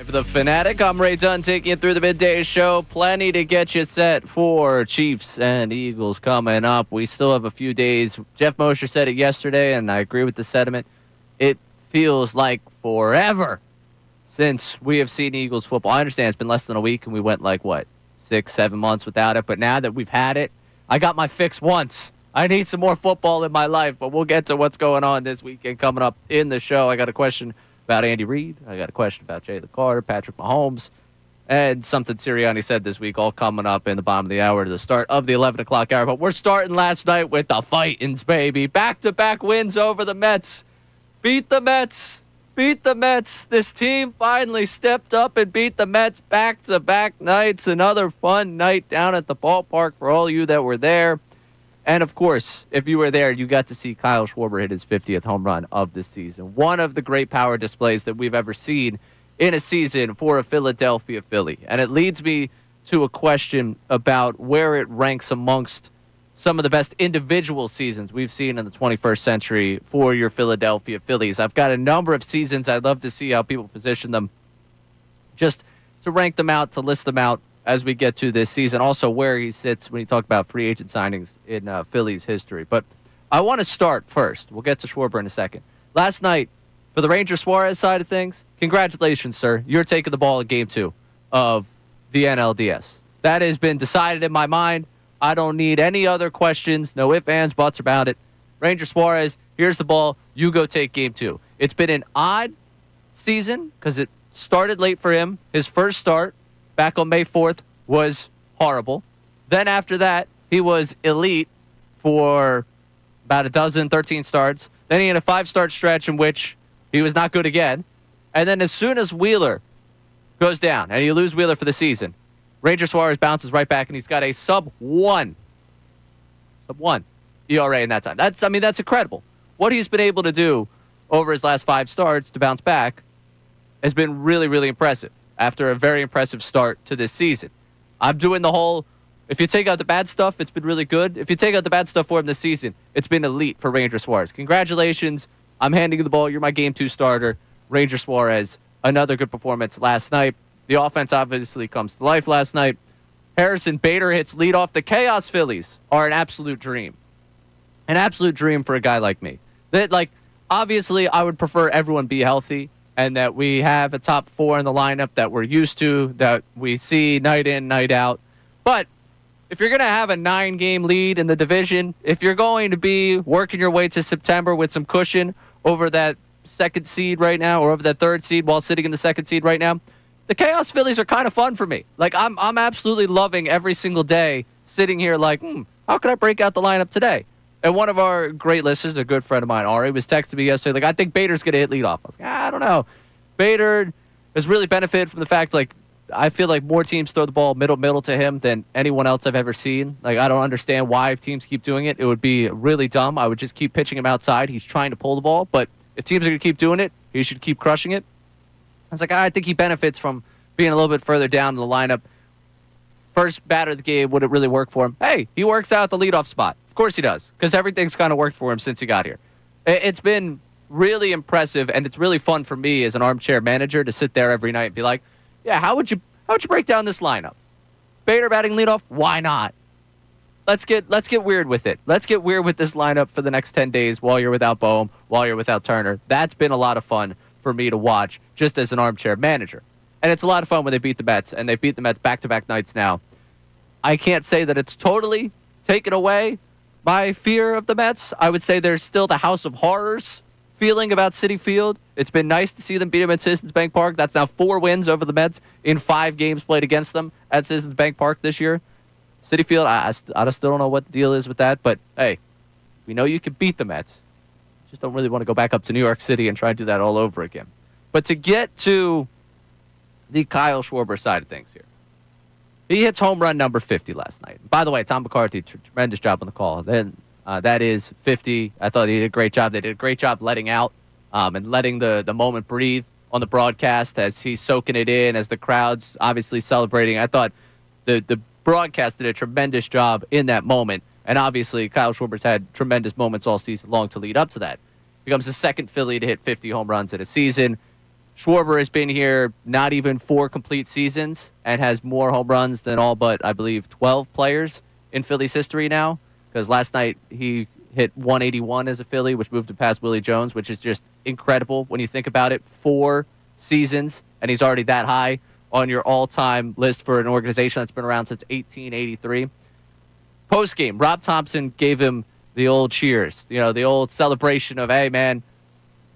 For the Fanatic, I'm Reid taking you through the midday show. Plenty to get you set for Chiefs and Eagles coming up. We still have a few days. Jeff Mosher said it yesterday, and I agree with the sentiment. It feels like forever since we have seen Eagles football. I understand it's been less than a week, and we went 6-7 months without it. But now that we've had it, I got my fix once. I need some more football in my life, but we'll get to what's going on this weekend coming up in the show. I got a question about Andy Reid. I got a question about Jaylen Carter, Patrick Mahomes, and something Serriani said this week, all coming up in the bottom of the hour to the start of the 11 o'clock hour. But we're starting last night with the Fightins, baby. Back-to-back wins over the Mets. Beat the Mets. Beat the Mets. This team finally stepped up and beat the Mets back-to-back nights. Another fun night down at the ballpark for all you that were there. And, of course, if you were there, you got to see Kyle Schwarber hit his 50th home run of the season. One of the great power displays that we've ever seen in a season for a Philadelphia Philly. And it leads me to a question about where it ranks amongst some of the best individual seasons we've seen in the 21st century for your Philadelphia Phillies. I've got a number of seasons. I'd love to see how people position them, just to rank them out, to list them out as we get to this season. Also, where he sits when you talk about free agent signings in Phillies history. But I want to start first. We'll get to Schwarber in a second. Last night, for the Ranger Suarez side of things, congratulations, sir. You're taking the ball in Game 2 of the NLDS. That has been decided in my mind. I don't need any other questions. No ifs, ands, buts about it. Ranger Suarez, here's the ball. You go take Game 2. It's been an odd season because it started late for him. His first start back on May 4th was horrible. Then after that, he was elite for about 13 starts. Then he had a 5-start stretch in which he was not good again. And then as soon as Wheeler goes down and you lose Wheeler for the season, Ranger Suarez bounces right back and he's got a sub-1 ERA in that time. That's incredible. What he's been able to do over his last 5 starts to bounce back has been really, really impressive after a very impressive start to this season. I'm doing the whole, if you take out the bad stuff, it's been really good. If you take out the bad stuff for him this season, it's been elite for Ranger Suarez. Congratulations. I'm handing you the ball. You're my Game 2 starter. Ranger Suarez, another good performance last night. The offense obviously comes to life last night. Harrison Bader hits leadoff. The Chaos Phillies are an absolute dream. An absolute dream for a guy like me. Obviously, I would prefer everyone be healthy, and that we have a top 4 in the lineup that we're used to, that we see night in, night out. But if you're going to have a 9-game lead in the division, if you're going to be working your way to September with some cushion over that 2nd seed right now, or over that 3rd seed while sitting in the 2nd seed right now, the Chaos Phillies are kind of fun for me. I'm absolutely loving every single day sitting here how can I break out the lineup today? And one of our great listeners, a good friend of mine, Ari, was texting me yesterday, I think Bader's going to hit leadoff. I was like, I don't know. Bader has really benefited from the fact, I feel like more teams throw the ball middle to him than anyone else I've ever seen. I don't understand why teams keep doing it. It would be really dumb. I would just keep pitching him outside. He's trying to pull the ball, but if teams are going to keep doing it, he should keep crushing it. I was like, I think he benefits from being a little bit further down in the lineup. First batter of the game, would it really work for him? Hey, he works out the leadoff spot. Of course he does, because everything's kind of worked for him since he got here. It's been really impressive, and it's really fun for me as an armchair manager to sit there every night and be like, yeah, how would you break down this lineup? Bader batting leadoff? Why not? Let's get weird with it. Let's get weird with this lineup for the next 10 days while you're without Boehm, while you're without Turner. That's been a lot of fun for me to watch just as an armchair manager. And it's a lot of fun when they beat the Mets, and they beat the Mets back-to-back nights now. I can't say that it's totally taken away my fear of the Mets. I would say there's still the House of Horrors feeling about Citi Field. It's been nice to see them beat them at Citizens Bank Park. That's now 4 wins over the Mets in 5 games played against them at Citizens Bank Park this year. Citi Field, I still don't know what the deal is with that, but hey, we know you can beat the Mets. Just don't really want to go back up to New York City and try and do that all over again. But to get to the Kyle Schwarber side of things here, he hits home run number 50 last night. By the way, Tom McCarthy, tremendous job on the call. Then that is 50. I thought he did a great job. They did a great job letting out and letting the moment breathe on the broadcast as he's soaking it in, as the crowd's obviously celebrating. I thought the broadcast did a tremendous job in that moment. And obviously, Kyle Schwarber's had tremendous moments all season long to lead up to that. Becomes the second Philly to hit 50 home runs in a season. Schwarber has been here not even 4 complete seasons and has more home runs than all but, I believe, 12 players in Phillies history now. Because last night he hit 181 as a Philly, which moved him past Willie Jones, which is just incredible when you think about it. 4 seasons, and he's already that high on your all-time list for an organization that's been around since 1883. Post-game, Rob Thompson gave him the old cheers, the old celebration of, hey, man,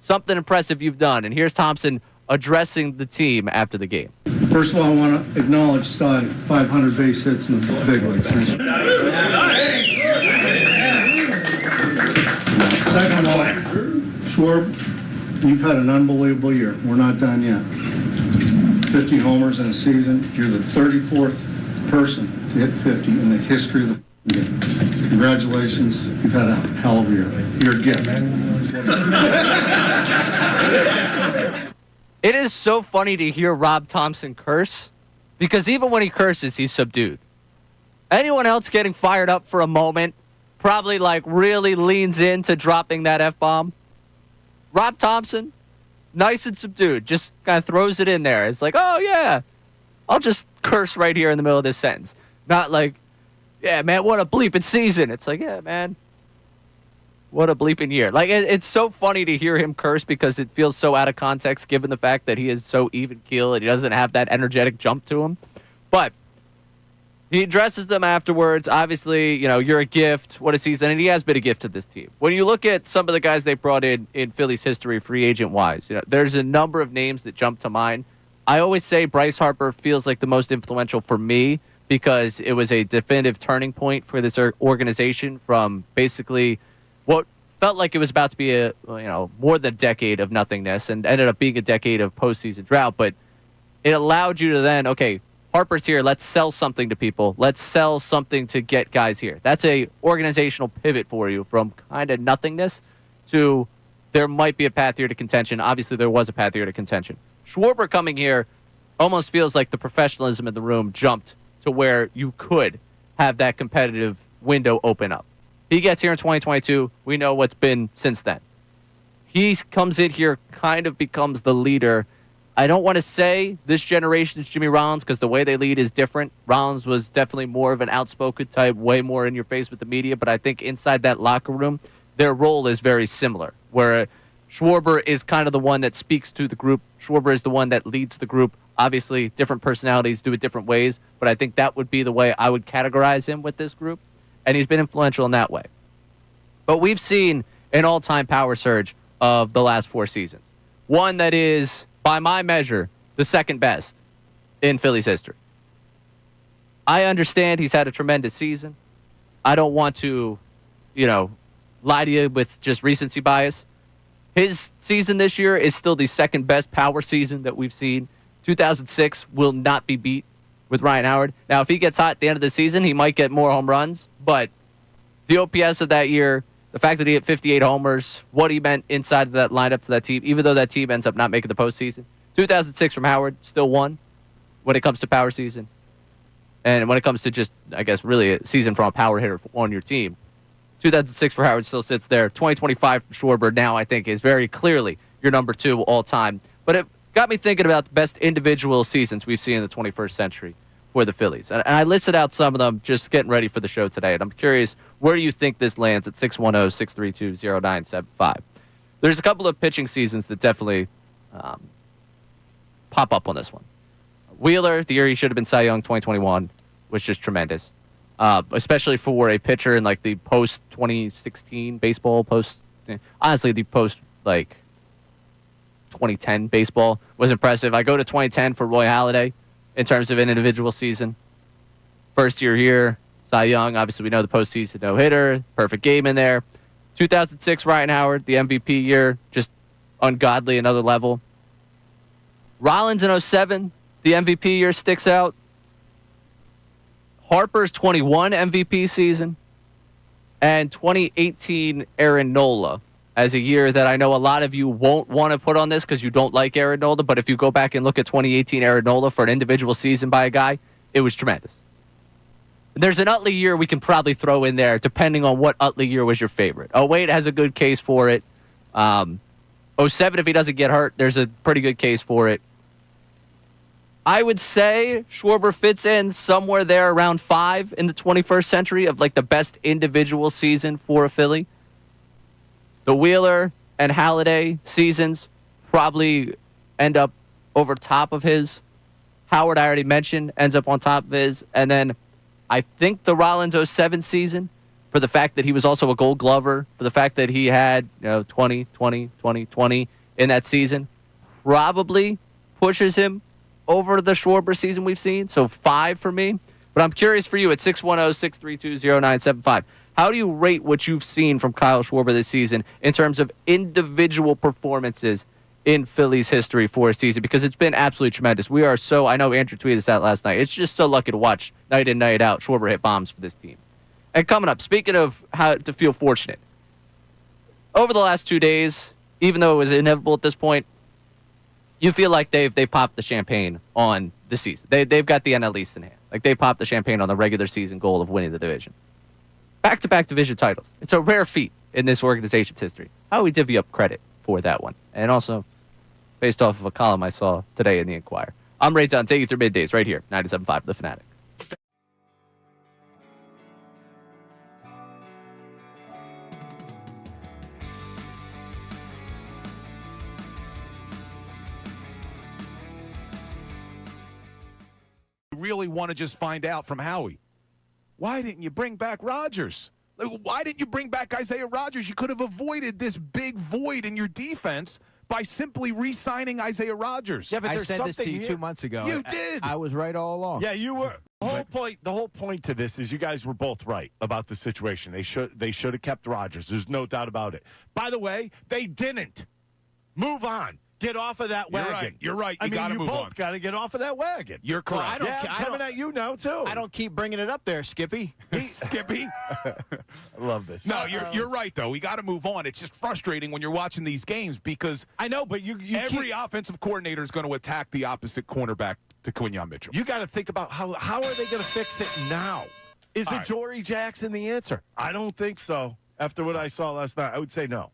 something impressive you've done. And here's Thompson addressing the team after the game. First of all, I want to acknowledge Stein, 500 base hits in the big leagues. Second of all, Schwarber, you've had an unbelievable year. We're not done yet. 50 homers in a season. You're the 34th person to hit 50 in the history of the game. Congratulations. You've had a hell of a year. You're a gift. It is so funny to hear Rob Thompson curse, because even when he curses, he's subdued. Anyone else getting fired up for a moment probably really leans into dropping that F-bomb. Rob Thompson, nice and subdued, just kind of throws it in there. It's like, oh, yeah, I'll just curse right here in the middle of this sentence. Not like, yeah, man, what a bleeping season. It's like, yeah, man, what a bleeping year. It's so funny to hear him curse because it feels so out of context given the fact that he is so even keel and he doesn't have that energetic jump to him. But he addresses them afterwards. Obviously, you're a gift. What a season. And he has been a gift to this team. When you look at some of the guys they brought in Phillies history free agent-wise, there's a number of names that jump to mind. I always say Bryce Harper feels like the most influential for me because it was a definitive turning point for this organization from basically what felt like it was about to be a more than a decade of nothingness and ended up being a decade of postseason drought. But it allowed you to then, okay, Harper's here. Let's sell something to people. Let's sell something to get guys here. That's a organizational pivot for you from kind of nothingness to there might be a path here to contention. Obviously, there was a path here to contention. Schwarber coming here almost feels like the professionalism in the room jumped to where you could have that competitive window open up. He gets here in 2022. We know what's been since then. He comes in here, kind of becomes the leader. I don't want to say this generation's Jimmy Rollins because the way they lead is different. Rollins was definitely more of an outspoken type, way more in your face with the media, but I think inside that locker room, their role is very similar, where Schwarber is kind of the one that speaks to the group. Schwarber is the one that leads the group. Obviously, different personalities do it different ways, but I think that would be the way I would categorize him with this group, and he's been influential in that way. But we've seen an all-time power surge of the last 4 seasons. One that is, by my measure, the second best in Phillies history. I understand he's had a tremendous season. I don't want to, lie to you with just recency bias. His season this year is still the second best power season that we've seen. 2006 will not be beat with Ryan Howard. Now, if he gets hot at the end of the season, he might get more home runs, but the OPS of that year, the fact that he hit 58 homers, what he meant inside of that lineup to that team, even though that team ends up not making the postseason. 2006 from Howard, still won when it comes to power season. And when it comes to just, I guess, really a season from a power hitter on your team. 2006 for Howard still sits there. 2025 from Schwarber now, I think, is very clearly your number 2 all time. But it got me thinking about the best individual seasons we've seen in the 21st century for the Phillies. And I listed out some of them just getting ready for the show today. And I'm curious, where do you think this lands at 610-632-0975? There's a couple of pitching seasons that definitely pop up on this one. Wheeler, the year he should have been Cy Young, 2021, was just tremendous. Especially for a pitcher in the post-2016 baseball, honestly, the post-2010 baseball was impressive. I go to 2010 for Roy Halladay in terms of an individual season. First year here, Cy Young, obviously we know the postseason no-hitter, perfect game in there. 2006, Ryan Howard, the MVP year, just ungodly, another level. Rollins in 07, the MVP year sticks out. Harper's 21 MVP season. And 2018 Aaron Nola as a year that I know a lot of you won't want to put on this because you don't like Aaron Nola, but if you go back and look at 2018 Aaron Nola for an individual season by a guy, it was tremendous. There's an Utley year we can probably throw in there depending on what Utley year was your favorite. 08 has a good case for it. '07, if he doesn't get hurt, there's a pretty good case for it. I would say Schwarber fits in somewhere there around 5 in the 21st century of like the best individual season for a Philly. The Wheeler and Halladay seasons probably end up over top of his. Howard, I already mentioned, ends up on top of his. And then I think the Rollins '07 season, for the fact that he was also a Gold Glover, for the fact that he had 20, 20, 20, 20 in that season, probably pushes him over the Schwarber season we've seen. So 5 for me. But I'm curious for you at 610-632-0975. How do you rate what you've seen from Kyle Schwarber this season in terms of individual performances in Phillies history for a season? Because it's been absolutely tremendous. We are so, I know Andrew tweeted this out last night, it's just so lucky to watch night in, night out Schwarber hit bombs for this team. And coming up, speaking of how to feel fortunate, over the last 2 days, even though it was inevitable at this point, you feel like they popped the champagne on the season. They've got the NL East in hand. Like they popped the champagne on the regular season goal of winning the division. Back-to-back division titles. It's a rare feat in this organization's history. How do we divvy up credit for that one? And also, based off of a column I saw today in the Inquirer. I'm Reid Dunn, take you through middays right here, 97.5 The Fanatic. Really want to just find out from Howie. Why didn't you bring back Rodgers? Why didn't you bring back Isaiah Rodgers? You could have avoided this big void in your defense by simply re-signing Isaiah Rodgers. Yeah, but I there's said this to something you here. 2 months ago. You did. I was right all along. Yeah, you were. The whole point to this is you guys were both right about the situation. They should have kept Rodgers. There's no doubt about it. By the way, they didn't. Move on. Get off of that wagon. You're right. I You mean, got to you move on. both got to get off of that wagon. You're correct. I don't Yeah, ca- I'm I coming don't- at you now, too. I don't keep bringing it up there, Skippy. Skippy. I love this. No, you're right, though. We got to move on. It's just frustrating when you're watching these games because I know, but you every offensive coordinator is going to attack the opposite cornerback to Quinyon Mitchell. You got to think about how are they going to fix it now? Is All it right. Jory Jackson the answer? I don't think so. After what I saw last night, I would say no.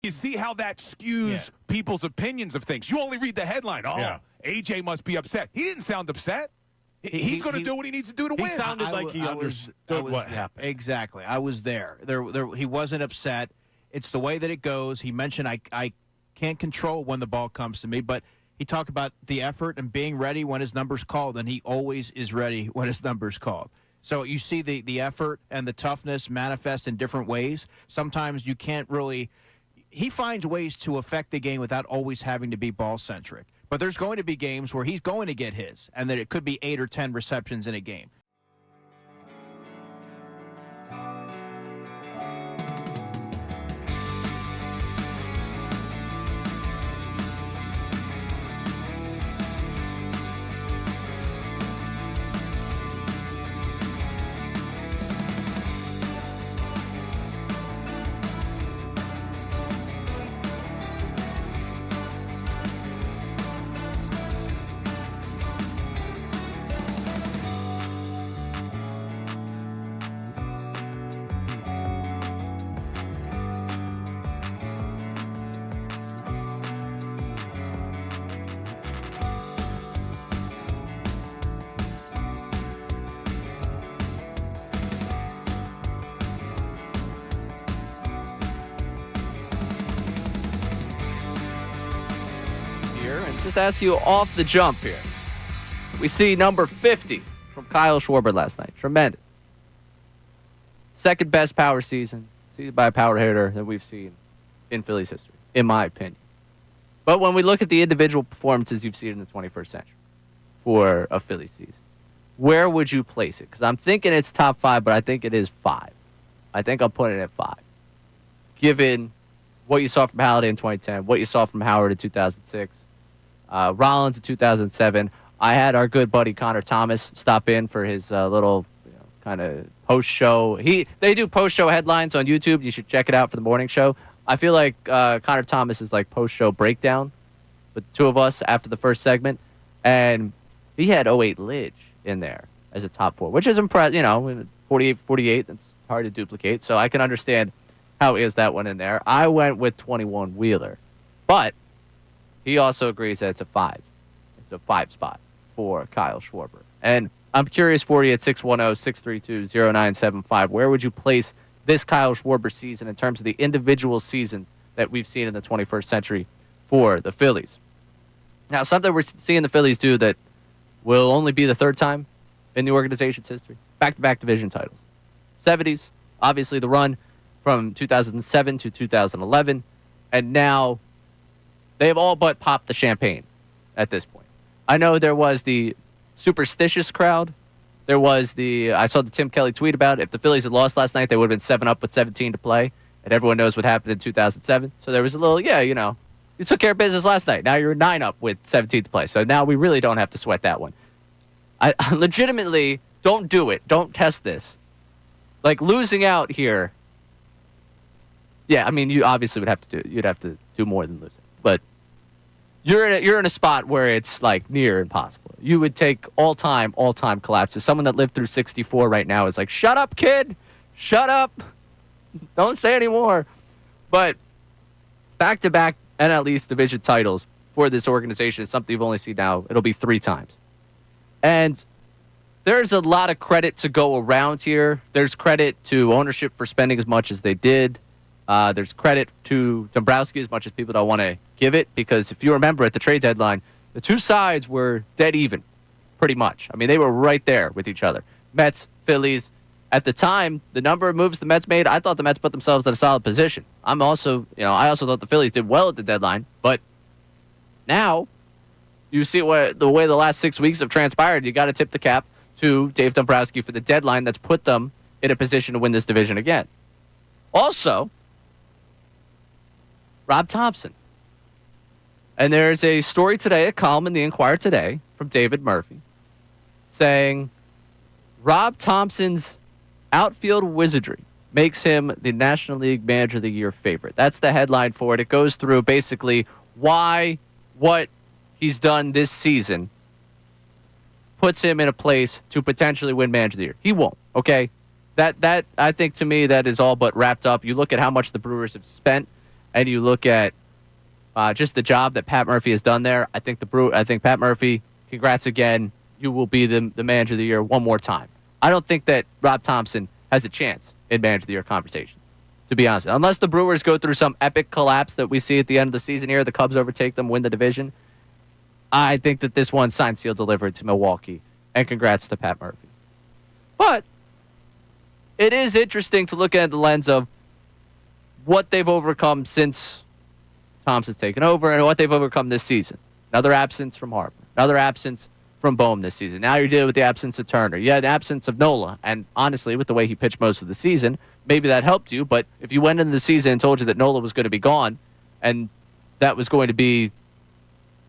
You see how that skews people's opinions of things. You only read the headline. Oh, Yeah. AJ must be upset. He didn't sound upset. He's going to do what he needs to do to He win. sounded like he understood what happened. Exactly. I was there. He wasn't upset. It's the way that it goes. He mentioned I can't control when the ball comes to me, but he talked about the effort and being ready when his number's called, and he always is ready when his number's called. So you see the effort and the toughness manifest in different ways. Sometimes you can't really – he finds ways to affect the game without always having to be ball-centric. But there's going to be games where he's going to get his, and that it could be 8 or 10 receptions in a game. just ask you off the jump here. We see number 50 from Kyle Schwarber last night. Tremendous. Second best power season by a power hitter that we've seen in Phillies history, in my opinion. But when we look at the individual performances you've seen in the 21st century for a Phillies season, where would you place it? Because I'm thinking it's top 5, but I think it is 5. I think I'll put it at 5. Given what you saw from Halladay in 2010, what you saw from Howard in 2006, Rollins in 2007. I had our good buddy Connor Thomas stop in for his little kind of post-show. They do post-show headlines on YouTube. You should check it out for the morning show. I feel like Connor Thomas is like post-show breakdown with the two of us after the first segment. And he had 08 Lidge in there as a top 4, which is impressive. 48, that's hard to duplicate. So I can understand how is that one in there. I went with 21 Wheeler. But he also agrees that it's a 5. It's a 5 spot for Kyle Schwarber. And I'm curious for you at 610-632-0975. Where would you place this Kyle Schwarber season in terms of the individual seasons that we've seen in the 21st century for the Phillies? Now, something we're seeing the Phillies do that will only be the 3rd time in the organization's history. Back-to-back division titles. 70s, obviously the run from 2007 to 2011. And now they've all but popped the champagne at this point. I know there was the superstitious crowd. There was I saw the Tim Kelly tweet about it. If the Phillies had lost last night, they would have been 7-up with 17 to play. And everyone knows what happened in 2007. So there was a little, you took care of business last night. Now you're 9-up with 17 to play. So now we really don't have to sweat that one. I legitimately, don't do it. Don't test this. Like losing out here. Yeah, I mean, you obviously would have to you'd have to do more than losing. But you're in a spot where it's like near impossible. You would take all-time collapses. Someone that lived through 64 right now is like, shut up, kid. Shut up. Don't say anymore. But back-to-back NL East division titles for this organization is something you've only seen now. It'll be 3 times. And there's a lot of credit to go around here. There's credit to ownership for spending as much as they did. There's credit to Dombrowski as much as people don't want to give it, because if you remember at the trade deadline, the two sides were dead even, pretty much. I mean, they were right there with each other. Mets, Phillies. At the time, the number of moves the Mets made, I thought the Mets put themselves in a solid position. I also thought the Phillies did well at the deadline, but now you see the way the last 6 weeks have transpired. You got to tip the cap to Dave Dombrowski for the deadline that's put them in a position to win this division again. Also, Rob Thompson. And there's a story today, a column in the Inquirer today from David Murphy saying Rob Thompson's outfield wizardry makes him the National League Manager of the Year favorite. That's the headline for it. It goes through basically why what he's done this season puts him in a place to potentially win Manager of the Year. He won't, okay? That I think, to me, that is all but wrapped up. You look at how much the Brewers have spent, and you look at just the job that Pat Murphy has done there. I think Pat Murphy, congrats again. You will be the Manager of the Year one more time. I don't think that Rob Thompson has a chance in Manager of the Year conversation, to be honest. Unless the Brewers go through some epic collapse that we see at the end of the season here, the Cubs overtake them, win the division, I think that this one signed, sealed, delivered to Milwaukee. And congrats to Pat Murphy. But it is interesting to look at the lens of what they've overcome since Thompson's taken over and what they've overcome this season. Another absence from Harper. Another absence from Bohm this season. Now you're dealing with the absence of Turner. You had the absence of Nola. And honestly, with the way he pitched most of the season, maybe that helped you. But if you went into the season and told you that Nola was going to be gone and that was going to be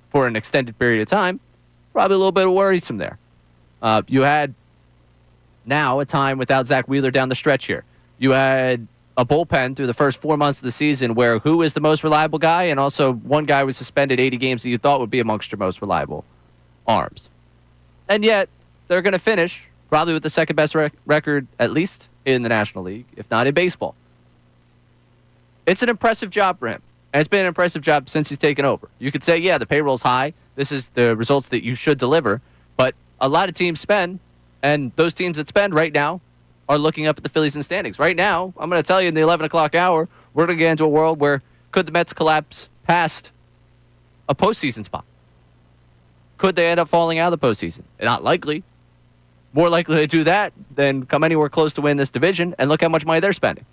for an extended period of time, probably a little bit worrisome there. You had now a time without Zach Wheeler down the stretch here. You had a bullpen through the first 4 months of the season where who is the most reliable guy, and also one guy was suspended 80 games that you thought would be amongst your most reliable arms. And yet, they're going to finish probably with the second best record, at least in the National League, if not in baseball. It's an impressive job for him. And it's been an impressive job since he's taken over. You could say, yeah, the payroll's high. This is the results that you should deliver. But a lot of teams spend, and those teams that spend right now are looking up at the Phillies in the standings. Right now, I'm going to tell you in the 11 o'clock hour, we're going to get into a world where could the Mets collapse past a postseason spot? could they end up falling out of the postseason? Not likely. More likely to do that than come anywhere close to win this division, and look how much money they're spending.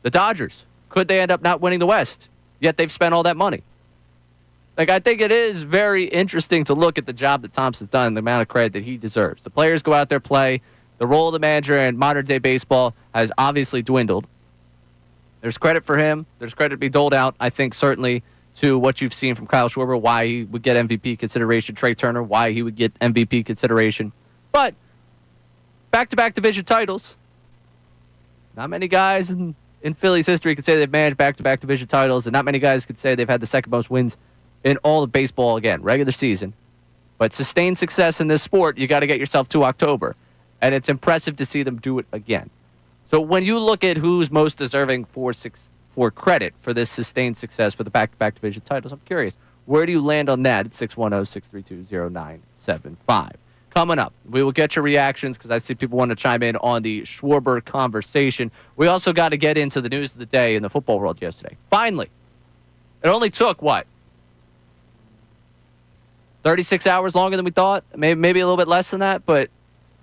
The Dodgers, could they end up not winning the West? Yet they've spent all that money. Like, I think it is very interesting to look at the job that Thompson's done and the amount of credit that he deserves. The players go out there, play. The role of the manager in modern-day baseball has obviously dwindled. There's credit for him. There's credit to be doled out, I think, certainly to what you've seen from Kyle Schwarber, why he would get MVP consideration, Trey Turner, why he would get MVP consideration. But back-to-back division titles. Not many guys in Phillies history could say they've managed back-to-back division titles, and not many guys could say they've had the second most wins in all of baseball, again, regular season. But sustained success in this sport, you got to get yourself to October. And it's impressive to see them do it again. So when you look at who's most deserving for credit for this sustained success for the back-to-back division titles, I'm curious, where do you land on that at 610-632-0975? Coming up, we will get your reactions because I see people want to chime in on the Schwarber conversation. We also got to get into the news of the day in the football world yesterday. Finally, it only took, 36 hours longer than we thought? Maybe a little bit less than that, but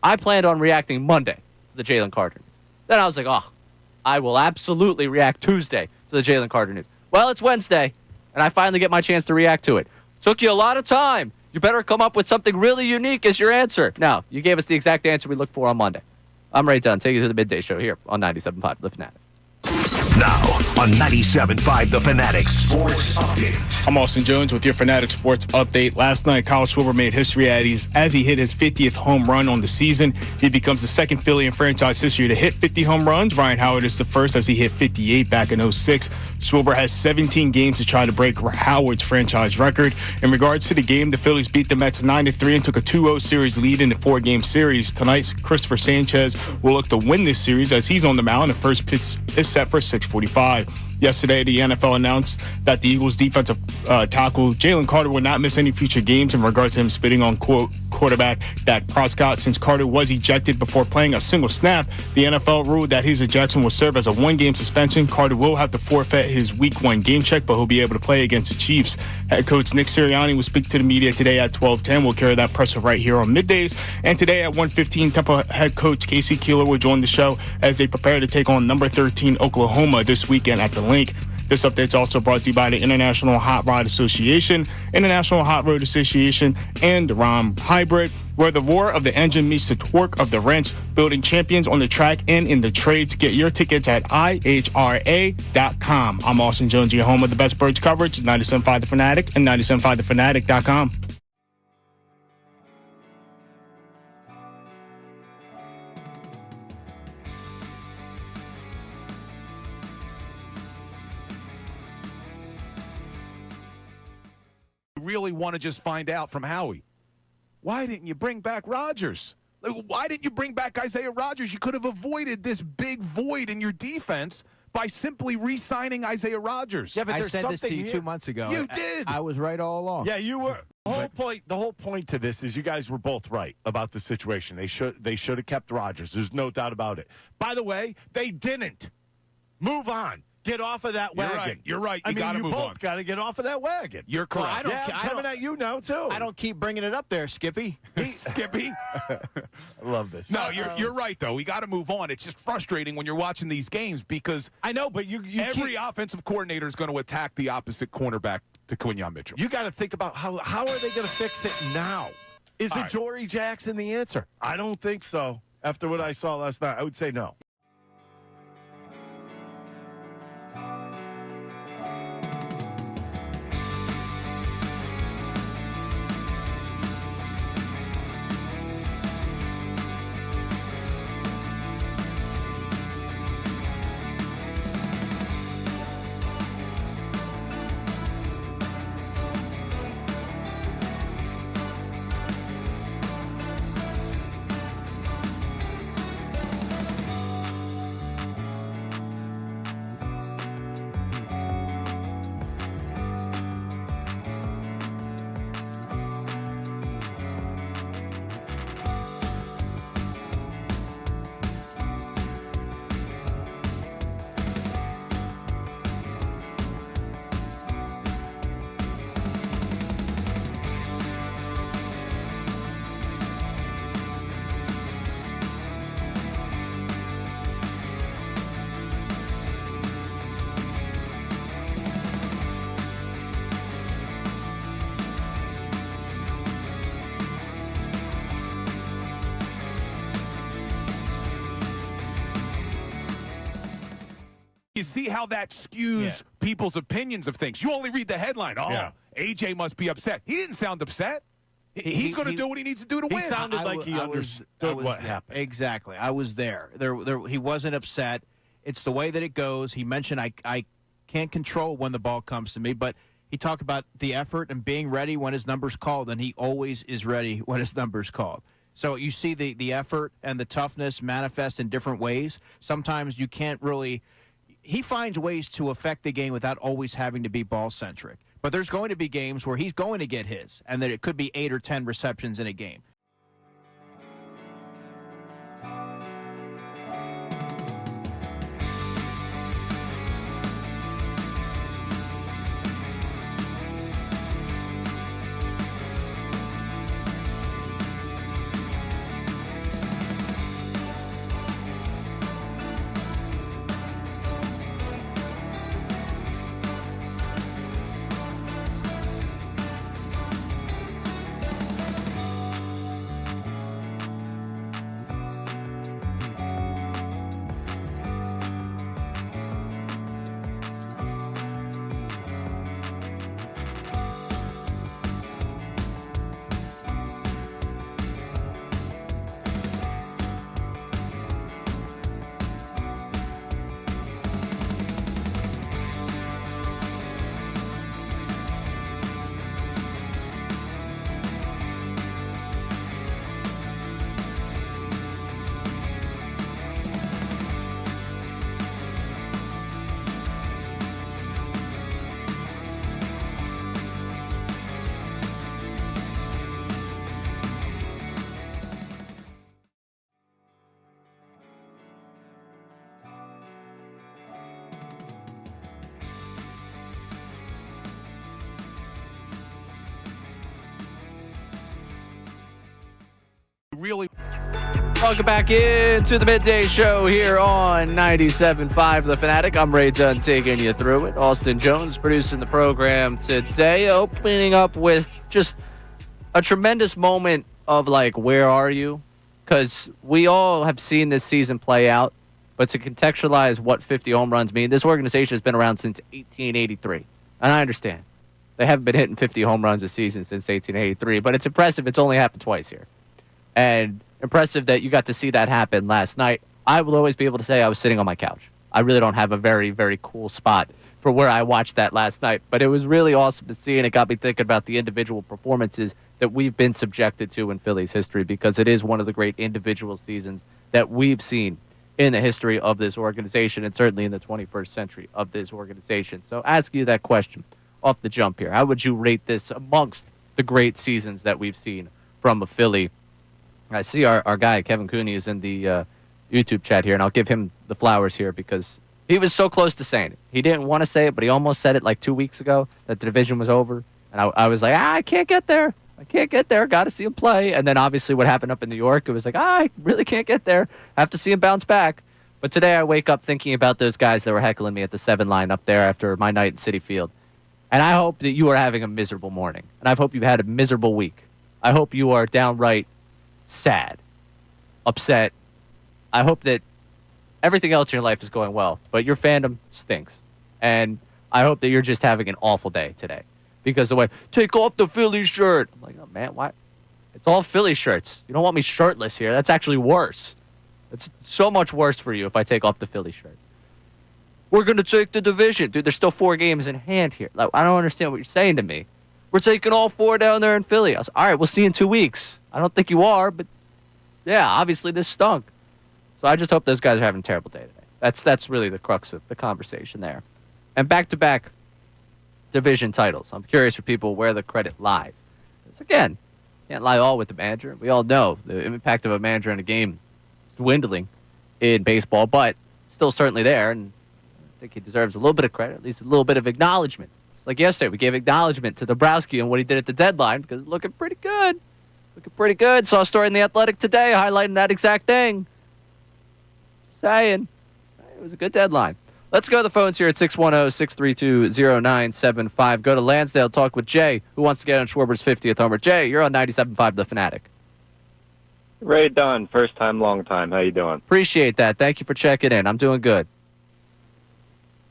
I planned on reacting Monday to the Jaylen Carter news. Then I was like, I will absolutely react Tuesday to the Jaylen Carter news. Well, it's Wednesday, and I finally get my chance to react to it. Took you a lot of time. You better come up with something really unique as your answer. No, you gave us the exact answer we looked for on Monday. I'm Reid done. Take you to the Midday Show here on 97.5 The Fanatic. Now on 97.5 The Fanatic Sports Update. I'm Austin Jones with your Fanatic Sports Update. Last night, Kyle Schwarber made history as he hit his 50th home run on the season. He becomes the second Philly in franchise history to hit 50 home runs. Ryan Howard is the first as he hit 58 back in 06. Schwarber has 17 games to try to break Howard's franchise record. In regards to the game, the Phillies beat the Mets 9-3 and took a 2-0 series lead in the 4-game series. Tonight, Christopher Sanchez will look to win this series as he's on the mound. The first pitch is set for 6:45. Yesterday, the NFL announced that the Eagles' defensive tackle Jaylen Carter will not miss any future games in regards to him spitting on quarterback Dak Prescott. Since Carter was ejected before playing a single snap, the NFL ruled that his ejection will serve as a one-game suspension. Carter will have to forfeit his Week 1 game check, but he'll be able to play against the Chiefs. Head coach Nick Serriani will speak to the media today at 12:10. We'll carry that presser right here on Middays. And today at 1:15, Tampa head coach Casey Keeler will join the show as they prepare to take on number 13 Oklahoma this weekend at the Link. This update is also brought to you by the International Hot Rod Association, International Hot Road Association, and the ROM Hybrid, where the roar of the engine meets the torque of the wrench, building champions on the track and in the trades. Get your tickets at ihra.com. I'm Austin Jones, your home of the best birds coverage, 97.5 The Fanatic and 97.5thefanatic.com. Really want to just find out from Howie. Why didn't you bring back Rodgers? Why didn't you bring back Isaiah Rodgers? You could have avoided this big void in your defense by simply re-signing Isaiah Rodgers. Yeah, but I there's said this to something you here. 2 months ago. You did. I was right all along. Yeah, you were. The whole point to this is you guys were both right about the situation. They should have kept Rodgers. There's no doubt about it. By the way, they didn't. Move on. Get off of that wagon. You're right. I You mean, got to you move on. both got to get off of that wagon. You're correct. Well, I'm coming at you now too. I don't keep bringing it up there, Skippy. Skippy. I love this. No, you're right, though. We got to move on. It's just frustrating when you're watching these games because I know, but you every offensive coordinator is going to attack the opposite cornerback to Quinyon Mitchell. You got to think about how are they going to fix it now? Is All it right. Jory Jackson the answer? I don't think so. After what I saw last night, I would say no. You see how that skews people's opinions of things. You only read the headline. Oh, Yeah. AJ must be upset. He didn't sound upset. He's going to do what he needs to do to win. He sounded like he understood what happened. Exactly. I was there. He wasn't upset. It's the way that it goes. He mentioned I can't control when the ball comes to me, but he talked about the effort and being ready when his number's called, and he always is ready when his number's called. So you see the effort and the toughness manifest in different ways. Sometimes you can't really – he finds ways to affect the game without always having to be ball-centric. But there's going to be games where he's going to get his, and that it could be 8 or 10 receptions in a game. Really, Welcome back into the Midday Show here on 97.5 The Fanatic. I'm Ray Dunn taking you through it. Austin Jones producing the program today, opening up with just a tremendous moment of, like, where are you? Because we all have seen this season play out, but to contextualize what 50 home runs mean, this organization has been around since 1883. And I understand. They haven't been hitting 50 home runs a season since 1883, but it's impressive it's only happened twice here. And impressive that you got to see that happen last night. I will always be able to say I was sitting on my couch. I really don't have a very, very cool spot for where I watched that last night. But it was really awesome to see, and it got me thinking about the individual performances that we've been subjected to in Phillies history, because it is one of the great individual seasons that we've seen in the history of this organization, and certainly in the 21st century of this organization. So ask you that question off the jump here. How would you rate this amongst the great seasons that we've seen from a Philly? I see our guy, Kevin Cooney, is in the YouTube chat here, and I'll give him the flowers here because he was so close to saying it. He didn't want to say it, but he almost said it like 2 weeks ago that the division was over. And I was like, I can't get there. I can't get there. Got to see him play. And then obviously what happened up in New York, it was like, I really can't get there. Have to see him bounce back. But today I wake up thinking about those guys that were heckling me at the 7 line up there after my night in Citi Field. And I hope that you are having a miserable morning. And I hope you've had a miserable week. I hope you are downright sad, upset. I hope that everything else in your life is going well, but your fandom stinks. And I hope that you're just having an awful day today. Because the way, take off the Philly shirt. I'm like, oh, man, why? It's all Philly shirts. You don't want me shirtless here. That's actually worse. It's so much worse for you if I take off the Philly shirt. We're going to take the division. Dude, there's still 4 games in hand here. Like, I don't understand what you're saying to me. We're taking all 4 down there in Philly. I was, all right, we'll see you in 2 weeks. I don't think you are, but yeah, obviously this stunk. So I just hope those guys are having a terrible day today. That's really the crux of the conversation there. And back-to-back division titles. I'm curious for people where the credit lies. Because again, can't lie all with the manager. We all know the impact of a manager in a game is dwindling in baseball, but still certainly there. And I think he deserves a little bit of credit, at least a little bit of acknowledgement. Like yesterday, we gave acknowledgement to Dombrowski and what he did at the deadline because it's looking pretty good. Looking pretty good. Saw a story in The Athletic today highlighting that exact thing. Saying. It was a good deadline. Let's go to the phones here at 610-632-0975. Go to Lansdale, talk with Jay, who wants to get on Schwarber's 50th homer. Jay, you're on 97.5 The Fanatic. Ray Dunn, first time, long time. How you doing? Appreciate that. Thank you for checking in. I'm doing good.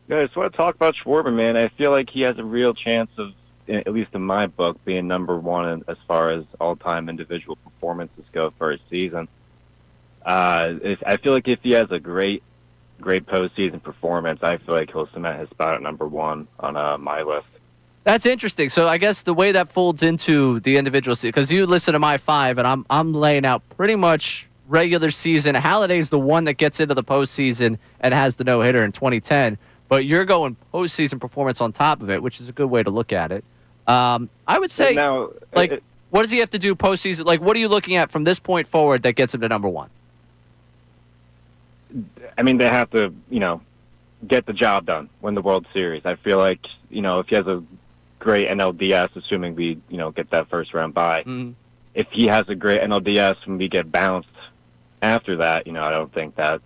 Yeah, I just want to talk about Schwarber, man. I feel like he has a real chance of, at least in my book, being number one as far as all-time individual performances go for a season. I feel like if he has a great postseason performance, I feel like he'll cement his spot at number one on my list. That's interesting. So I guess the way that folds into the individual season, because you listen to my five, and I'm laying out pretty much regular season. Halliday's the one that gets into the postseason and has the no-hitter in 2010, but you're going postseason performance on top of it, which is a good way to look at it. I would say, now, what does he have to do postseason? Like, what are you looking at from this point forward that gets him to number one? I mean, they have to, get the job done, win the World Series. I feel like, if he has a great NLDS, assuming we, get that first round bye, if he has a great NLDS and we get bounced after that, I don't think that'll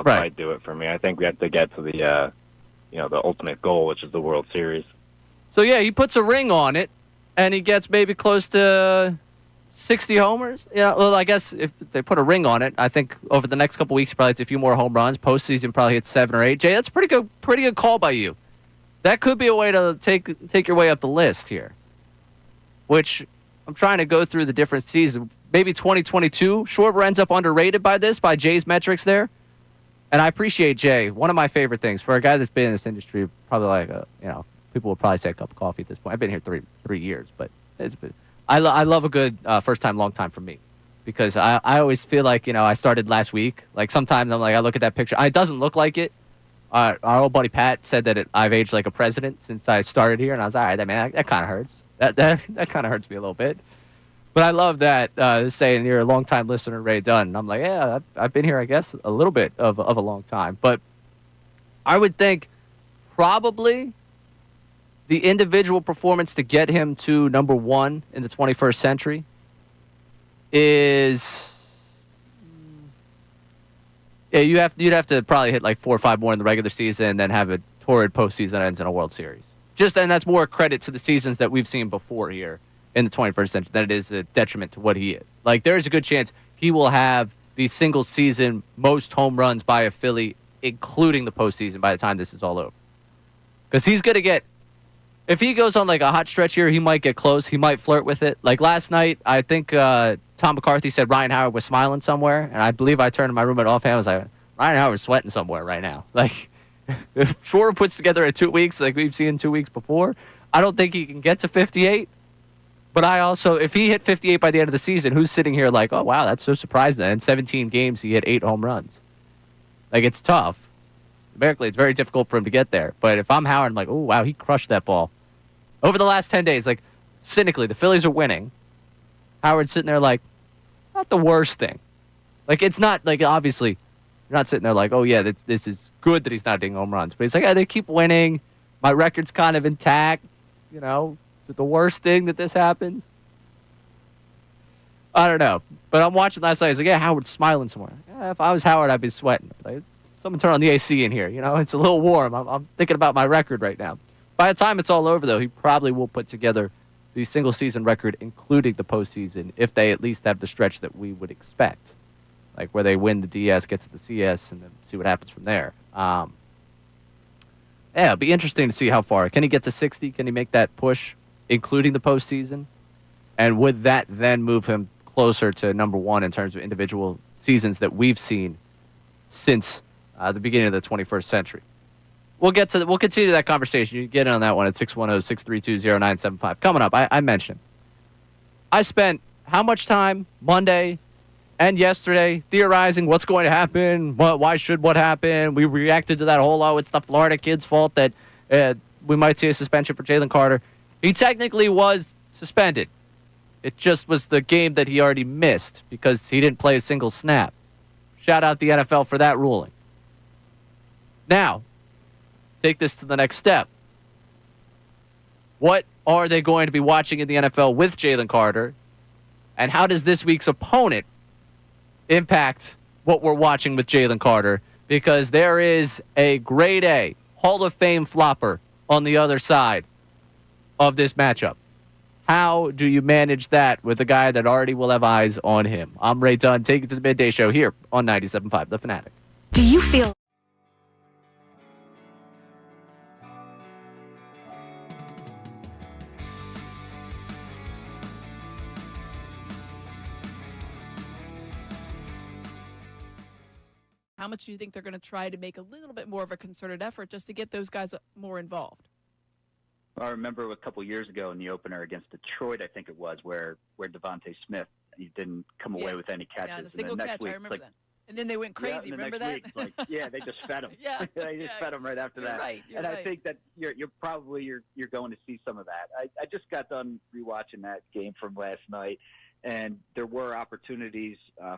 quite do it for me. I think we have to get to the, the ultimate goal, which is the World Series. So, yeah, he puts a ring on it, and he gets maybe close to 60 homers. Yeah, well, I guess if they put a ring on it, I think over the next couple weeks, he probably hits a few more home runs. Postseason probably hits 7 or 8. Jay, that's a pretty good call by you. That could be a way to take your way up the list here, which I'm trying to go through the different seasons. Maybe 2022, Schwarber ends up underrated by Jay's metrics there. And I appreciate Jay. One of my favorite things for a guy that's been in this industry, probably like people would probably say a cup of coffee at this point. I've been here three years, but it's been. I love a good first time, long time for me, because I always feel like I started last week. Like sometimes I'm like I look at that picture, it doesn't look like it. Our old buddy Pat said that I've aged like a president since I started here, and I was all right. Man, that kind of hurts. That kind of hurts me a little bit. But I love that saying you're a long time listener, Ray Dunn. And I'm like, yeah, I've been here, I guess, a little bit of a long time. But I would think probably the individual performance to get him to number one in the 21st century is, yeah, you'd have to probably hit like 4 or 5 more in the regular season and then have a torrid postseason that ends in a World Series. And that's more credit to the seasons that we've seen before here in the 21st century than it is a detriment to what he is. Like, there's a good chance he will have the single season most home runs by a Philly, including the postseason, by the time this is all over. Because he's going to get, if he goes on like a hot stretch here, he might get close. He might flirt with it. Like last night, I think Tom McCarthy said Ryan Howard was smiling somewhere, and I believe I turned to my roommate offhand and was like, Ryan Howard's sweating somewhere right now. Like, if Schwarber puts together in 2 weeks, like we've seen 2 weeks before, I don't think he can get to 58. But I also, if he hit 58 by the end of the season, who's sitting here like, oh, wow, that's so surprising. In 17 games, he hit 8 home runs. Like, it's tough. Numerically, it's very difficult for him to get there. But if I'm Howard, I'm like, oh, wow, he crushed that ball. Over the last 10 days, like, cynically, the Phillies are winning. Howard's sitting there like, not the worst thing. Like, it's not, like, obviously, you're not sitting there like, oh, yeah, this is good that he's not hitting home runs. But he's like, yeah, they keep winning. My record's kind of intact. Is it the worst thing that this happens? I don't know. But I'm watching last night. He's like, yeah, Howard's smiling somewhere. Yeah, if I was Howard, I'd be sweating. Like, someone turn on the AC in here. It's a little warm. I'm thinking about my record right now. By the time it's all over, though, he probably will put together the single-season record, including the postseason, if they at least have the stretch that we would expect, like where they win the DS, get to the CS, and then see what happens from there. Yeah, it'll be interesting to see how far. Can he get to 60? Can he make that push, including the postseason? And would that then move him closer to number one in terms of individual seasons that we've seen since the beginning of the 21st century? We'll continue that conversation. You can get in on that one at 610-632-0975. Coming up, I mentioned, I spent how much time Monday and yesterday theorizing what's going to happen, why should what happen. We reacted to that whole, it's the Florida kid's fault that we might see a suspension for Jaylen Carter. He technically was suspended. It just was the game that he already missed because he didn't play a single snap. Shout out the NFL for that ruling. Now, take this to the next step. What are they going to be watching in the NFL with Jaylen Carter? And how does this week's opponent impact what we're watching with Jaylen Carter? Because there is a grade A Hall of Fame flopper on the other side of this matchup. How do you manage that with a guy that already will have eyes on him? I'm Ray Dunn. Take it to the Midday Show here on 97.5 The Fanatic. Do you feel How much do you think they're going to try to make a little bit more of a concerted effort just to get those guys more involved? I remember a couple years ago in the opener against Detroit, I think it was, where Devontae Smith, he didn't come away with any catches. Yeah, and a single then next catch. week, I remember that. And then they went crazy. Yeah, and the remember next that? Week, they just fed him. They just fed him right after You're that. right, and I think that you're going to see some of that. I just got done rewatching that game from last night, and there were opportunities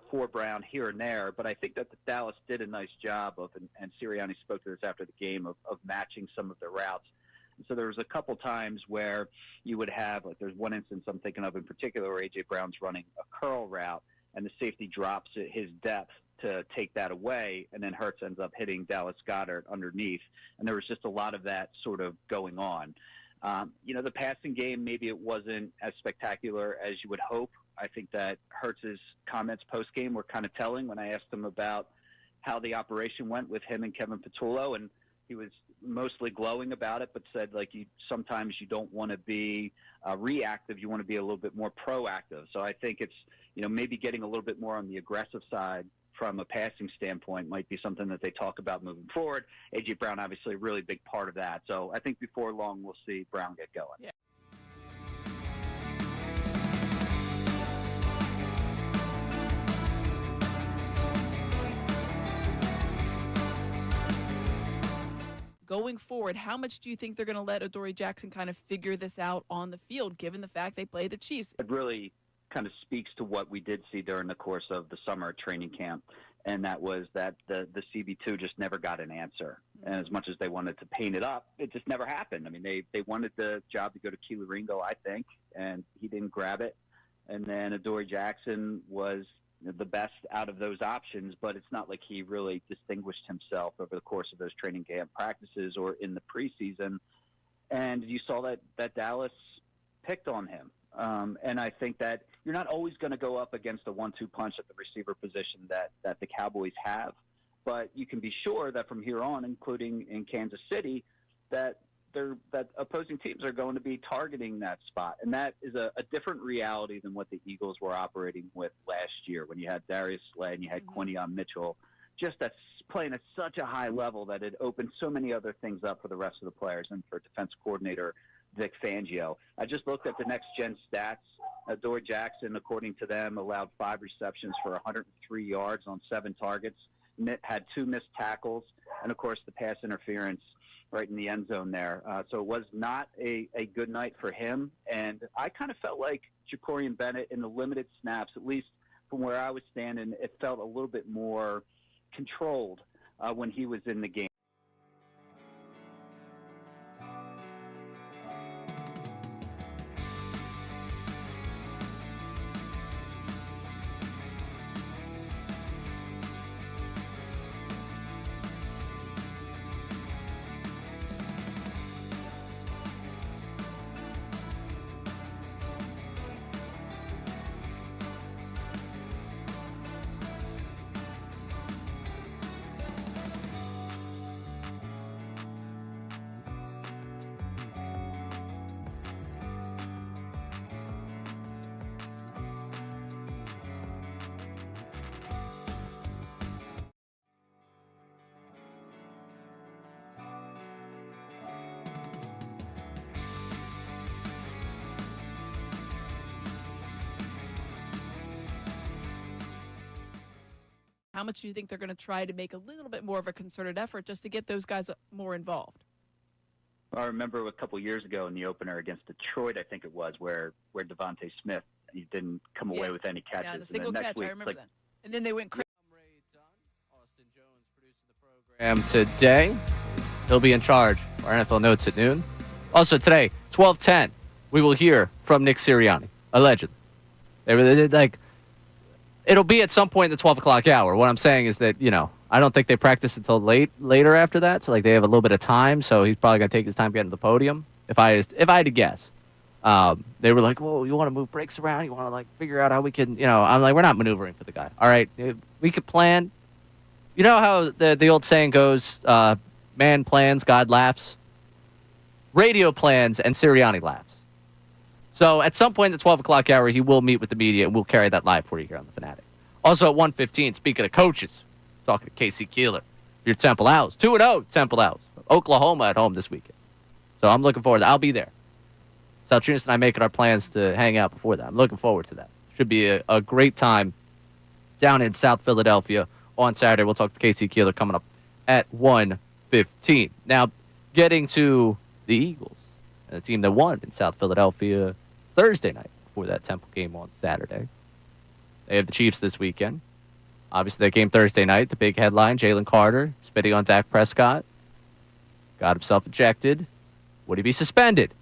for Brown here and there, but I think that the Dallas did a nice job of, and Serriani spoke to this after the game, of matching some of the routes. And so there was a couple times where you would have, like there's one instance I'm thinking of in particular where A.J. Brown's running a curl route, and the safety drops at his depth to take that away, and then Hurts ends up hitting Dallas Goedert underneath. And there was just a lot of that sort of going on. The passing game, maybe it wasn't as spectacular as you would hope. I think that Hurts's comments post-game were kind of telling when I asked him about how the operation went with him and Kevin Patullo, and he was mostly glowing about it, but said, sometimes you don't want to be reactive. You want to be a little bit more proactive. So I think it's, maybe getting a little bit more on the aggressive side from a passing standpoint might be something that they talk about moving forward. A.J. Brown, obviously, a really big part of that. So I think before long we'll see Brown get going. Yeah. Going forward, how much do you think they're going to let Adoree Jackson kind of figure this out on the field, given the fact they play the Chiefs? It really kind of speaks to what we did see during the course of the summer training camp, and that was that the CB2 just never got an answer. And as much as they wanted to paint it up, it just never happened. I mean, they wanted the job to go to Keeler Ringo, I think, and he didn't grab it. And then Adoree Jackson was the best out of those options, but it's not like he really distinguished himself over the course of those training camp practices or in the preseason. And you saw that Dallas picked on him. And I think that you're not always going to go up against a 1-2 punch at the receiver position that the Cowboys have, but you can be sure that from here on, including in Kansas City, that opposing teams are going to be targeting that spot. And that is a different reality than what the Eagles were operating with last year when you had Darius Slay and you had Quinion Mitchell, just that's playing at such a high level that it opened so many other things up for the rest of the players and for defense coordinator Vic Fangio. I just looked at the next-gen stats. Adoree Jackson, according to them, allowed 5 receptions for 103 yards on 7 targets, had 2 missed tackles, and, of course, the pass interference right in the end zone there. So it was not a good night for him. And I kind of felt like Jacorian Bennett in the limited snaps, at least from where I was standing, it felt a little bit more controlled when he was in the game. How much do you think they're going to try to make a little bit more of a concerted effort just to get those guys more involved? I remember a couple years ago in the opener against Detroit, I think it was, where Devontae Smith, he didn't come away with any catches. Yeah, a single catch. I remember that. And then they went crazy. Austin Jones producing the program today. He'll be in charge of our NFL Notes at noon. Also today, 12:10, we will hear from Nick Sirianni, allegedly. It'll be at some point in the 12 o'clock hour. What I'm saying is that, I don't think they practice until later after that. So, they have a little bit of time. So he's probably going to take his time getting to the podium, if I had to guess. They were like, whoa, you want to move breaks around? You want to, figure out how we can, I'm like, we're not maneuvering for the guy. All right, we could plan. You know how the old saying goes, man plans, God laughs? Radio plans, and Sirianni laughs. So at some point in the 12 o'clock hour, he will meet with the media, and we'll carry that live for you here on The Fanatic. Also at 1:15, speaking of coaches, Talking to Casey Keeler, your Temple Owls. 2-0 Temple Owls. Oklahoma at home this weekend. So I'm looking forward to that. I'll be there. Salciunas and I making our plans to hang out before that. I'm looking forward to that. Should be a great time down in South Philadelphia on Saturday. We'll talk to Casey Keeler coming up at 1:15. Now, getting to the Eagles, and the team that won in South Philadelphia Thursday night before that Temple game on Saturday. They have the Chiefs this weekend. Obviously, that game Thursday night, the big headline, Jaylen Carter spitting on Dak Prescott. Got himself ejected. Would he be suspended?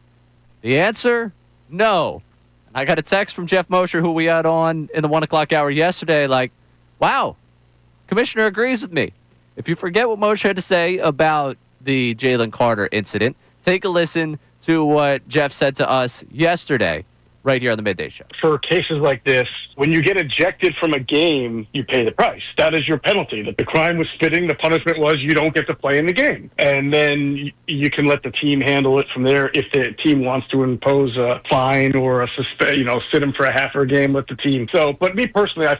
The answer, no. And I got a text from Jeff Mosher, who we had on in the 1 o'clock hour yesterday, like, wow, Commissioner agrees with me. If you forget what Mosher had to say about the Jaylen Carter incident, take a listen to what Jeff said to us yesterday right here on the Midday Show. For cases like this, when you get ejected from a game, you pay the price. That is your penalty. The crime was spitting. The punishment was you don't get to play in the game. And then you can let the team handle it from there. If the team wants to impose a fine or sit him for a half of a game, let the team. So, but me personally, I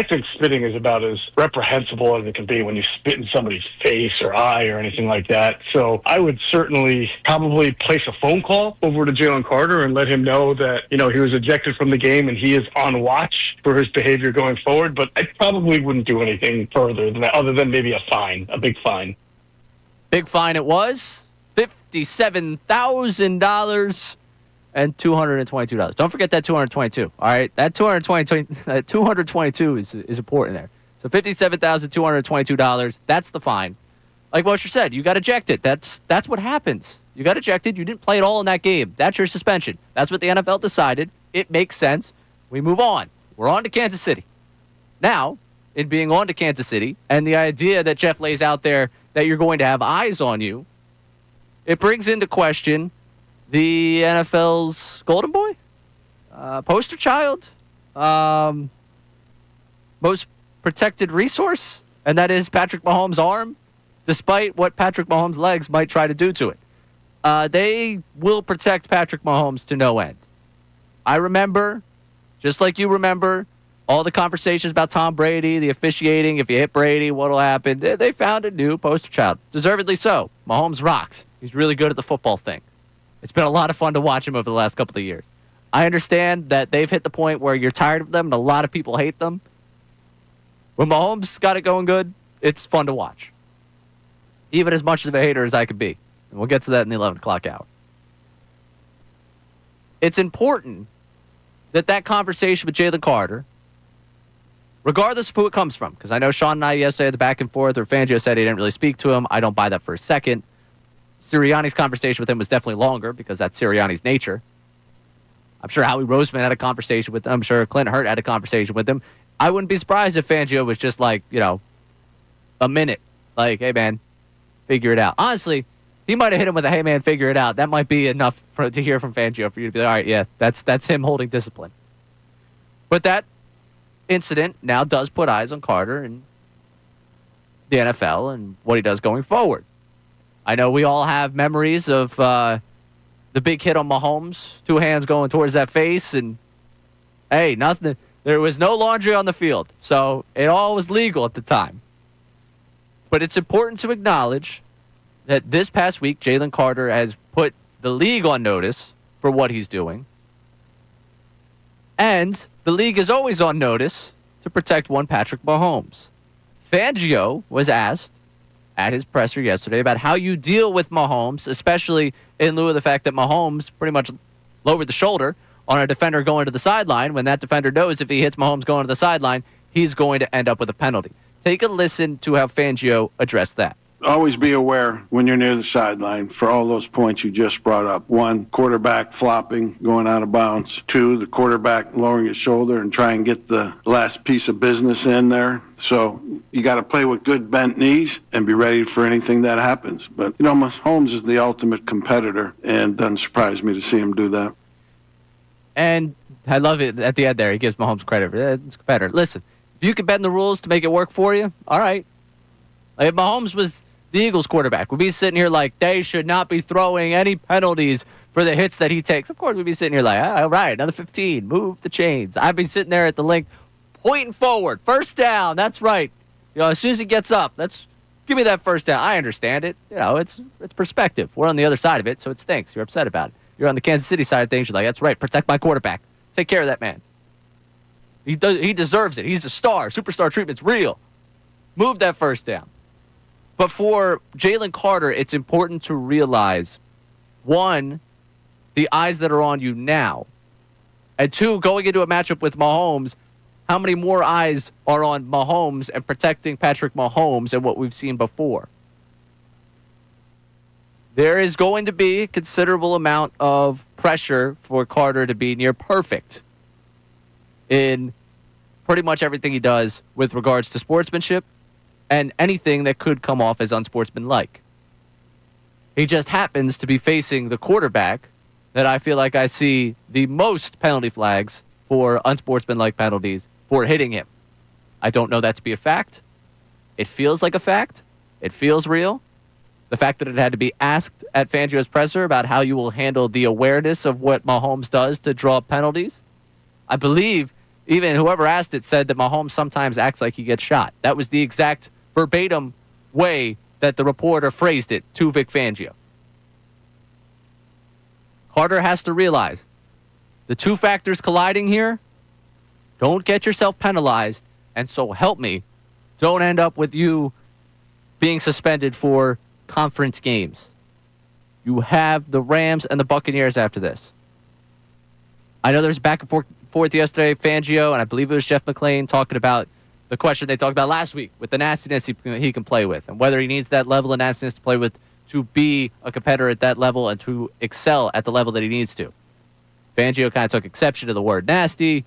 think spitting is about as reprehensible as it can be when you spit in somebody's face or eye or anything like that. So I would certainly probably place a phone call over to Jaylen Carter and let him know that, he was ejected from the game and he is on watch for his behavior going forward. But I probably wouldn't do anything further than that, other than maybe a fine, a big fine. Big fine it was. $57,000 and $222. Don't forget that 222. All right, that 222 is important there. So $57,222. That's the fine. Like Mosher said, you got ejected. That's what happens. You got ejected. You didn't play at all in that game. That's your suspension. That's what the NFL decided. It makes sense. We move on. We're on to Kansas City. Now, in being on to Kansas City and the idea that Jeff lays out there that you're going to have eyes on you, it brings into question the NFL's golden boy, poster child, most protected resource, and that is Patrick Mahomes' arm, despite what Patrick Mahomes' legs might try to do to it. They will protect Patrick Mahomes to no end. I remember, just like you remember, all the conversations about Tom Brady, the officiating, if you hit Brady, what'll happen? They found a new poster child. Deservedly so. Mahomes rocks. He's really good at the football thing. It's been a lot of fun to watch him over the last couple of years. I understand that they've hit the point where you're tired of them and a lot of people hate them. When Mahomes got it going good, it's fun to watch. Even as much of a hater as I could be. And we'll get to that in the 11 o'clock hour. It's important that conversation with Jaylen Carter, regardless of who it comes from, because I know Sean and I yesterday had the back and forth, or Fangio said he didn't really speak to him. I don't buy that for a second. Sirianni's conversation with him was definitely longer because that's Sirianni's nature. I'm sure Howie Roseman had a conversation with him. I'm sure Clint Hurt had a conversation with him. I wouldn't be surprised if Fangio was just like, a minute. Like, hey, man, figure it out. Honestly, he might have hit him with a, hey, man, figure it out. That might be enough to hear from Fangio for you to be like, all right, yeah, that's him holding discipline. But that incident now does put eyes on Carter and the NFL and what he does going forward. I know we all have memories of the big hit on Mahomes, two hands going towards that face, and hey, nothing. There was no laundry on the field, so it all was legal at the time. But it's important to acknowledge that this past week, Jaylen Carter has put the league on notice for what he's doing. And the league is always on notice to protect one Patrick Mahomes. Fangio was asked at his presser yesterday about how you deal with Mahomes, especially in lieu of the fact that Mahomes pretty much lowered the shoulder on a defender going to the sideline when that defender knows if he hits Mahomes going to the sideline, he's going to end up with a penalty. Take a listen to how Fangio addressed that. Always be aware when you're near the sideline for all those points you just brought up. One, quarterback flopping, going out of bounds. Two, the quarterback lowering his shoulder and try and get the last piece of business in there. So you got to play with good bent knees and be ready for anything that happens. But, Mahomes is the ultimate competitor, and it doesn't surprise me to see him do that. And I love it at the end there. He gives Mahomes credit for it. It's a competitor. Listen, if you can bend the rules to make it work for you, all right. Like if Mahomes was the Eagles quarterback, we'd be sitting here like they should not be throwing any penalties for the hits that he takes. Of course, we'd be sitting here like, all right, another 15, move the chains. I'd be sitting there at the link, pointing forward, first down. That's right. As soon as he gets up, give me that first down. I understand it. It's perspective. We're on the other side of it, so it stinks. You're upset about it. You're on the Kansas City side of things. You're like, that's right. Protect my quarterback. Take care of that man. He deserves it. He's a star. Superstar treatment's real. Move that first down. But for Jaylen Carter, it's important to realize, one, the eyes that are on you now, and two, going into a matchup with Mahomes, how many more eyes are on Mahomes and protecting Patrick Mahomes than what we've seen before? There is going to be a considerable amount of pressure for Carter to be near perfect in pretty much everything he does with regards to sportsmanship and anything that could come off as unsportsmanlike. He just happens to be facing the quarterback that I feel like I see the most penalty flags for unsportsmanlike penalties for hitting him. I don't know that to be a fact. It feels like a fact. It feels real. The fact that it had to be asked at Fangio's presser about how you will handle the awareness of what Mahomes does to draw penalties. I believe even whoever asked it said that Mahomes sometimes acts like he gets shot. That was the exact verbatim way that the reporter phrased it to Vic Fangio. Carter has to realize the two factors colliding here, don't get yourself penalized, and so help me, don't end up with you being suspended for conference games. You have the Rams and the Buccaneers after this. I know there's back and forth yesterday, Fangio, and I believe it was Jeff McClain talking about the question they talked about last week with the nastiness he can play with and whether he needs that level of nastiness to play with to be a competitor at that level and to excel at the level that he needs to. Fangio kind of took exception to the word nasty.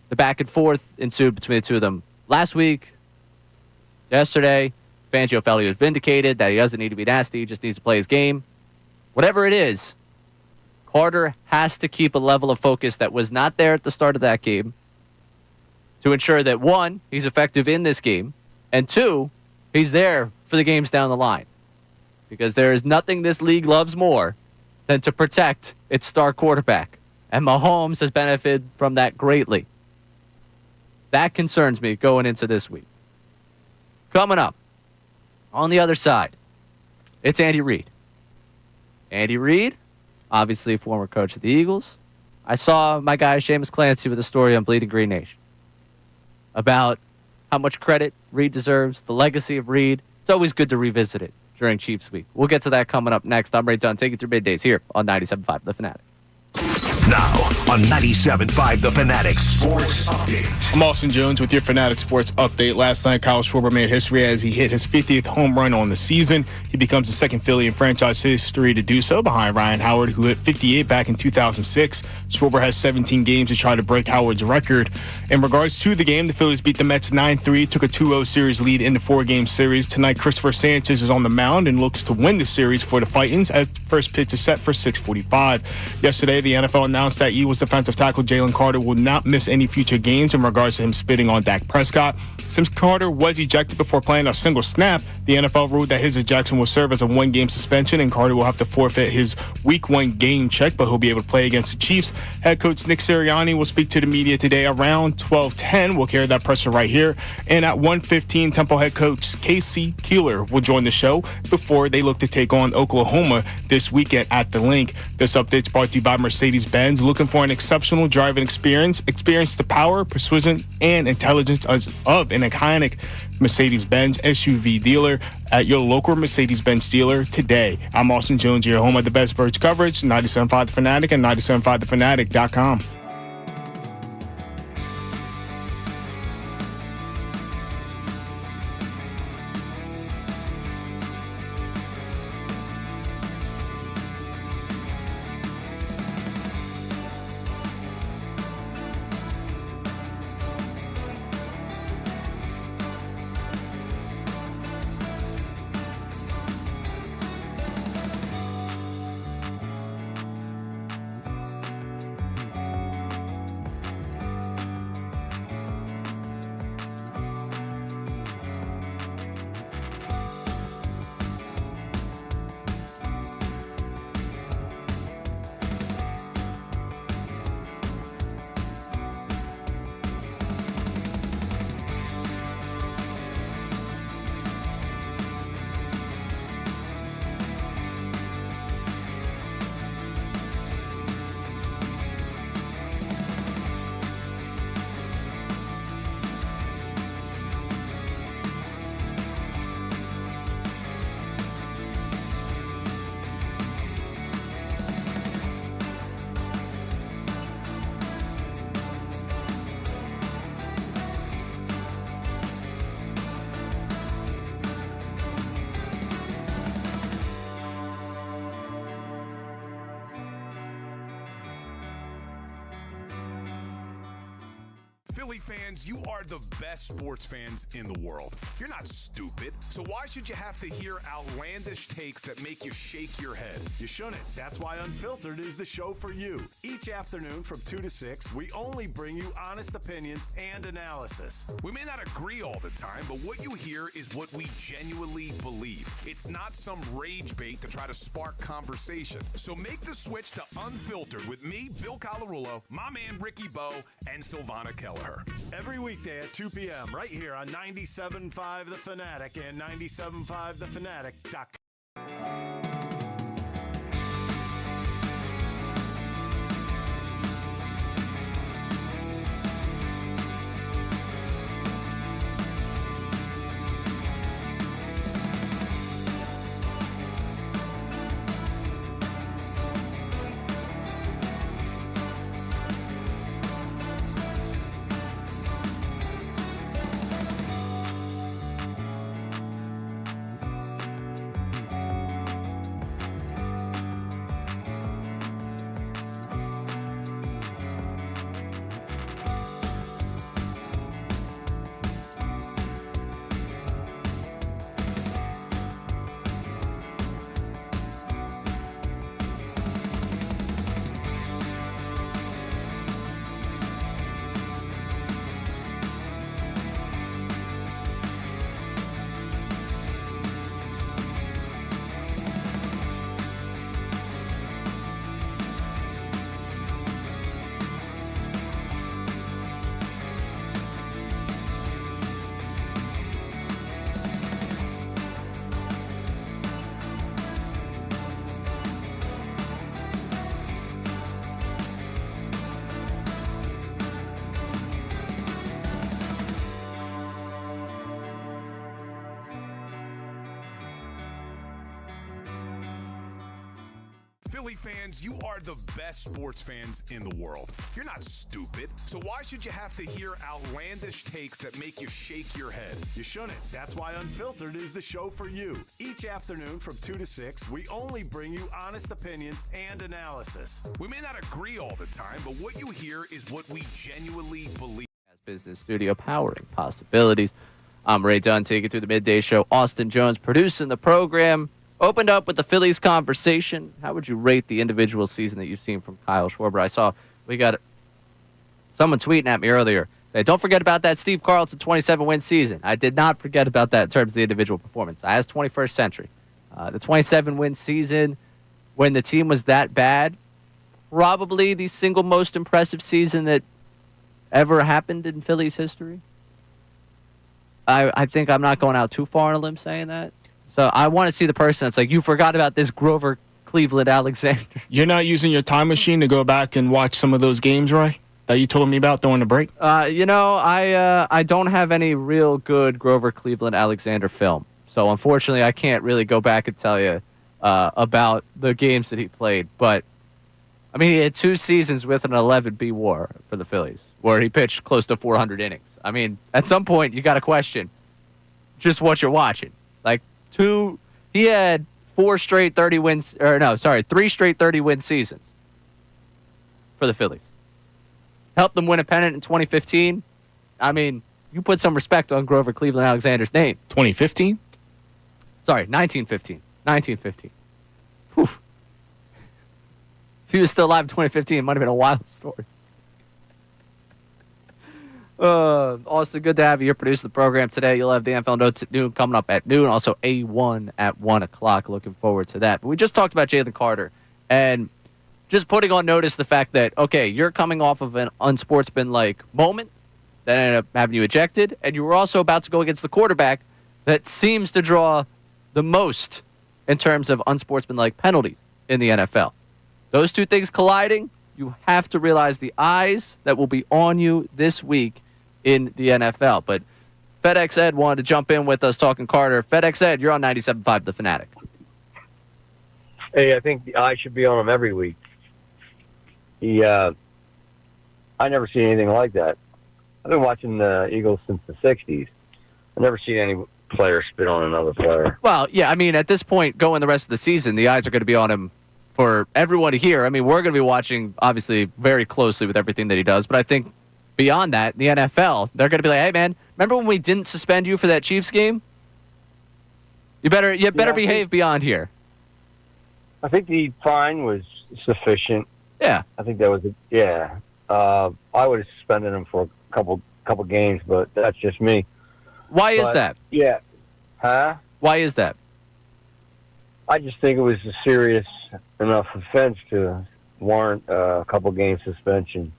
The back and forth ensued between the two of them last week. Yesterday, Fangio felt he was vindicated, that he doesn't need to be nasty, he just needs to play his game. Whatever it is, Carter has to keep a level of focus that was not there at the start of that game to ensure that, one, he's effective in this game, and two, he's there for the games down the line. Because there is nothing this league loves more than to protect its star quarterback. And Mahomes has benefited from that greatly. That concerns me going into this week. Coming up, on the other side, it's Andy Reid. Andy Reid, obviously former coach of the Eagles. I saw my guy Seamus Clancy with a story on Bleeding Green Nation about how much credit Reid deserves, the legacy of Reid. It's always good to revisit it during Chiefs Week. We'll get to that coming up next. I'm Ray Dunn, taking you through middays here on 97.5 The Fanatic. Now on 97.5 The Fanatic Sports Update. I'm Austin Jones with your Fanatic Sports Update. Last night, Kyle Schwarber made history as he hit his 50th home run on the season. He becomes the second Philly in franchise history to do so, behind Ryan Howard, who hit 58 back in 2006. Schwarber has 17 games to try to break Howard's record. In regards to the game, the Phillies beat the Mets 9-3, took a 2-0 series lead in the four-game series. Tonight, Christopher Sanchez is on the mound and looks to win the series for the Titans as the first pitch is set for 6:45. Yesterday, the NFL announced that Eagles defensive tackle Jaylen Carter will not miss any future games in regards to him spitting on Dak Prescott. Since Carter was ejected before playing a single snap, the NFL ruled that his ejection will serve as a one-game suspension, and Carter will have to forfeit his Week 1 game check, but he'll be able to play against the Chiefs. Head coach Nick Serriani will speak to the media today around 12:10. We'll carry that pressure right here. And at 1:15, Temple head coach Casey Keeler will join the show before they look to take on Oklahoma this weekend at the Link. This update's brought to you by Mercedes-Benz. Looking for an exceptional driving experience? Experience the power, precision, and intelligence of an iconic Mercedes-Benz SUV dealer at your local Mercedes-Benz dealer today. I'm Austin Jones, your home of the best Birds coverage, 97.5 The Fanatic and 97.5thefanatic.com. Philly fans, you are the best sports fans in the world. You're not stupid, so why should you have to hear outlandish takes that make you shake your head? You shouldn't. That's why Unfiltered is the show for you. Each afternoon from 2 to 6, we only bring you honest opinions and analysis. We may not agree all the time, but what you hear is what we genuinely believe. It's not some rage bait to try to spark conversation. So make the switch to Unfiltered with me, Bill Colarulo, my man Ricky Bo, and Silvana Kelleher. Every weekday at 2 p.m. right here on 97.5 The Fanatic and 97.5thefanatic.com. Philly fans, you are the best sports fans in the world. You're not stupid, so why should you have to hear outlandish takes that make you shake your head? You shouldn't. That's why Unfiltered is the show for you. Each afternoon from 2 to 6, we only bring you honest opinions and analysis. We may not agree all the time, but what you hear is what we genuinely believe. Business Studio, powering possibilities. I'm Ray Dunn, taking you through the midday show. Austin Jones producing the program. Opened up with the Phillies conversation. How would you rate the individual season that you've seen from Kyle Schwarber? I saw we got someone tweeting at me earlier. Don't forget about that Steve Carlton 27-win season. I did not forget about that in terms of the individual performance. I asked 21st century. The 27-win season, when the team was that bad, probably the single most impressive season that ever happened in Phillies history. I think I'm not going out too far on a limb saying that. So I want to see the person that's like, you forgot about this Grover Cleveland Alexander. You're not using your time machine to go back and watch some of those games, Roy, that you told me about during the break? I don't have any real good Grover Cleveland Alexander film. So unfortunately, I can't really go back and tell you about the games that he played. But, I mean, he had 2 seasons with an 11B WAR for the Phillies, where he pitched close to 400 innings. I mean, at some point, you got to question just what you're watching. Like, he had 3 straight 30-win seasons for the Phillies. Helped them win a pennant in 2015. I mean, you put some respect on Grover Cleveland Alexander's name. 2015? Sorry, 1915. 1915. Whew. If he was still alive in 2015, it might have been a wild story. Austin, good to have you here producing the program today. You'll have the NFL Notes at noon coming up at noon. Also, A1 at 1 o'clock. Looking forward to that. But we just talked about Jaylen Carter and just putting on notice the fact that, okay, you're coming off of an unsportsmanlike moment that ended up having you ejected, and you were also about to go against the quarterback that seems to draw the most in terms of unsportsmanlike penalties in the NFL. Those two things colliding, you have to realize the eyes that will be on you this week in the NFL. But FedEx Ed wanted to jump in with us talking Carter. FedEx Ed, you're on 97.5 The Fanatic. Hey, I think the eye should be on him every week. I never seen anything like that. I've been watching the Eagles since the 60s. I've never seen any player spit on another player. Well, yeah, I mean, at this point, going the rest of the season, the eyes are going to be on him for everyone to hear. I mean, we're going to be watching, obviously, very closely with everything that he does, but I think beyond that, the NFL, they're going to be like, hey, man, remember when we didn't suspend you for that Chiefs game? You better behave beyond here. I think the fine was sufficient. Yeah. I think that was I would have suspended him for a couple games, but that's just me. Why is that? Yeah. Huh? Why is that? I just think it was a serious enough offense to warrant a couple game suspension.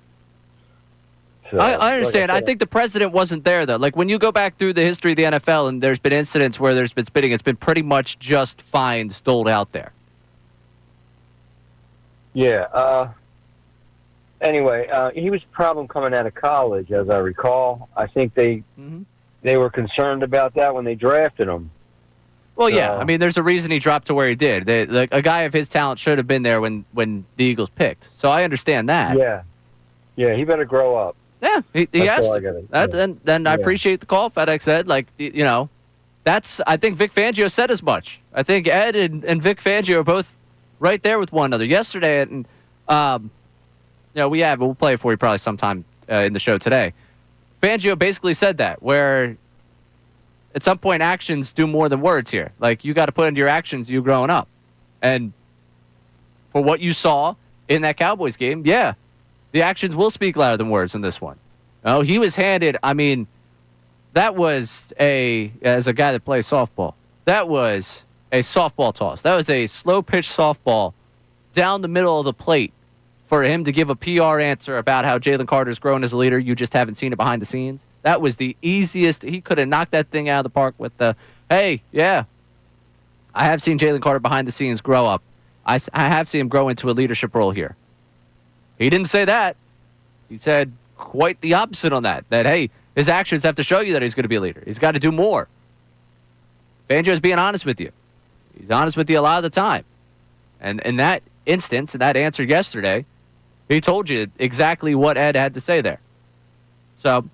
So, I understand. like I think the precedent wasn't there, though. Like, when you go back through the history of the NFL and there's been incidents where there's been spitting, it's been pretty much just fines doled out there. Yeah. Anyway, he was a problem coming out of college, as I recall. I think they were concerned about that when they drafted him. Well, yeah. I mean, there's a reason he dropped to where he did. A guy of his talent should have been there when the Eagles picked. So I understand that. Yeah. Yeah, he better grow up. Yeah, he has all I to. gotta- Then I appreciate the call. FedEx said, like, that's. I think Vic Fangio said as much. I think Ed and Vic Fangio are both right there with one another. Yesterday, and we'll play it for you probably sometime in the show today. Fangio basically said that, where at some point actions do more than words here. Like, you got to put into your actions you growing up, and for what you saw in that Cowboys game, yeah. The actions will speak louder than words in this one. Oh, he was handed, I mean, that was as a guy that plays softball, that was a softball toss. That was a slow pitch softball down the middle of the plate for him to give a PR answer about how Jaylen Carter's grown as a leader. You just haven't seen it behind the scenes. That was the easiest. He could have knocked that thing out of the park with the, hey, yeah, I have seen Jaylen Carter behind the scenes grow up. I have seen him grow into a leadership role here. He didn't say that. He said quite the opposite on that. That, hey, his actions have to show you that he's going to be a leader. He's got to do more. Fangio's being honest with you. He's honest with you a lot of the time. And in that instance, in that answer yesterday, he told you exactly what Ed had to say there. So,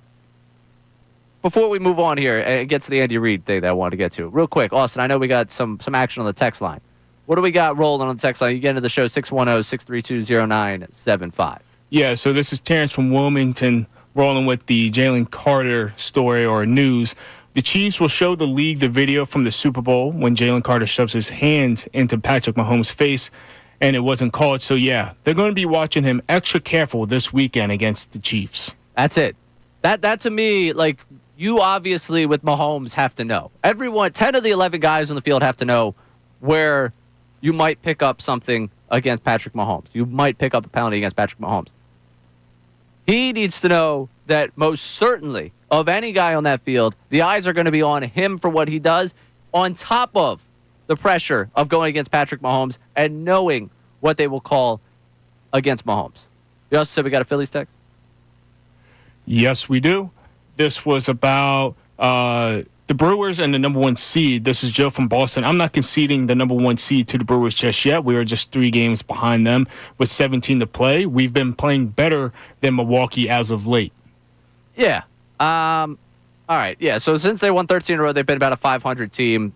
before we move on here and get to the Andy Reid thing that I wanted to get to, real quick, Austin, I know we got some action on the text line. What do we got rolling on the text line? You get into the show, 610-632-0975. Yeah, so this is Terrence from Wilmington rolling with the Jaylen Carter story or news. The Chiefs will show the league the video from the Super Bowl when Jaylen Carter shoves his hands into Patrick Mahomes' face, and it wasn't called. So, yeah, they're going to be watching him extra careful this weekend against the Chiefs. That's it. That to me, like, you obviously with Mahomes have to know. 10 of the 11 guys on the field have to know where you might pick up something against Patrick Mahomes. You might pick up a penalty against Patrick Mahomes. He needs to know that most certainly of any guy on that field, the eyes are going to be on him for what he does, on top of the pressure of going against Patrick Mahomes and knowing what they will call against Mahomes. You also said we got a Phillies text? Yes, we do. This was about the Brewers and the number one seed. This is Joe from Boston. I'm not conceding the number one seed to the Brewers just yet. We are just 3 games behind them with 17 to play. We've been playing better than Milwaukee as of late. Yeah. All right. Yeah. So since they won 13 in a row, they've been about a 500 team.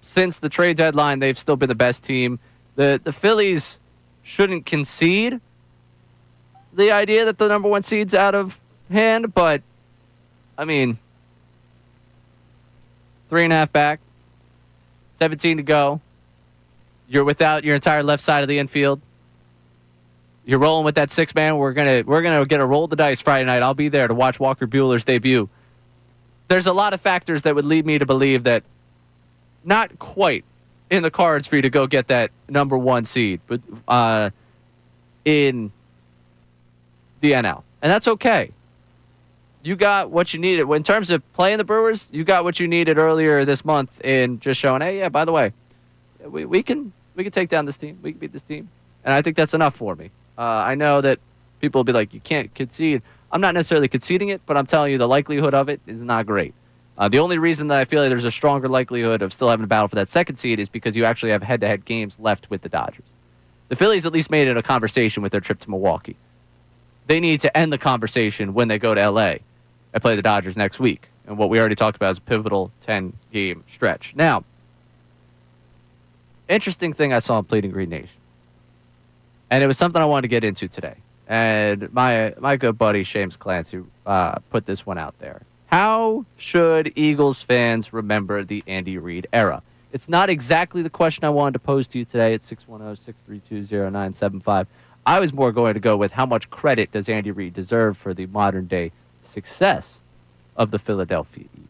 Since the trade deadline, they've still been the best team. The Phillies shouldn't concede the idea that the number one seed's out of hand, but I mean, 3.5 back, 17 to go. You're without your entire left side of the infield. You're rolling with that 6-man. We're gonna get a roll of the dice Friday night. I'll be there to watch Walker Buehler's debut. There's a lot of factors that would lead me to believe that not quite in the cards for you to go get that number one seed, but in the NL, and that's okay. You got what you needed. In terms of playing the Brewers, you got what you needed earlier this month in just showing, hey, yeah, by the way, we can take down this team. We can beat this team. And I think that's enough for me. I know that people will be like, you can't concede. I'm not necessarily conceding it, but I'm telling you the likelihood of it is not great. The only reason that I feel like there's a stronger likelihood of still having a battle for that second seed is because you actually have head-to-head games left with the Dodgers. The Phillies at least made it a conversation with their trip to Milwaukee. They need to end the conversation when they go to L.A. and play the Dodgers next week. And what we already talked about is a pivotal 10-game stretch. Now, interesting thing I saw in Bleeding Green Nation. And it was something I wanted to get into today. and my good buddy Shames Clancy put this one out there. How should Eagles fans remember the Andy Reid era? It's not exactly the question I wanted to pose to you today at 610-632-0975. I was more going to go with how much credit does Andy Reid deserve for the modern-day success of the Philadelphia Eagles?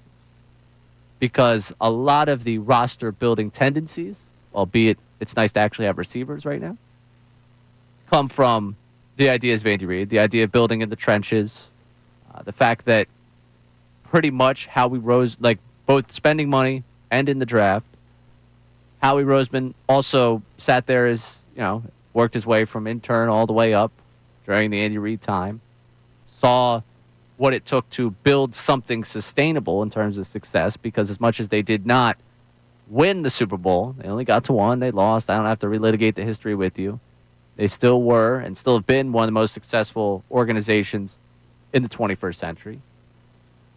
Because a lot of the roster-building tendencies, albeit it's nice to actually have receivers right now, come from the ideas of Andy Reid, the idea of building in the trenches, the fact that pretty much Howie Rose, like both spending money and in the draft, Howie Roseman also sat there as, worked his way from intern all the way up during the Andy Reid time, saw what it took to build something sustainable in terms of success, because as much as they did not win the Super Bowl, they only got to one, they lost. I don't have to relitigate the history with you. They still were and still have been one of the most successful organizations in the 21st century.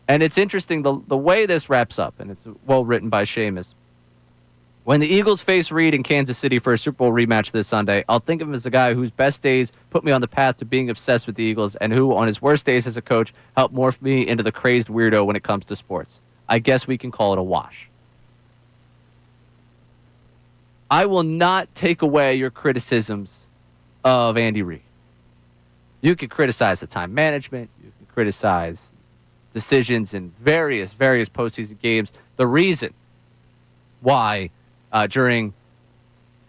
And it's interesting, the way this wraps up, and it's well written by Seamus. When the Eagles face Reid in Kansas City for a Super Bowl rematch this Sunday, I'll think of him as a guy whose best days put me on the path to being obsessed with the Eagles, and who, on his worst days as a coach, helped morph me into the crazed weirdo when it comes to sports. I guess we can call it a wash. I will not take away your criticisms of Andy Reid. You can criticize the time management. You can criticize decisions in various postseason games. The reason why during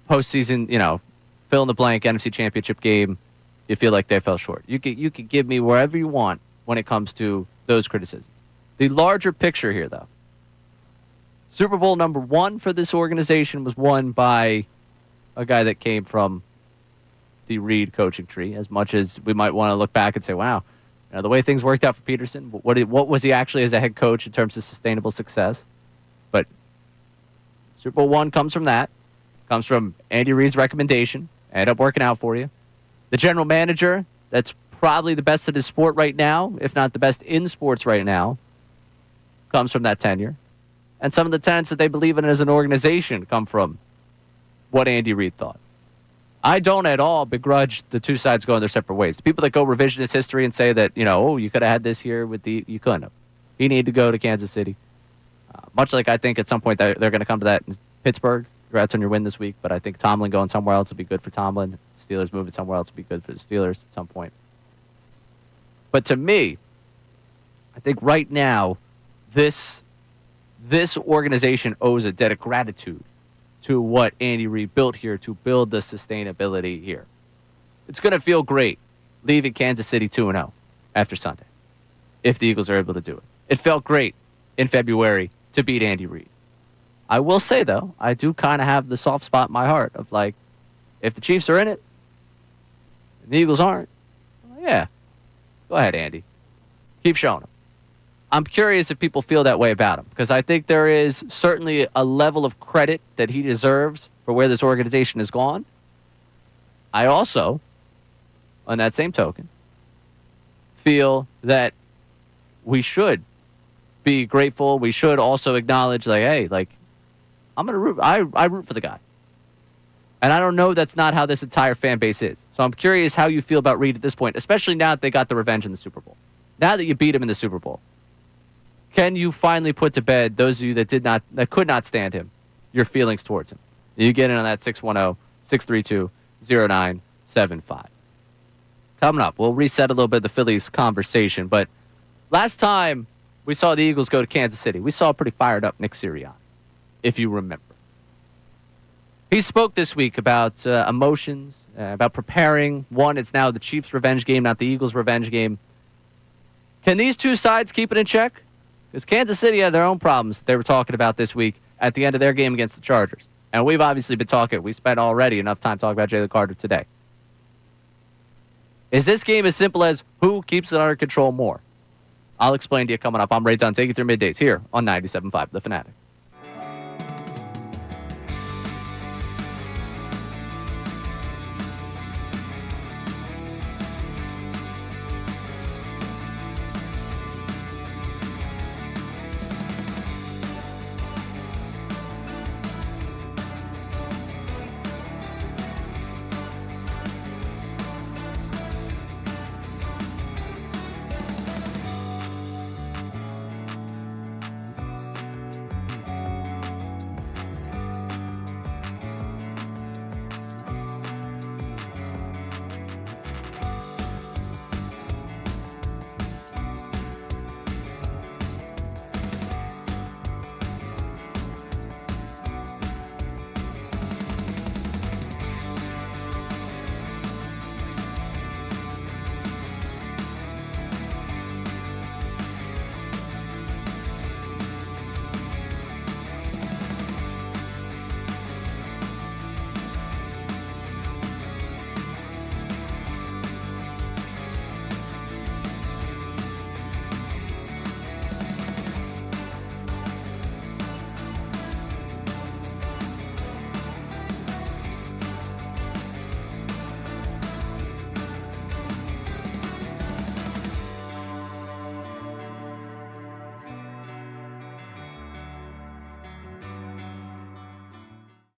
postseason, fill in the blank NFC Championship game, you feel like they fell short. You could give me wherever you want when it comes to those criticisms. The larger picture here, though, Super Bowl number 1 for this organization was won by a guy that came from the Reid coaching tree. As much as we might want to look back and say, wow, the way things worked out for Peterson, what was he actually as a head coach in terms of sustainable success? But Super Bowl 1 comes from that. Comes from Andy Reid's recommendation. Ended up working out for you. The general manager, that's probably the best at his sport right now, if not the best in sports right now, comes from that tenure. And some of the tenets that they believe in as an organization come from what Andy Reid thought. I don't at all begrudge the two sides going their separate ways. The people that go revisionist history and say that, you could have had this here you couldn't have. He needed to go to Kansas City. Much like I think at some point they're going to come to that in Pittsburgh. Congrats on your win this week, but I think Tomlin going somewhere else would be good for Tomlin. Steelers moving somewhere else would be good for the Steelers at some point. But to me, I think right now, this organization owes a debt of gratitude to what Andy Reid built here to build the sustainability here. It's going to feel great leaving Kansas City 2-0 after Sunday if the Eagles are able to do it. It felt great in February to beat Andy Reid. I will say, though, I do kind of have the soft spot in my heart of like, if the Chiefs are in it and the Eagles aren't, well, yeah, go ahead, Andy. Keep showing them. I'm curious if people feel that way about him, because I think there is certainly a level of credit that he deserves for where this organization has gone. I also, on that same token, feel that we should be grateful. We should also acknowledge, like, hey, like, I'm going to root. I root for the guy. And I don't know that's not how this entire fan base is. So I'm curious how you feel about Reid at this point, especially now that they got the revenge in the Super Bowl. Now that you beat him in the Super Bowl. Can you finally put to bed those of you that could not stand him, your feelings towards him? You get in on that 610-632-0975. Coming up, we'll reset a little bit of the Phillies conversation, but last time we saw the Eagles go to Kansas City, we saw a pretty fired up Nick Seriani, if you remember. He spoke this week about emotions, about preparing. One, it's now the Chiefs' revenge game, not the Eagles' revenge game. Can these two sides keep it in check? Because Kansas City had their own problems that they were talking about this week at the end of their game against the Chargers. And we've obviously been talking. We spent already enough time talking about Jaylen Carter today. Is this game as simple as who keeps it under control more? I'll explain to you coming up. I'm Reid Dunn, taking you through middays here on 97.5 The Fanatic.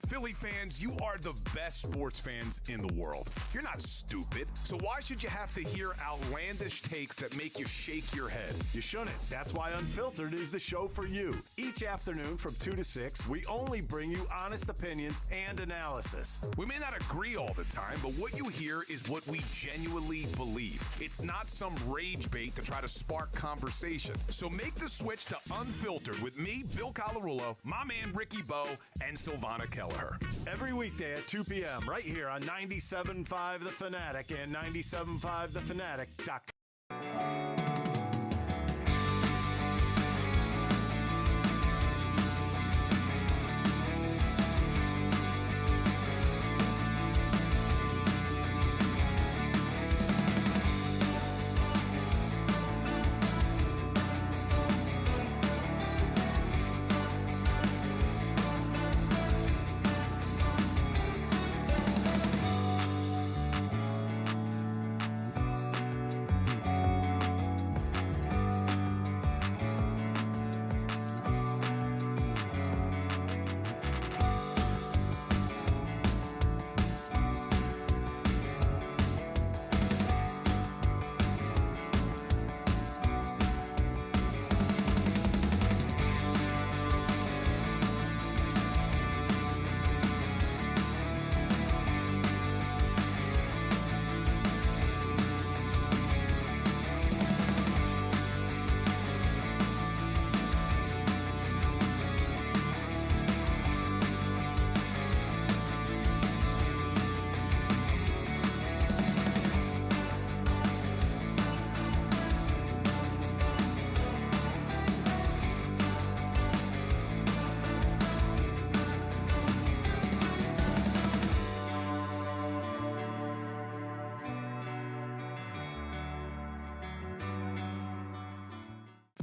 Philly fans, you are the best sports fans in the world. You're not stupid, so why should you have to hear outlandish takes that make you shake your head? You shouldn't. That's why Unfiltered is the show for you. Each afternoon from 2 to 6, we only bring you honest opinions and analysis. We may not agree all the time, but what you hear is what we genuinely believe. It's not some rage bait to try to spark conversation. So make the switch to Unfiltered with me, Bill Colarulo, my man Ricky Bo, and Silvana Keller. Every weekday at 2 p.m. right here on 97.5 The Fanatic and 97.5thefanatic.com.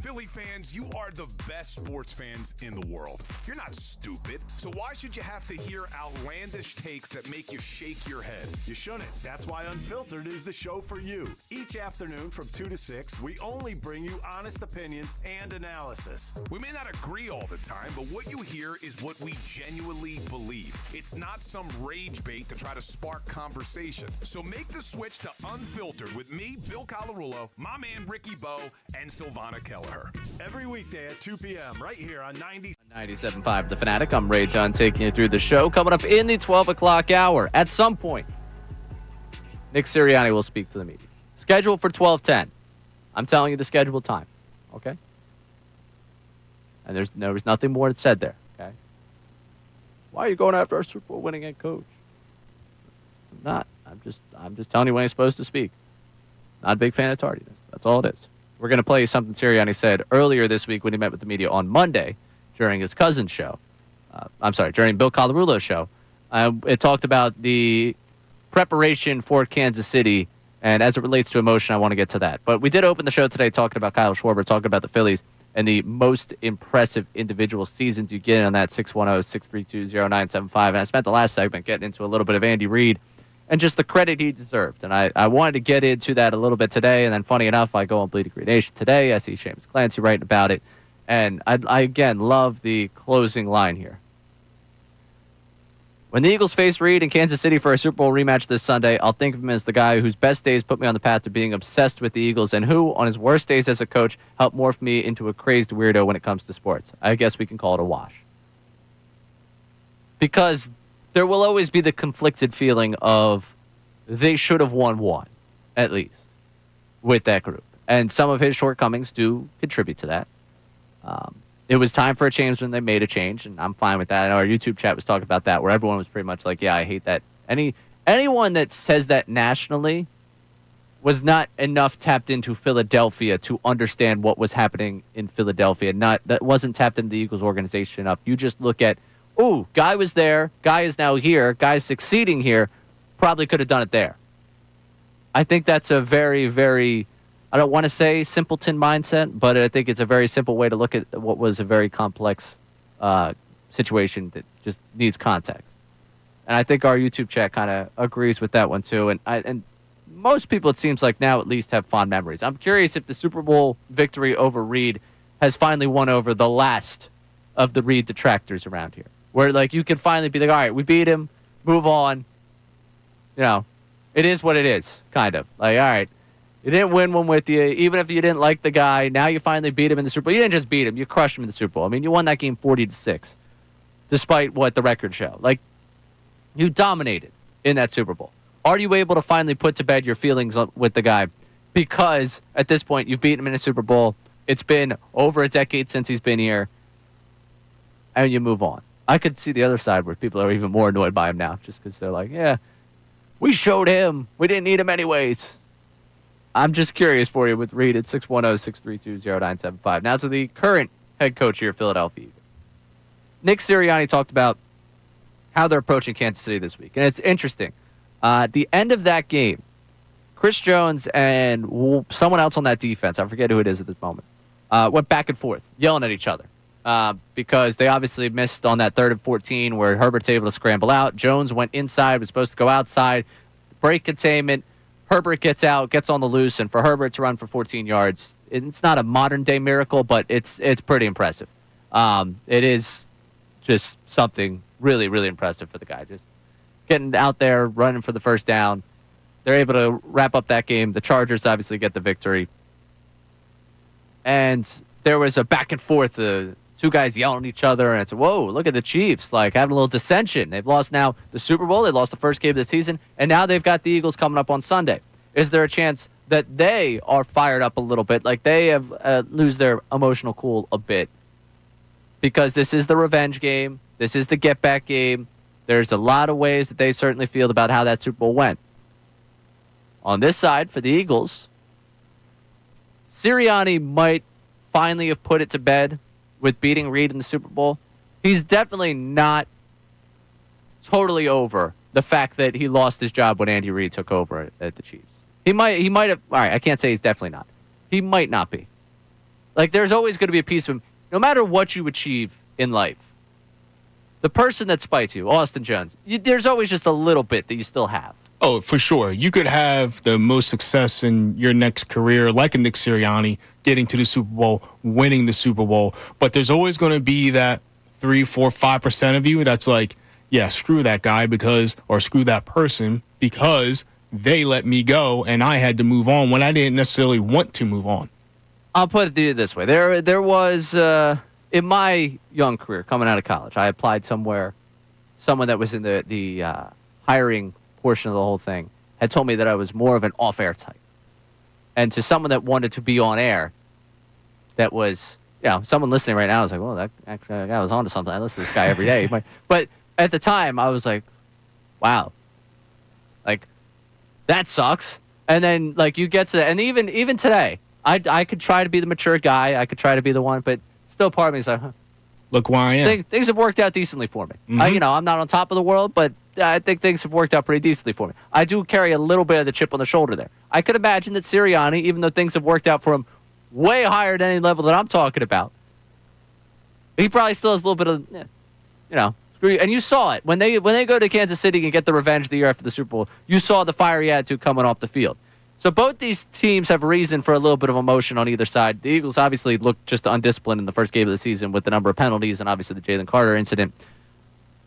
Philly fans, you are the best sports fans in the world. You're not stupid, so why should you have to hear outlandish takes that make you shake your head? You shouldn't. That's why Unfiltered is the show for you. Each afternoon from 2 to 6, we only bring you honest opinions and analysis. We may not agree all the time, but what you hear is what we genuinely believe. It's not some rage bait to try to spark conversation. So make the switch to Unfiltered with me, Bill Colarulo, my man Ricky Bo, and Silvana Keller. Every weekday at 2 p.m. right here on 97.5 The Fanatic. I'm Ray John taking you through the show. Coming up in the 12 o'clock hour, at some point, Nick Serriani will speak to the media. Scheduled for 12:10. I'm telling you the scheduled time, okay? And there was nothing more said there, okay? Why are you going after our Super Bowl winning head coach? I'm not. I'm just telling you when he's supposed to speak. Not a big fan of tardiness. That's all it is. We're going to play you something Sirianni said earlier this week when he met with the media on Monday during his cousin's show. During Bill Colarulo's show. It talked about the preparation for Kansas City, and as it relates to emotion, I want to get to that. But we did open the show today talking about Kyle Schwarber, talking about the Phillies, and the most impressive individual seasons you get on that 610-632-0975. And I spent the last segment getting into a little bit of Andy Reid and just the credit he deserved. And I wanted to get into that a little bit today. And then, funny enough, I go on Bleeding Green Nation today. I see Seamus Clancy writing about it. And I again, love the closing line here. When the Eagles face Reid in Kansas City for a Super Bowl rematch this Sunday, I'll think of him as the guy whose best days put me on the path to being obsessed with the Eagles and who, on his worst days as a coach, helped morph me into a crazed weirdo when it comes to sports. I guess we can call it a wash. Because there will always be the conflicted feeling of they should have won one, at least, with that group. And some of his shortcomings do contribute to that. It was time for a change when they made a change, and I'm fine with that. I know our YouTube chat was talking about that, where everyone was pretty much like, yeah, I hate that. Anyone that says that nationally was not enough tapped into Philadelphia to understand what was happening in Philadelphia. That wasn't tapped into the Eagles organization up. You just look at, ooh, guy was there, guy is now here, guy's succeeding here, probably could have done it there. I think that's a very, very, I don't want to say simpleton mindset, but I think it's a very simple way to look at what was a very complex situation that just needs context. And I think our YouTube chat kind of agrees with that one too. And most people, it seems like now at least, have fond memories. I'm curious if the Super Bowl victory over Reid has finally won over the last of the Reid detractors around here. where like you can finally be like, all right, we beat him, move on. You know, it is what it is, kind of. Like, all right, you didn't win one with you, even if you didn't like the guy. Now you finally beat him in the Super Bowl. You didn't just beat him; you crushed him in the Super Bowl. I mean, you won that game 40-6, despite what the record showed. Like, you dominated in that Super Bowl. Are you able to finally put to bed your feelings with the guy? Because at this point, you've beaten him in a Super Bowl. It's been over a decade since he's been here, and you move on. I could see the other side where people are even more annoyed by him now, just because they're like, yeah. We showed him. We didn't need him anyways. I'm just curious for you with Reid at 610-632-0975. Now to the current head coach here at Philadelphia. Nick Serriani talked about how they're approaching Kansas City this week. And it's interesting. At the end of that game, Chris Jones and someone else on that defense, I forget who it is at this moment, went back and forth, yelling at each other. Because they obviously missed on that 3rd and 14 where Herbert's able to scramble out. Jones went inside, was supposed to go outside, break containment. Herbert gets out, gets on the loose, and for Herbert to run for 14 yards, it's not a modern-day miracle, but it's pretty impressive. It is just something really, really impressive for the guy. Just getting out there, running for the first down. They're able to wrap up that game. The Chargers obviously get the victory. And there was a back and forth, two guys yelling at each other, and it's, whoa, look at the Chiefs, like having a little dissension. They've lost now the Super Bowl. They lost the first game of the season, and now they've got the Eagles coming up on Sunday. Is there a chance that they are fired up a little bit, like they have lose their emotional cool a bit? Because this is the revenge game. This is the get-back game. There's a lot of ways that they certainly feel about how that Super Bowl went. On this side, for the Eagles, Sirianni might finally have put it to bed with beating Reid in the Super Bowl. He's definitely not totally over the fact that he lost his job when Andy Reid took over at the Chiefs. He might have. All right, I can't say he's definitely not. He might not be. Like, there's always going to be a piece of him, no matter what you achieve in life. The person that spites you, Austin Jones, there's always just a little bit that you still have. Oh, for sure. You could have the most success in your next career, like a Nick Sirianni, getting to the Super Bowl, winning the Super Bowl. But there's always going to be that 3, 4, 5% of you that's like, yeah, screw that guy or screw that person because they let me go and I had to move on when I didn't necessarily want to move on. I'll put it this way. There was, in my young career, coming out of college, I applied somewhere. Someone that was in the hiring portion of the whole thing had told me that I was more of an off-air type. And to someone that wanted to be on air, that was, someone listening right now was like, well, that guy was onto something. I listen to this guy every day. But at the time, I was like, wow, like, that sucks. And then, like, you get to that. And even today, I could try to be the mature guy. I could try to be the one, but still part of me is like, look where I am. Things have worked out decently for me. Mm-hmm. I'm not on top of the world, but I think things have worked out pretty decently for me. I do carry a little bit of the chip on the shoulder there. I could imagine that Sirianni, even though things have worked out for him way higher than any level that I'm talking about, he probably still has a little bit of, screw you. And you saw it. When they go to Kansas City and get the revenge the year after the Super Bowl, you saw the fiery attitude coming off the field. So both these teams have reason for a little bit of emotion on either side. The Eagles obviously looked just undisciplined in the first game of the season with the number of penalties and obviously the Jaylen Carter incident.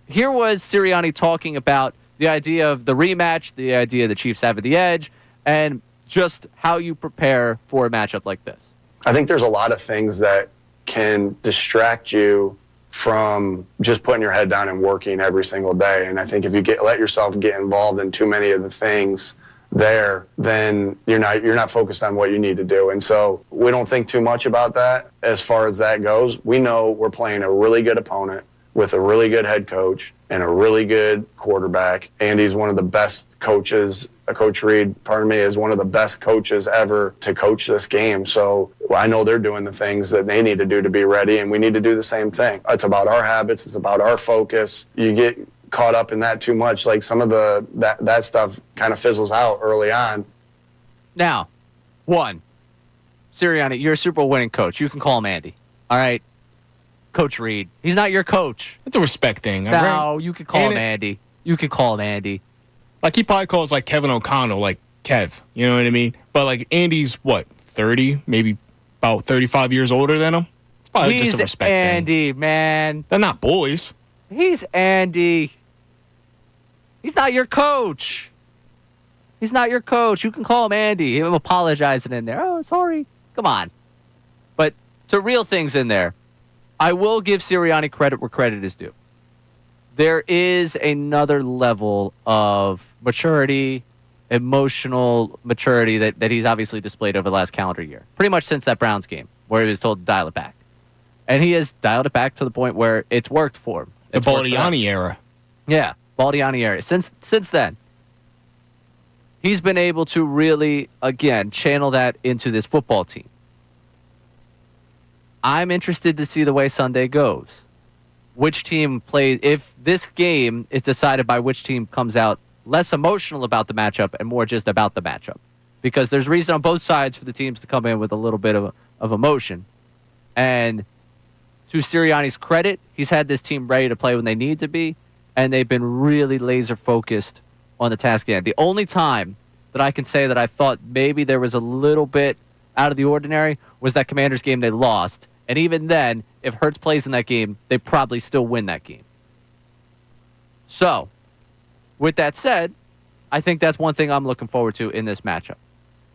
Here was Sirianni talking about the idea of the rematch, the idea the Chiefs having the edge, and just how you prepare for a matchup like this. I think there's a lot of things that can distract you from just putting your head down and working every single day. And I think if you let yourself get involved in too many of the things there, then you're not focused on what you need to do. And so we don't think too much about that as far as that goes. We know we're playing a really good opponent with a really good head coach and a really good quarterback. Andy's one of the best coaches. Coach Reid, is one of the best coaches ever to coach this game. So I know they're doing the things that they need to do to be ready, and we need to do the same thing. It's about our habits. It's about our focus. You get caught up in that too much, like some of that stuff kind of fizzles out early on. Now, Sirianni, you're a Super Bowl winning coach. You can call him Andy. All right? Coach Reid. He's not your coach. It's a respect thing. No, right? You can call him Andy. You can call him Andy. Like, he probably calls, like, Kevin O'Connell, like, Kev. You know what I mean? But, like, Andy's, 30? Maybe about 35 years older than him? It's probably just a respect Andy, thing. Man. They're not boys. He's Andy. He's not your coach. He's not your coach. You can call him Andy. Him apologizing in there. Oh, sorry. Come on. But to real things in there, I will give Serriani credit where credit is due. There is another level of maturity, emotional maturity that he's obviously displayed over the last calendar year. Pretty much since that Browns game where he was told to dial it back. And he has dialed it back to the point where it's worked for him. The Baldiani era. Yeah, Baldiani era. Since then, he's been able to really, again, channel that into this football team. I'm interested to see the way Sunday goes. Which team plays, if this game is decided by which team comes out less emotional about the matchup and more just about the matchup. Because there's reason on both sides for the teams to come in with a little bit of emotion. And to Sirianni's credit, he's had this team ready to play when they need to be, and they've been really laser focused on the task at hand. The only time that I can say that I thought maybe there was a little bit out of the ordinary was that Commanders game they lost. And even then, if Hurts plays in that game, they probably still win that game. So, with that said, I think that's one thing I'm looking forward to in this matchup.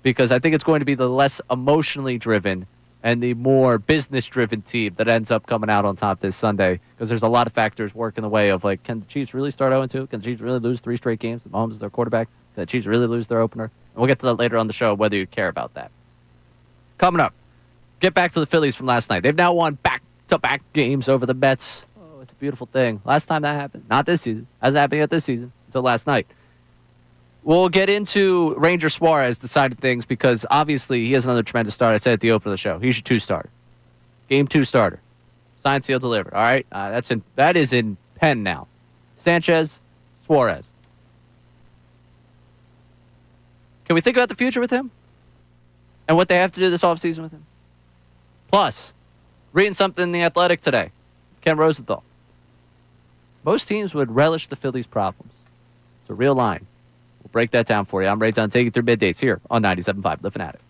Because I think it's going to be the less emotionally driven and the more business-driven team that ends up coming out on top this Sunday. Because there's a lot of factors working the way of, like, can the Chiefs really start 0-2? Can the Chiefs really lose 3 straight games? Mahomes is their quarterback. Can the Chiefs really lose their opener? And we'll get to that later on the show, whether you care about that. Coming up, get back to the Phillies from last night. They've now won back-to-back games over the Mets. Oh, it's a beautiful thing. Last time that happened. Not this season. Hasn't happened yet this season until last night. We'll get into Ranger Suarez, the side of things, because obviously he has another tremendous start. I said at the open of the show. He's your 2-starter. Game 2 starter. Signed, sealed, delivered. All right? That is in pen now. Sanchez, Suarez. Can we think about the future with him? And what they have to do this offseason with him? Plus, reading something in The Athletic today. Ken Rosenthal. Most teams would relish the Phillies' problems. It's a real line. We'll break that down for you. I'm Reid Dunn, taking you through middays here on 97.5 The Fanatic.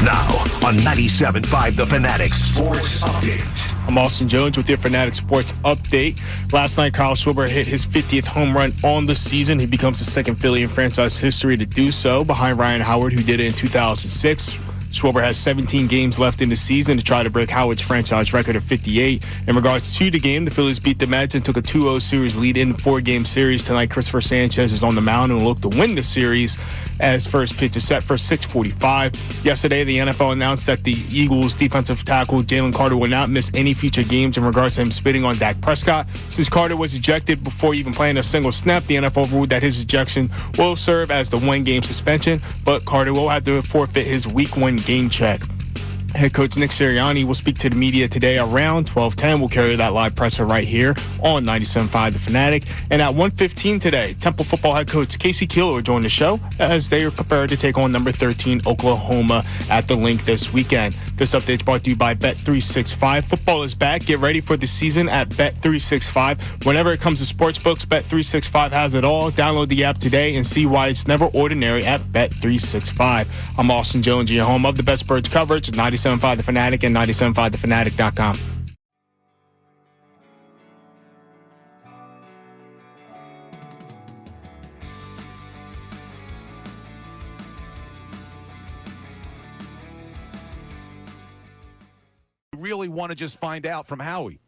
Now on 97.5 The Fanatic Sports Update. I'm Austin Jones with your Fanatic Sports Update. Last night, Kyle Schwarber hit his 50th home run on the season. He becomes the second Philly in franchise history to do so, behind Ryan Howard, who did it in 2006. Schwarber has 17 games left in the season to try to break Howard's franchise record of 58. In regards to the game, the Phillies beat the Mets and took a 2-0 series lead in the 4-game series. Tonight, Christopher Sanchez is on the mound and will look to win the series as first pitch is set for 6:45. Yesterday, the NFL announced that the Eagles defensive tackle Jaylen Carter will not miss any future games in regards to him spitting on Dak Prescott. Since Carter was ejected before even playing a single snap, the NFL ruled that his ejection will serve as the 1-game suspension, but Carter will have to forfeit his Week 1 game check. Head coach Nick Serriani will speak to the media today around 12:10. We'll carry that live presser right here on 97.5 The Fanatic. And at 1:15 today, Temple football head coach Casey Keeler will join the show as they are prepared to take on number 13 Oklahoma at the Link this weekend. This update is brought to you by Bet365. Football is back. Get ready for the season at Bet365. Whenever it comes to sportsbooks, Bet365 has it all. Download the app today and see why it's never ordinary at Bet365. I'm Austin Jones, your home of the best birds coverage, 97.5 The Fanatic and 97.5thefanatic.com. Really want to just find out from Howie.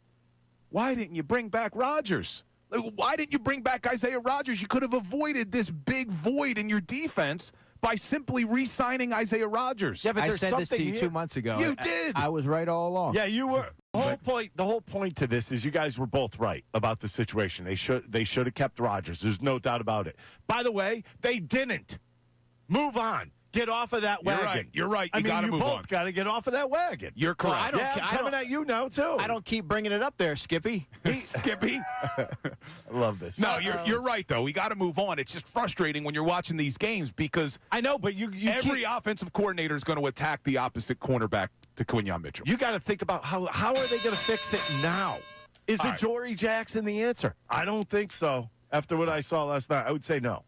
Why didn't you bring back Rodgers? Why didn't you bring back Isaiah Rodgers? You could have avoided this big void in your defense by simply re-signing Isaiah Rodgers. Yeah, but I there's said this to something you here. 2 months ago. You did. I was right all along. Yeah, you were. The whole point to this is you guys were both right about the situation. They should have kept Rodgers. There's no doubt about it. By the way, they didn't. Move on. Get off of that wagon. You're right. You I mean, you move on. both got to get off of that wagon. You're correct. Well, I'm coming at you now too. I don't keep bringing it up there, Skippy. Skippy. I love this. No, you're right though. We got to move on. It's just frustrating when you're watching these games because I know, but you every offensive coordinator is going to attack the opposite cornerback to Quinyon Mitchell. You got to think about how are they going to fix it now? Is it Jory Jackson the answer? I don't think so. After what I saw last night, I would say no.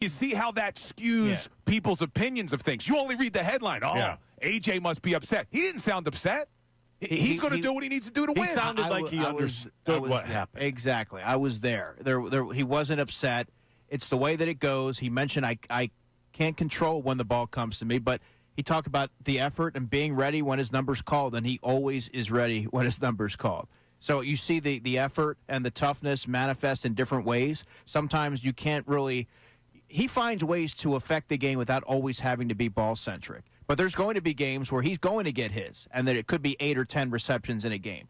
you see how that skews people's opinions of things. You only read the headline. Oh, AJ must be upset. He didn't sound upset. He's going to do what he needs to do to win. He sounded like he understood what happened. Exactly. I was there. He wasn't upset. It's the way that it goes. He mentioned I can't control when the ball comes to me, but he talked about the effort and being ready when his number's called, and he always is ready when his number's called. So you see the effort and the toughness manifest in different ways. Sometimes you can't really – he finds ways to affect the game without always having to be ball-centric. But there's going to be games where he's going to get his, and that it could be 8 or 10 receptions in a game.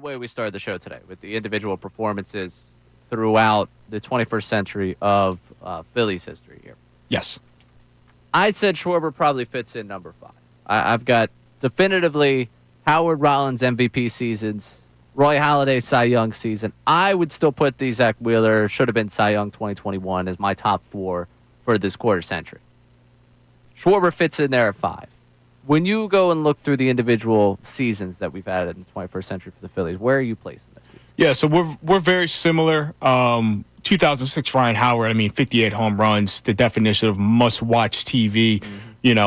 Way we started the show today with the individual performances throughout the 21st century of Phillies history here. Yes. I said Schwarber probably fits in number 5. I've got definitively Howard Rollins MVP seasons, Roy Halladay Cy Young season. I would still put the Zach Wheeler should have been Cy Young 2021 as my top 4 for this quarter century. Schwarber fits in there at 5. When you go and look through the individual seasons that we've had in the 21st century for the Phillies, where are you placing this season? Yeah, so we're very similar. 2006 Ryan Howard, 58 home runs, the definition of must-watch TV,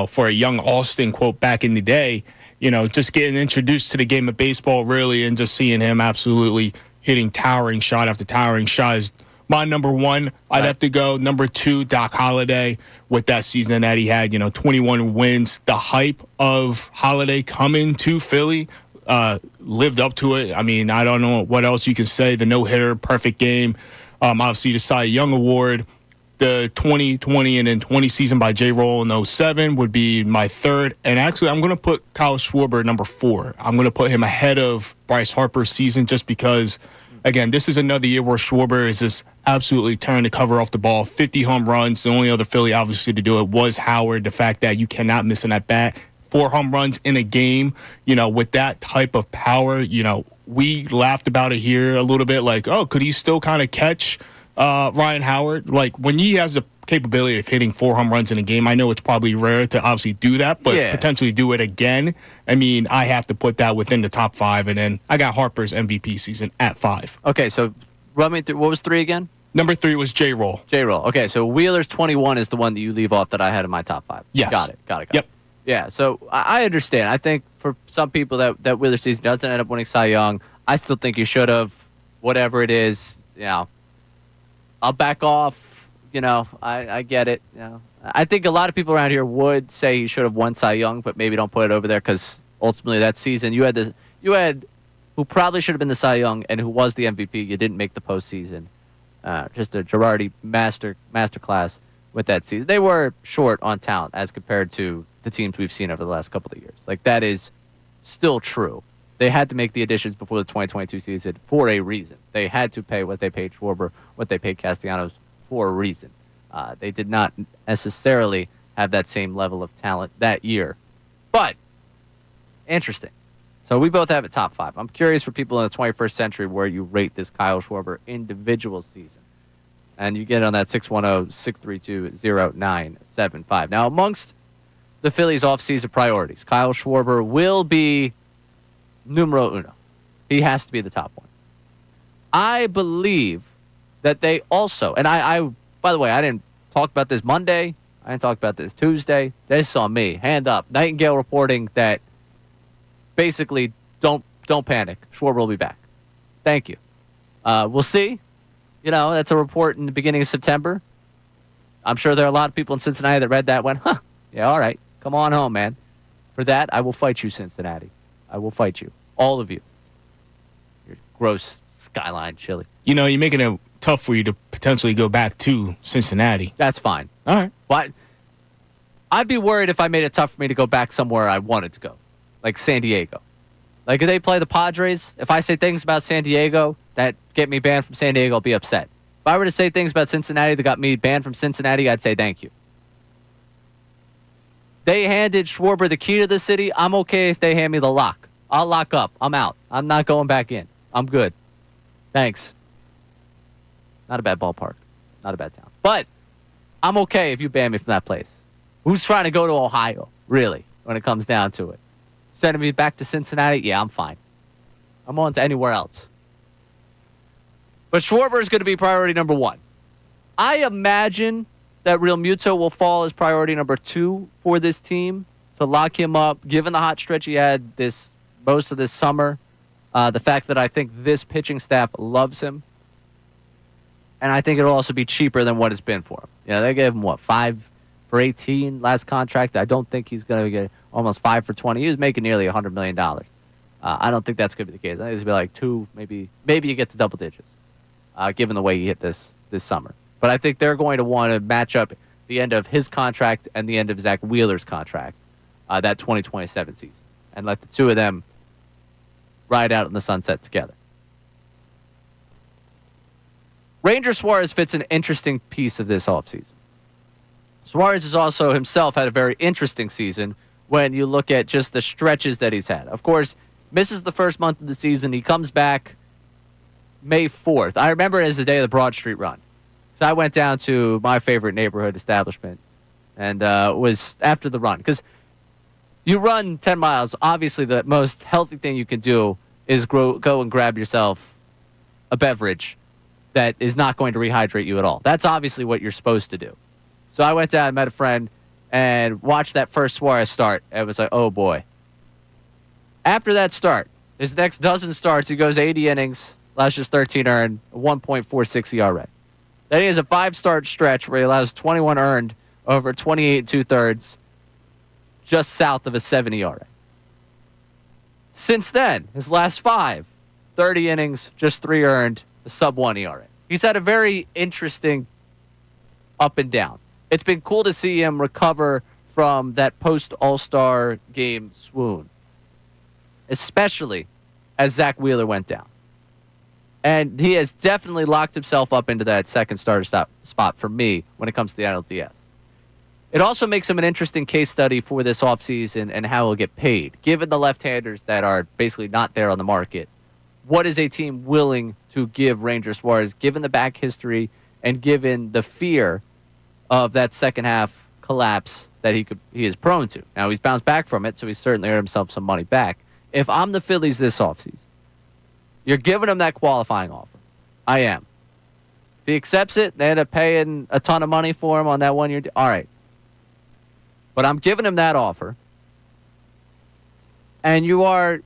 for a young Austin, quote, back in the day, just getting introduced to the game of baseball, really, and just seeing him absolutely hitting towering shot after towering shot is my number 1. I'd have to go number 2, Doc Holliday, with that season that he had, 21 wins. The hype of Holliday coming to Philly lived up to it. I don't know what else you can say. The no-hitter, perfect game. Obviously, the Cy Young Award. The 2020 and then 20 season by J-Roll in 07 would be my 3rd. And actually, I'm going to put Kyle Schwarber number 4. I'm going to put him ahead of Bryce Harper's season just because, again, this is another year where Schwarber is just absolutely tearing the cover off the ball. 50 home runs. The only other Philly, obviously, to do it was Howard. The fact that you cannot miss an at-bat. 4 home runs in a game, with that type of power, we laughed about it here a little bit like, oh, could he still kind of catch Ryan Howard? Like, when he has the capability of hitting 4 home runs in a game, I know it's probably rare to obviously do that, but potentially do it again. I have to put that within the top 5, and then I got Harper's MVP season at 5. Okay, so run me through, what was 3 again? Number 3 was J-Roll. J-Roll. Okay, so Wheeler's 21 is the one that you leave off that I had in my top 5. Yes. Got it. Yep. Yeah, so I understand. I think for some people that Wheeler season doesn't end up winning Cy Young, I still think you should have, whatever it is, I'll back off, I get it. I think a lot of people around here would say he should have won Cy Young, but maybe don't put it over there because ultimately that season you had who probably should have been the Cy Young and who was the MVP. You didn't make the postseason. Just a Girardi masterclass with that season. They were short on talent as compared to the teams we've seen over the last couple of years. Like, that is still true. They had to make the additions before the 2022 season for a reason. They had to pay what they paid Schwarber, what they paid Castellanos for a reason. They did not necessarily have that same level of talent that year. But, interesting. So we both have it top 5. I'm curious for people in the 21st century where you rate this Kyle Schwarber individual season. And you get it on that 610-632-0975. Now, amongst the Phillies' offseason priorities, Kyle Schwarber will be numero uno. He has to be the top one. I believe that they also, and I by the way, I didn't talk about this Monday. I didn't talk about this Tuesday. This is on me. Hand up. Nightingale reporting that basically don't panic. Schwarber will be back. Thank you. We'll see. That's a report in the beginning of September. I'm sure there are a lot of people in Cincinnati that read that and went, huh, yeah, all right. Come on home, man. For that, I will fight you, Cincinnati. I will fight you. All of you. Your gross skyline chili. You're making it tough for you to potentially go back to Cincinnati. That's fine. All right. But I'd be worried if I made it tough for me to go back somewhere I wanted to go, like San Diego. Like if they play the Padres, if I say things about San Diego that get me banned from San Diego, I'll be upset. If I were to say things about Cincinnati that got me banned from Cincinnati, I'd say thank you. They handed Schwarber the key to the city. I'm okay if they hand me the lock. I'll lock up. I'm out. I'm not going back in. I'm good. Thanks. Not a bad ballpark. Not a bad town. But I'm okay if you ban me from that place. Who's trying to go to Ohio, really, when it comes down to it? Sending me back to Cincinnati? Yeah, I'm fine. I'm on to anywhere else. But Schwarber is going to be priority number 1. I imagine that Real Muto will fall as priority number 2 for this team to lock him up, given the hot stretch he had most of this summer. The fact that I think this pitching staff loves him. And I think it'll also be cheaper than what it's been for him. They gave him, 5 for 18 last contract. I don't think he's going to get almost 5 for 20. He was making nearly $100 million. I don't think that's going to be the case. I think it's going to be like 2, maybe you get to double digits, given the way he hit this summer. But I think they're going to want to match up the end of his contract and the end of Zach Wheeler's contract, that 2027 season, and let the two of them ride out in the sunset together. Ranger Suarez fits an interesting piece of this offseason. Suarez has also himself had a very interesting season when you look at just the stretches that he's had. Of course, misses the first month of the season. He comes back May 4th. I remember it as the day of the Broad Street run. So I went down to my favorite neighborhood establishment and was after the run. Because you run 10 miles, obviously the most healthy thing you can do is go and grab yourself a beverage that is not going to rehydrate you at all. That's obviously what you're supposed to do. So I went down and met a friend and watched that first Suarez start. And it was like, oh, boy. After that start, his next dozen starts, he goes 80 innings, allows just 13 earned, 1.46 ERA. Then he has a 5-start stretch where he allows 21 earned over 28 2/3, just south of a 7 ERA. Since then, his last 5, 30 innings, just 3 earned, a sub-1 ERA. He's had a very interesting up and down. It's been cool to see him recover from that post-All-Star game swoon, especially as Zach Wheeler went down. And he has definitely locked himself up into that second starter spot for me when it comes to the NLDS. It also makes him an interesting case study for this offseason and how he'll get paid. Given the left-handers that are basically not there on the market, what is a team willing to give Ranger Suarez, given the back history and given the fear of that second half collapse that he is prone to? Now, he's bounced back from it, so he's certainly earned himself some money back. If I'm the Phillies this offseason, you're giving him that qualifying offer. I am. If he accepts it, they end up paying a ton of money for him on that 1 year deal. All right. But I'm giving him that offer. And you are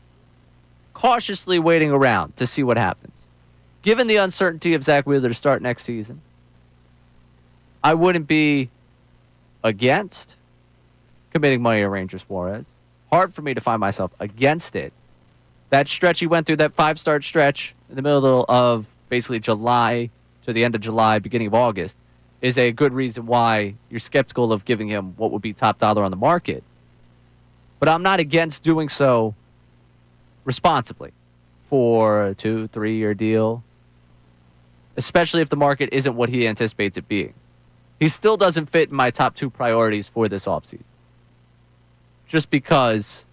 cautiously waiting around to see what happens. Given the uncertainty of Zach Wheeler to start next season, I wouldn't be against committing money to Ranger Suarez. Hard for me to find myself against it. That stretch he went through, that 5-start stretch in the middle of basically July to the end of July, beginning of August, is a good reason why you're skeptical of giving him what would be top dollar on the market. But I'm not against doing so responsibly for a 2-3 year deal, especially if the market isn't what he anticipates it being. He still doesn't fit in my top 2 priorities for this offseason. Just because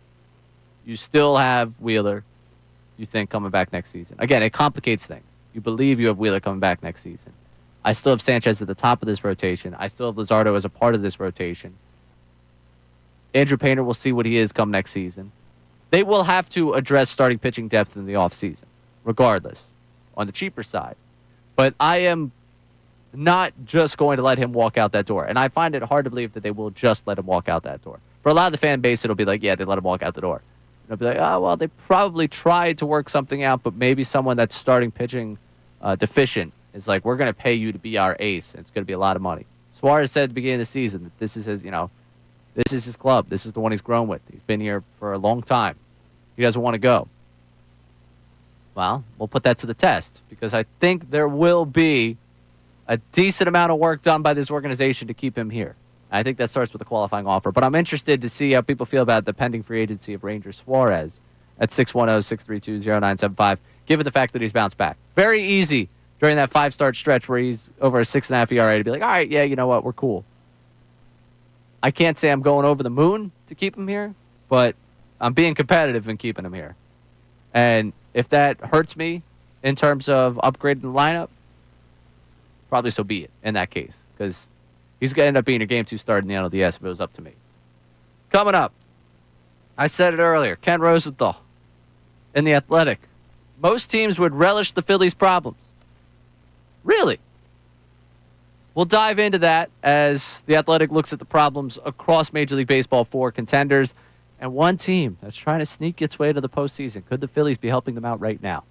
you still have Wheeler, you think, coming back next season. Again, it complicates things. You believe you have Wheeler coming back next season. I still have Sanchez at the top of this rotation. I still have Luzardo as a part of this rotation. Andrew Painter will see what he is come next season. They will have to address starting pitching depth in the offseason, regardless, on the cheaper side. But I am not just going to let him walk out that door. And I find it hard to believe that they will just let him walk out that door. For a lot of the fan base, it'll be like, yeah, they let him walk out the door. It'll be like, oh, well, they probably tried to work something out, but maybe someone that's starting pitching deficient is like, we're going to pay you to be our ace. And it's going to be a lot of money. Suarez said at the beginning of the season that this is his, this is his club. This is the one he's grown with. He's been here for a long time. He doesn't want to go. Well, we'll put that to the test because I think there will be a decent amount of work done by this organization to keep him here. I think that starts with a qualifying offer. But I'm interested to see how people feel about the pending free agency of Ranger Suarez at 610-632-0975, given the fact that he's bounced back. Very easy during that 5-start stretch where he's over a 6.5 ERA to be like, all right, yeah, you know what, we're cool. I can't say I'm going over the moon to keep him here, but I'm being competitive in keeping him here. And if that hurts me in terms of upgrading the lineup, probably so be it in that case, because he's going to end up being a Game 2 start in the NLDS if it was up to me. Coming up, I said it earlier, Ken Rosenthal in The Athletic. Most teams would relish the Phillies' problems. Really? We'll dive into that as The Athletic looks at the problems across Major League Baseball for contenders and one team that's trying to sneak its way to the postseason. Could the Phillies be helping them out right now?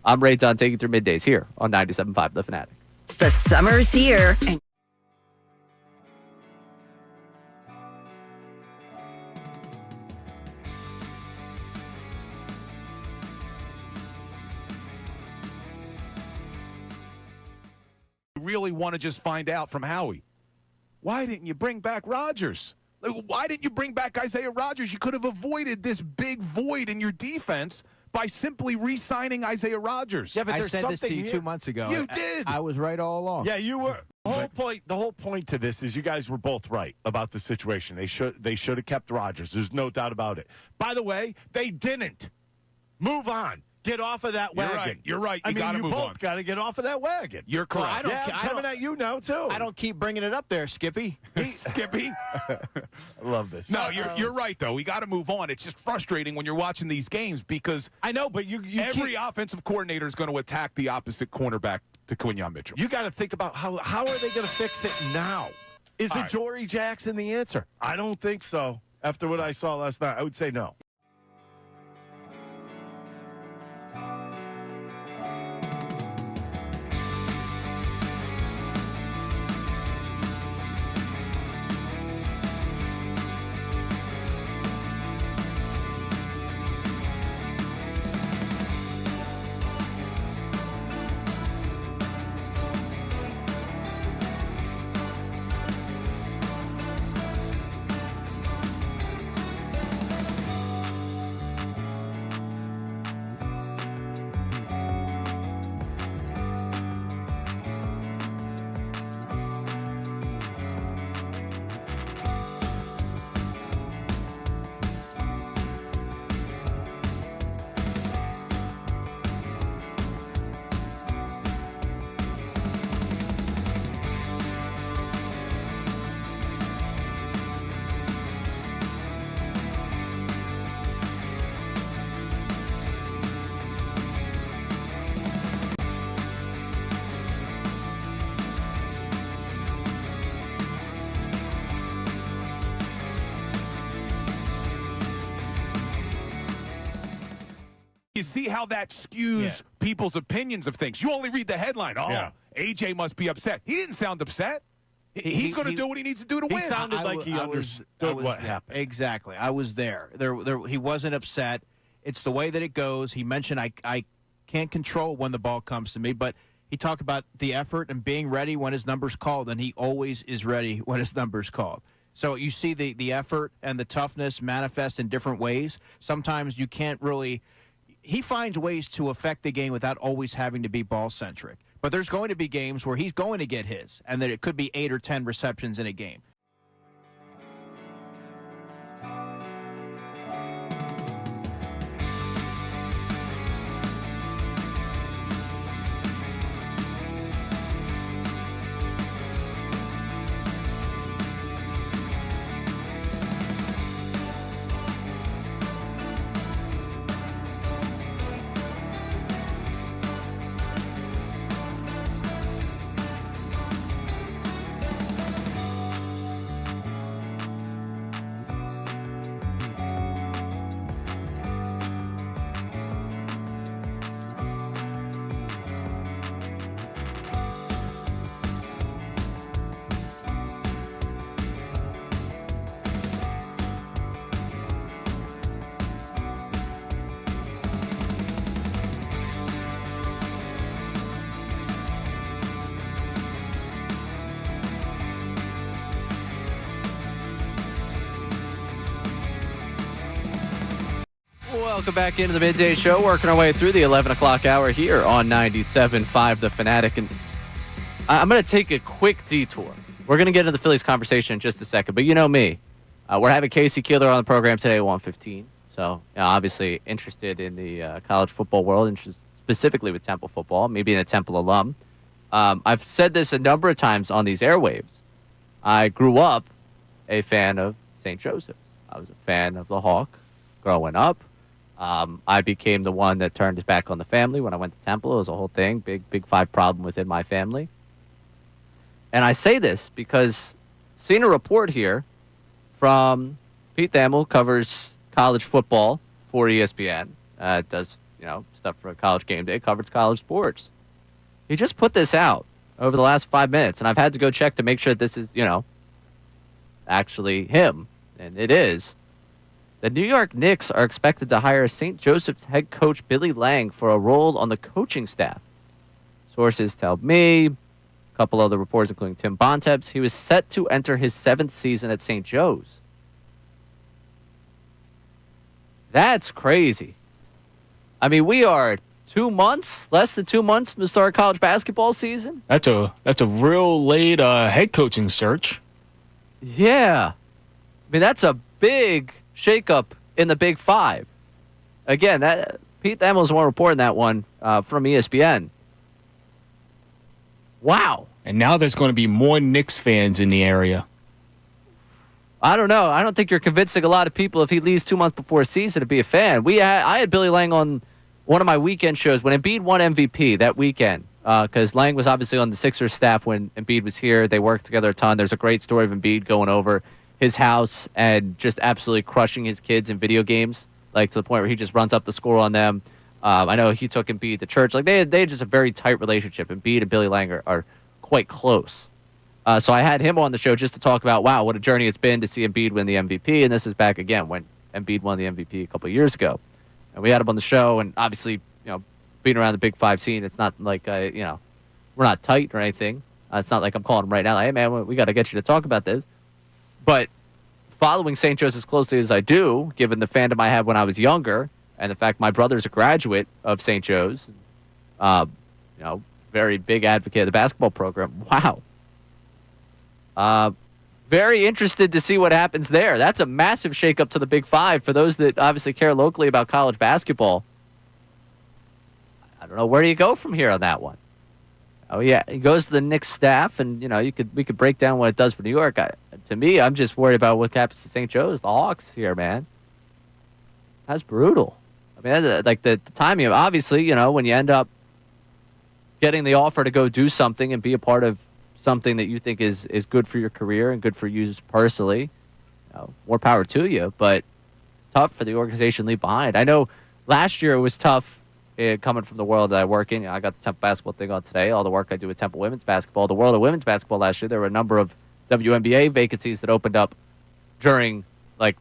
I'm Reid, taking you through middays here on 97.5 The Fanatic. The summer's here, and You really want to just find out from Howie. Why didn't you bring back Rodgers? Why didn't you bring back Isaiah Rodgers? You could have avoided this big void in your defense by simply re-signing Isaiah Rodgers. Yeah, but I said this to you 2 months ago. You did. I was right all along. Yeah, you were. The whole point to this is you guys were both right about the situation. They should have kept Rodgers. There's no doubt about it. By the way, they didn't. Move on. Get off of that wagon. You're right. You got to move on. both got to get off of that wagon. You're correct. I'm coming at you now too. I don't keep bringing it up there, Skippy. Skippy. I love this. No, you're right though. We got to move on. It's just frustrating when you're watching these games because I know, but every offensive coordinator is going to attack the opposite cornerback to Quinyon Mitchell. You got to think about how are they going to fix it now? Is All it right. Jory Jackson the answer? I don't think so. After what I saw last night, I would say no. You see how that skews people's opinions of things. You only read the headline. Oh, AJ must be upset. He didn't sound upset. He's going to do what he needs to do to win. He sounded like he understood what happened. Exactly. I was there. He wasn't upset. It's the way that it goes. He mentioned I can't control when the ball comes to me, but he talked about the effort and being ready when his number's called, and he always is ready when his number's called. So you see the effort and the toughness manifest in different ways. Sometimes you can't really – he finds ways to affect the game without always having to be ball-centric. But there's going to be games where he's going to get his, and that it could be 8 or 10 receptions in a game. Welcome back into the Midday Show. Working our way through the 11 o'clock hour here on 97.5 The Fanatic. And I'm going to take a quick detour. We're going to get into the Phillies conversation in just a second. But you know me. We're having Casey Keeler on the program today at 1:15. So obviously interested in the college football world, and specifically with Temple football, maybe in a Temple alum. I've said this a number of times on these airwaves. I grew up a fan of St. Joseph's. I was a fan of the Hawk growing up. I became the one that turned his back on the family when I went to Temple. It was a whole thing, big five problem within my family. And I say this because seen a report here from Pete Thamel, covers college football for ESPN, does stuff for College Game Day, covers college sports. He just put this out over the last 5 minutes, and I've had to go check to make sure that this is, actually him, and it is. The New York Knicks are expected to hire St. Joseph's head coach Billy Lang for a role on the coaching staff. Sources tell me, a couple other reports, including Tim Bontemps, he was set to enter his 7th season at St. Joe's. That's crazy. I mean, we are 2 months, less than 2 months to start college basketball season. That's a real late head coaching search. Yeah. I mean, that's a big shakeup in the Big Five. Again, that Pete Thamel's one reporting that one from ESPN. Wow. And now there's going to be more Knicks fans in the area. I don't know. I don't think you're convincing a lot of people if he leaves 2 months before season to be a fan. I had Billy Lang on one of my weekend shows when Embiid won MVP that weekend, because Lang was obviously on the Sixers staff when Embiid was here. They worked together a ton. There's a great story of Embiid going over his house and just absolutely crushing his kids in video games, like to the point where he just runs up the score on them. I know he took Embiid to church. Like they had just a very tight relationship. Embiid and Billy Lang are quite close. So I had him on the show just to talk about, wow, what a journey it's been to see Embiid win the MVP. And this is back again when Embiid won the MVP a couple of years ago. And we had him on the show, and obviously, being around the Big Five scene, it's not like, we're not tight or anything. It's not like I'm calling him right now, like, hey, man, we got to get you to talk about this. But following St. Joe's as closely as I do, given the fandom I had when I was younger, and the fact my brother's a graduate of St. Joe's, very big advocate of the basketball program. Wow. Very interested to see what happens there. That's a massive shakeup to the Big Five for those that obviously care locally about college basketball. I don't know, where do you go from here on that one? Oh yeah, he goes to the Knicks staff, and we could break down what it does for New York. To me, I'm just worried about what happens to St. Joe's, the Hawks here, man. That's brutal. I mean, like the timing of, obviously, when you end up getting the offer to go do something and be a part of something that you think is good for your career and good for you personally, more power to you. But it's tough for the organization to leave behind. I know last year it was tough coming from the world that I work in. I got the Temple basketball thing on today, all the work I do with Temple women's basketball. The world of women's basketball last year, there were a number of WNBA vacancies that opened up during the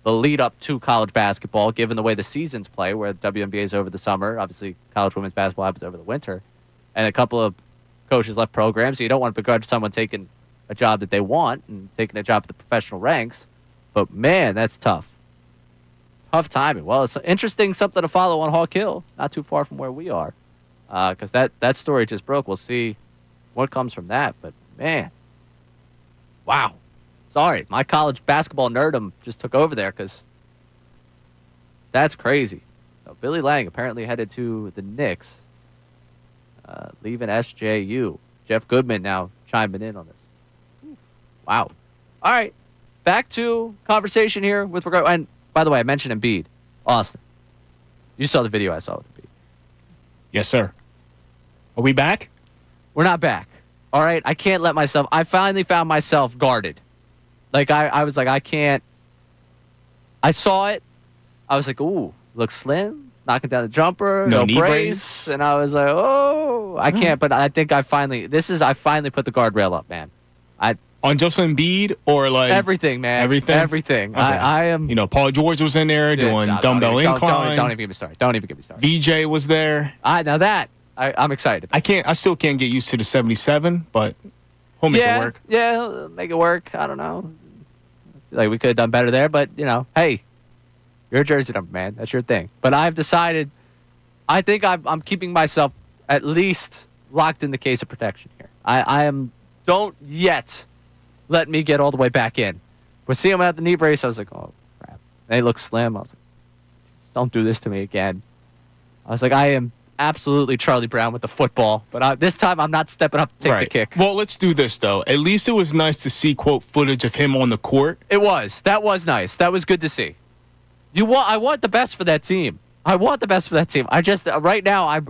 lead up to college basketball, given the way the seasons play, where the WNBA is over the summer. Obviously, college women's basketball happens over the winter. And a couple of coaches left programs, so you don't want to begrudge someone taking a job that they want and taking a job at the professional ranks. But, man, that's tough. Tough timing. Well, it's interesting, something to follow on Hawk Hill, not too far from where we are, because that story just broke. We'll see what comes from that. But, man, wow. Sorry, my college basketball nerdom just took over there because that's crazy. So Billy Lang apparently headed to the Knicks, leaving SJU. Jeff Goodman now chiming in on this. Wow. All right, back to conversation here with regard. And by the way, I mentioned Embiid. Austin, you saw the video I saw with Embiid. Yes, sir. Are we back? We're not back. All right, I can't let myself. I finally found myself guarded. Like, I was like, I can't. I saw it. I was like, ooh, looks slim. Knocking down the jumper. No knee brace. And I was like, oh, I can't. But I think I finally put the guardrail up, man. On just Embiid or like everything, man. Everything. Okay. I am. Paul George was in there doing dumbbell incline. Don't even get me started. Don't even get me started. VJ was there. Now that I'm excited. I still can't get used to the 77, but we'll make it work. Yeah, he'll make it work. I don't know. Like, we could have done better there, but hey, You're a jersey number, man. That's your thing. But I've decided, I think I'm keeping myself at least locked in the case of protection here. Don't yet let me get all the way back in. But seeing him at the knee brace, I was like, oh, crap. They look slim. I was like, don't do this to me again. I was like, I am absolutely Charlie Brown with the football, but this time I'm not stepping up to take the kick. Well, let's do this, though. At least it was nice to see, quote, footage of him on the court. It was. That was nice. That was good to see. I want the best for that team. I just, right now,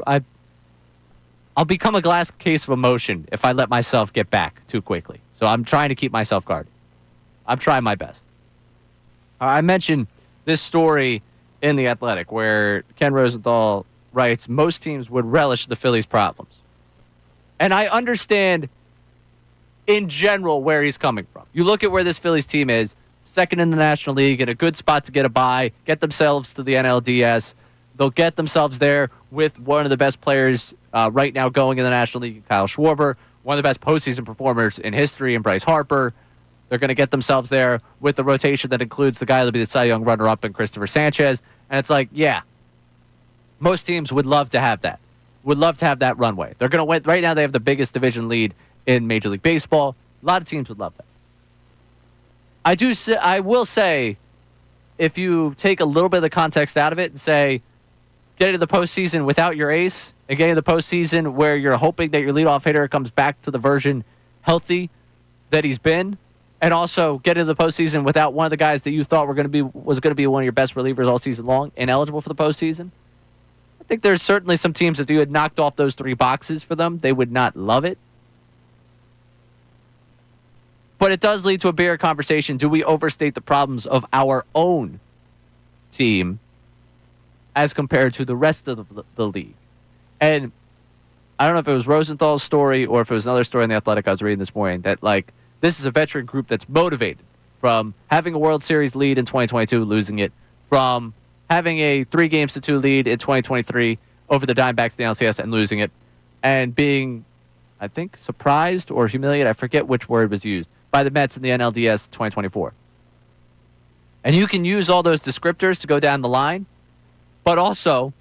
I'll become a glass case of emotion if I let myself get back too quickly. So I'm trying to keep myself guarded. I'm trying my best. I mentioned this story in The Athletic where Ken Rosenthal writes, most teams would relish the Phillies' problems. And I understand in general where he's coming from. You look at where this Phillies team is, second in the National League, in a good spot to get a bye, get themselves to the NLDS. They'll get themselves there with one of the best players right now going in the National League, Kyle Schwarber, one of the best postseason performers in history, in Bryce Harper. They're going to get themselves there with the rotation that includes the guy that'll be the Cy Young runner-up in Christopher Sanchez. And it's like, yeah, most teams would love to have that. Would love to have that runway. They're going to win. Right now, they have the biggest division lead in Major League Baseball. A lot of teams would love that. I will say, if you take a little bit of the context out of it and say, getting to the postseason without your ace and getting to the postseason where you're hoping that your leadoff hitter comes back to the version healthy that he's been, and also getting to the postseason without one of the guys that you thought was going to be one of your best relievers all season long, ineligible for the postseason. I think there's certainly some teams, if you had knocked off those three boxes for them, they would not love it. But it does lead to a bigger conversation. Do we overstate the problems of our own team as compared to the rest of the league? And I don't know if it was Rosenthal's story or if it was another story in The Athletic I was reading this morning that, like, this is a veteran group that's motivated from having a World Series lead in 2022, losing it, from having a 3-2 lead in 2023 over the Diamondbacks in the LCS and losing it, and being, I think, surprised or humiliated, I forget which word was used, by the Mets in the NLDS 2024. And you can use all those descriptors to go down the line, but also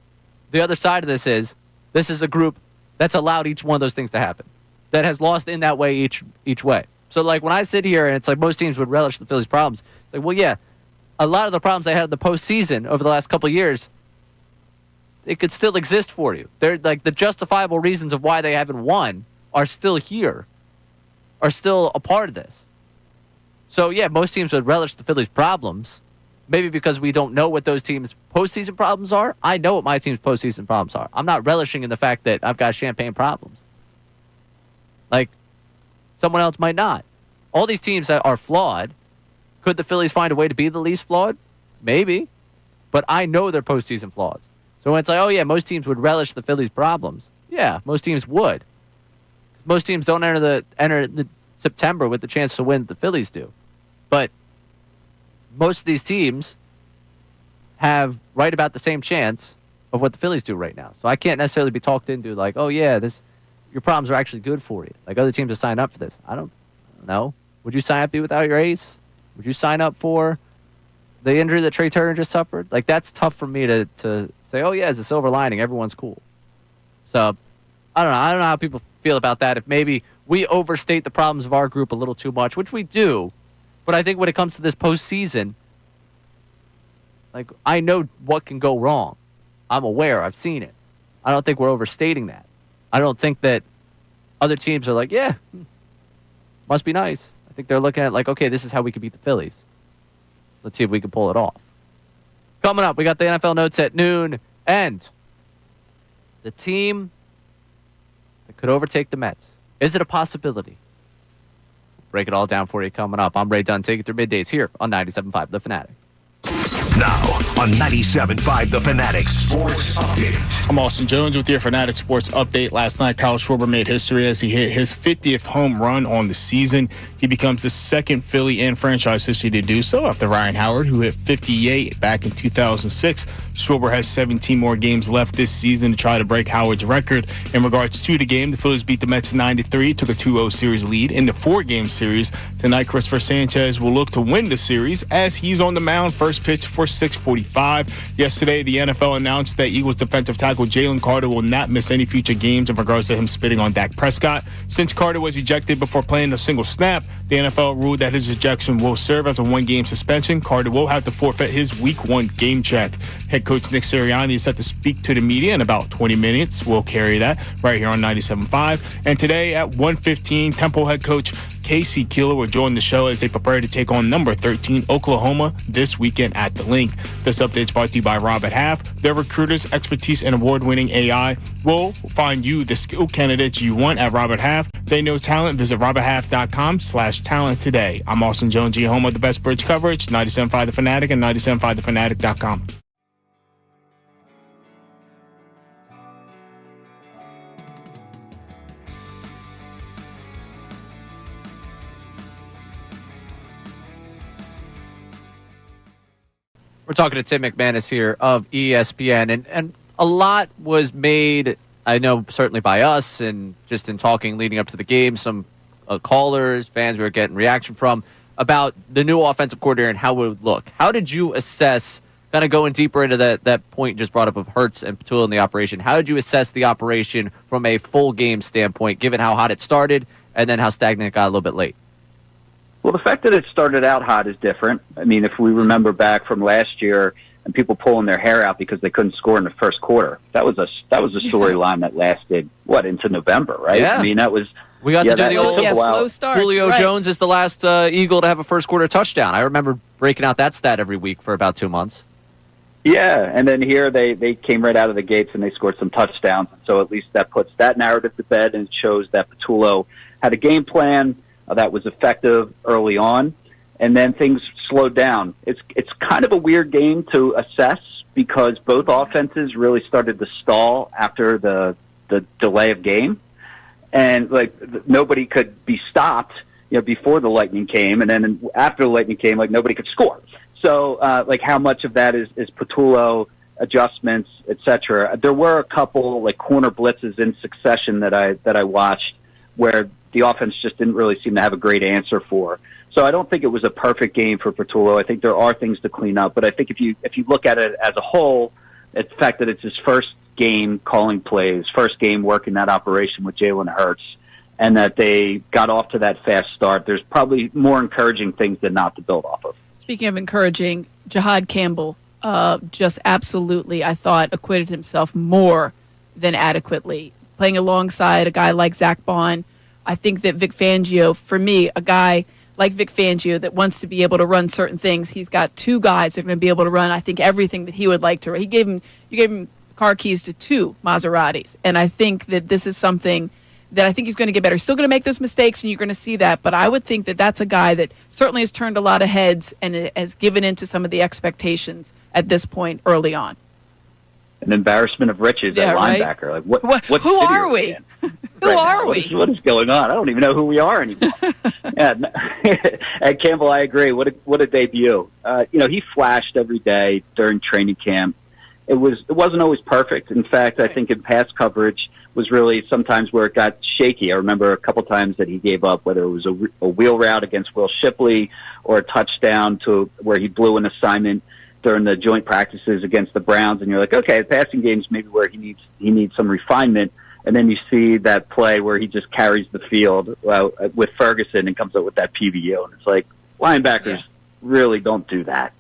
the other side of this is a group that's allowed each one of those things to happen, that has lost in that way each way. So, like, when I sit here and it's like most teams would relish the Phillies' problems, it's like, well, yeah, a lot of the problems they had in the postseason over the last couple of years, it could still exist for you. They're like the justifiable reasons of why they haven't won are still here, are still a part of this. So, yeah, most teams would relish the Phillies' problems, maybe because we don't know what those teams' postseason problems are. I know what my team's postseason problems are. I'm not relishing in the fact that I've got champagne problems. Like, someone else might not. All these teams that are flawed, could the Phillies find a way to be the least flawed? Maybe. But I know their postseason flaws. So when it's like, oh, yeah, most teams would relish the Phillies' problems. Yeah, most teams would. Most teams don't enter the September with the chance to win that the Phillies do. But most of these teams have right about the same chance of what the Phillies do right now. So I can't necessarily be talked into like, oh, yeah, your problems are actually good for you. Like other teams have signed up for this. I don't know. Would you sign up to be without your ace? Would you sign up for the injury that Trey Turner just suffered? Like, that's tough for me to say, oh, yeah, it's a silver lining. Everyone's cool. So, I don't know. I don't know how people feel about that. If maybe we overstate the problems of our group a little too much, which we do. But I think when it comes to this postseason, like, I know what can go wrong. I'm aware. I've seen it. I don't think we're overstating that. I don't think that other teams are like, yeah, must be nice. I think they're looking at like, okay, this is how we can beat the Phillies. Let's see if we can pull it off. Coming up, we got the NFL notes at noon, and the team that could overtake the Mets. Is it a possibility? Break it all down for you coming up. I'm Ray Dunn, taking through middays here on 97.5 The Fanatic. Now on 97.5 The Fanatic Sports Update. I'm Austin Jones with your Fanatic Sports Update. Last night, Kyle Schwarber made history as he hit his 50th home run on the season. He becomes the second Philly in franchise history to do so after Ryan Howard, who hit 58 back in 2006. Schwarber has 17 more games left this season to try to break Howard's record. In regards to the game, the Phillies beat the Mets 9-3, took a 2-0 series lead in the 4-game series. Tonight, Christopher Sanchez will look to win the series as he's on the mound. First pitch for for 645. Yesterday, the NFL announced that Eagles defensive tackle Jaylen Carter will not miss any future games in regards to him spitting on Dak Prescott. Since Carter was ejected before playing a single snap, the NFL ruled that his ejection will serve as a one-game suspension. Carter will have to forfeit his Week 1 game check. Head coach Nick Serriani is set to speak to the media in about 20 minutes. We'll carry that right here on 97.5. And today at 1:15, Temple head coach Casey Keeler will join the show as they prepare to take on number 13 Oklahoma this weekend at the Link. This update is brought to you by Robert Half. Their recruiters' expertise and award-winning AI will find you the skill candidates you want at Robert Half. They know talent. Visit roberthalf.com/talent today. I'm Austin Jones, your home of the best bridge coverage, 97.5 The Fanatic and 97.5thefanatic.com. We're talking to Tim McManus here of ESPN, and a lot was made, I know, certainly by us and just in talking leading up to the game, some callers, fans we were getting reaction from, about the new offensive coordinator and how it would look. How did you assess, kind of going deeper into that point just brought up of Hurts and Patullo in the operation, how did you assess the operation from a full game standpoint, given how hot it started and then how stagnant it got a little bit late? Well, the fact that it started out hot is different. I mean, if we remember back from last year and people pulling their hair out because they couldn't score in the first quarter, that was a storyline that lasted, into November, right? Yeah. I mean, that was... We got to do the old slow start. Julio Jones is the last Eagle to have a first quarter touchdown. I remember breaking out that stat every week for about 2 months. Yeah, and then here they came right out of the gates and they scored some touchdowns. So at least that puts that narrative to bed and shows that Patullo had a game plan that was effective early on, and then things slowed down. It's kind of a weird game to assess because both offenses really started to stall after the delay of game, and nobody could be stopped, before the lightning came, and then after the lightning came, nobody could score. So how much of that is Patullo adjustments, etc. There were a couple corner blitzes in succession that I watched where the offense just didn't really seem to have a great answer for. So I don't think it was a perfect game for Patullo. I think there are things to clean up, but I think if you look at it as a whole, the fact that it's his first game calling plays, first game working that operation with Jalen Hurts, and that they got off to that fast start, there's probably more encouraging things than not to build off of. Speaking of encouraging, Jahad Campbell just absolutely, I thought, acquitted himself more than adequately. Playing alongside a guy like Zach Bond, I think that Vic Fangio, for me, a guy like Vic Fangio that wants to be able to run certain things, he's got two guys that are going to be able to run, I think, everything that he would like to run. You gave him car keys to 2 Maseratis, and I think that this is something that I think he's going to get better. He's still going to make those mistakes, and you're going to see that, but I would think that that's a guy that certainly has turned a lot of heads and has given into some of the expectations at this point early on. An embarrassment of riches at linebacker. Right? What who are we? Who are we? What is going on? I don't even know who we are anymore. And Campbell, I agree. What a debut. He flashed every day during training camp. It wasn't always perfect. In fact, I think in pass coverage was really sometimes where it got shaky. I remember a couple times that he gave up, whether it was a wheel route against Will Shipley or a touchdown to where he blew an assignment during the joint practices against the Browns, and you're like, okay, the passing game's maybe where he needs some refinement, and then you see that play where he just carries the field with Ferguson and comes up with that PBU, and it's like linebackers really don't do that.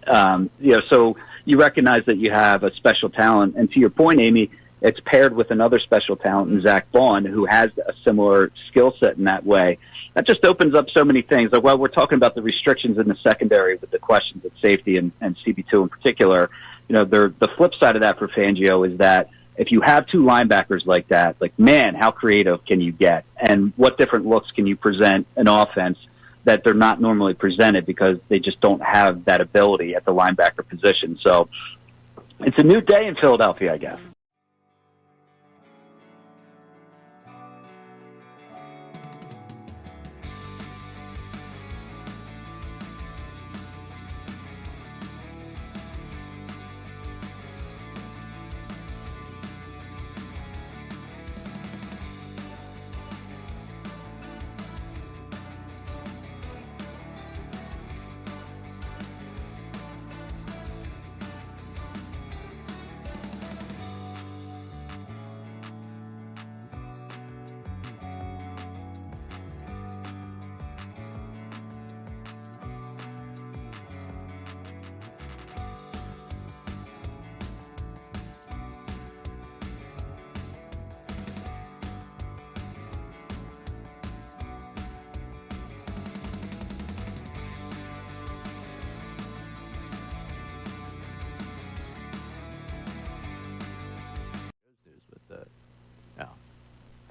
So you recognize that you have a special talent, and to your point, Amy, it's paired with another special talent in Zach Bond, who has a similar skill set in that way. That just opens up so many things. While we're talking about the restrictions in the secondary with the questions at safety and CB2 in particular, the flip side of that for Fangio is that if you have 2 linebackers like that, man, how creative can you get? And what different looks can you present an offense that they're not normally presented because they just don't have that ability at the linebacker position? So it's a new day in Philadelphia, I guess.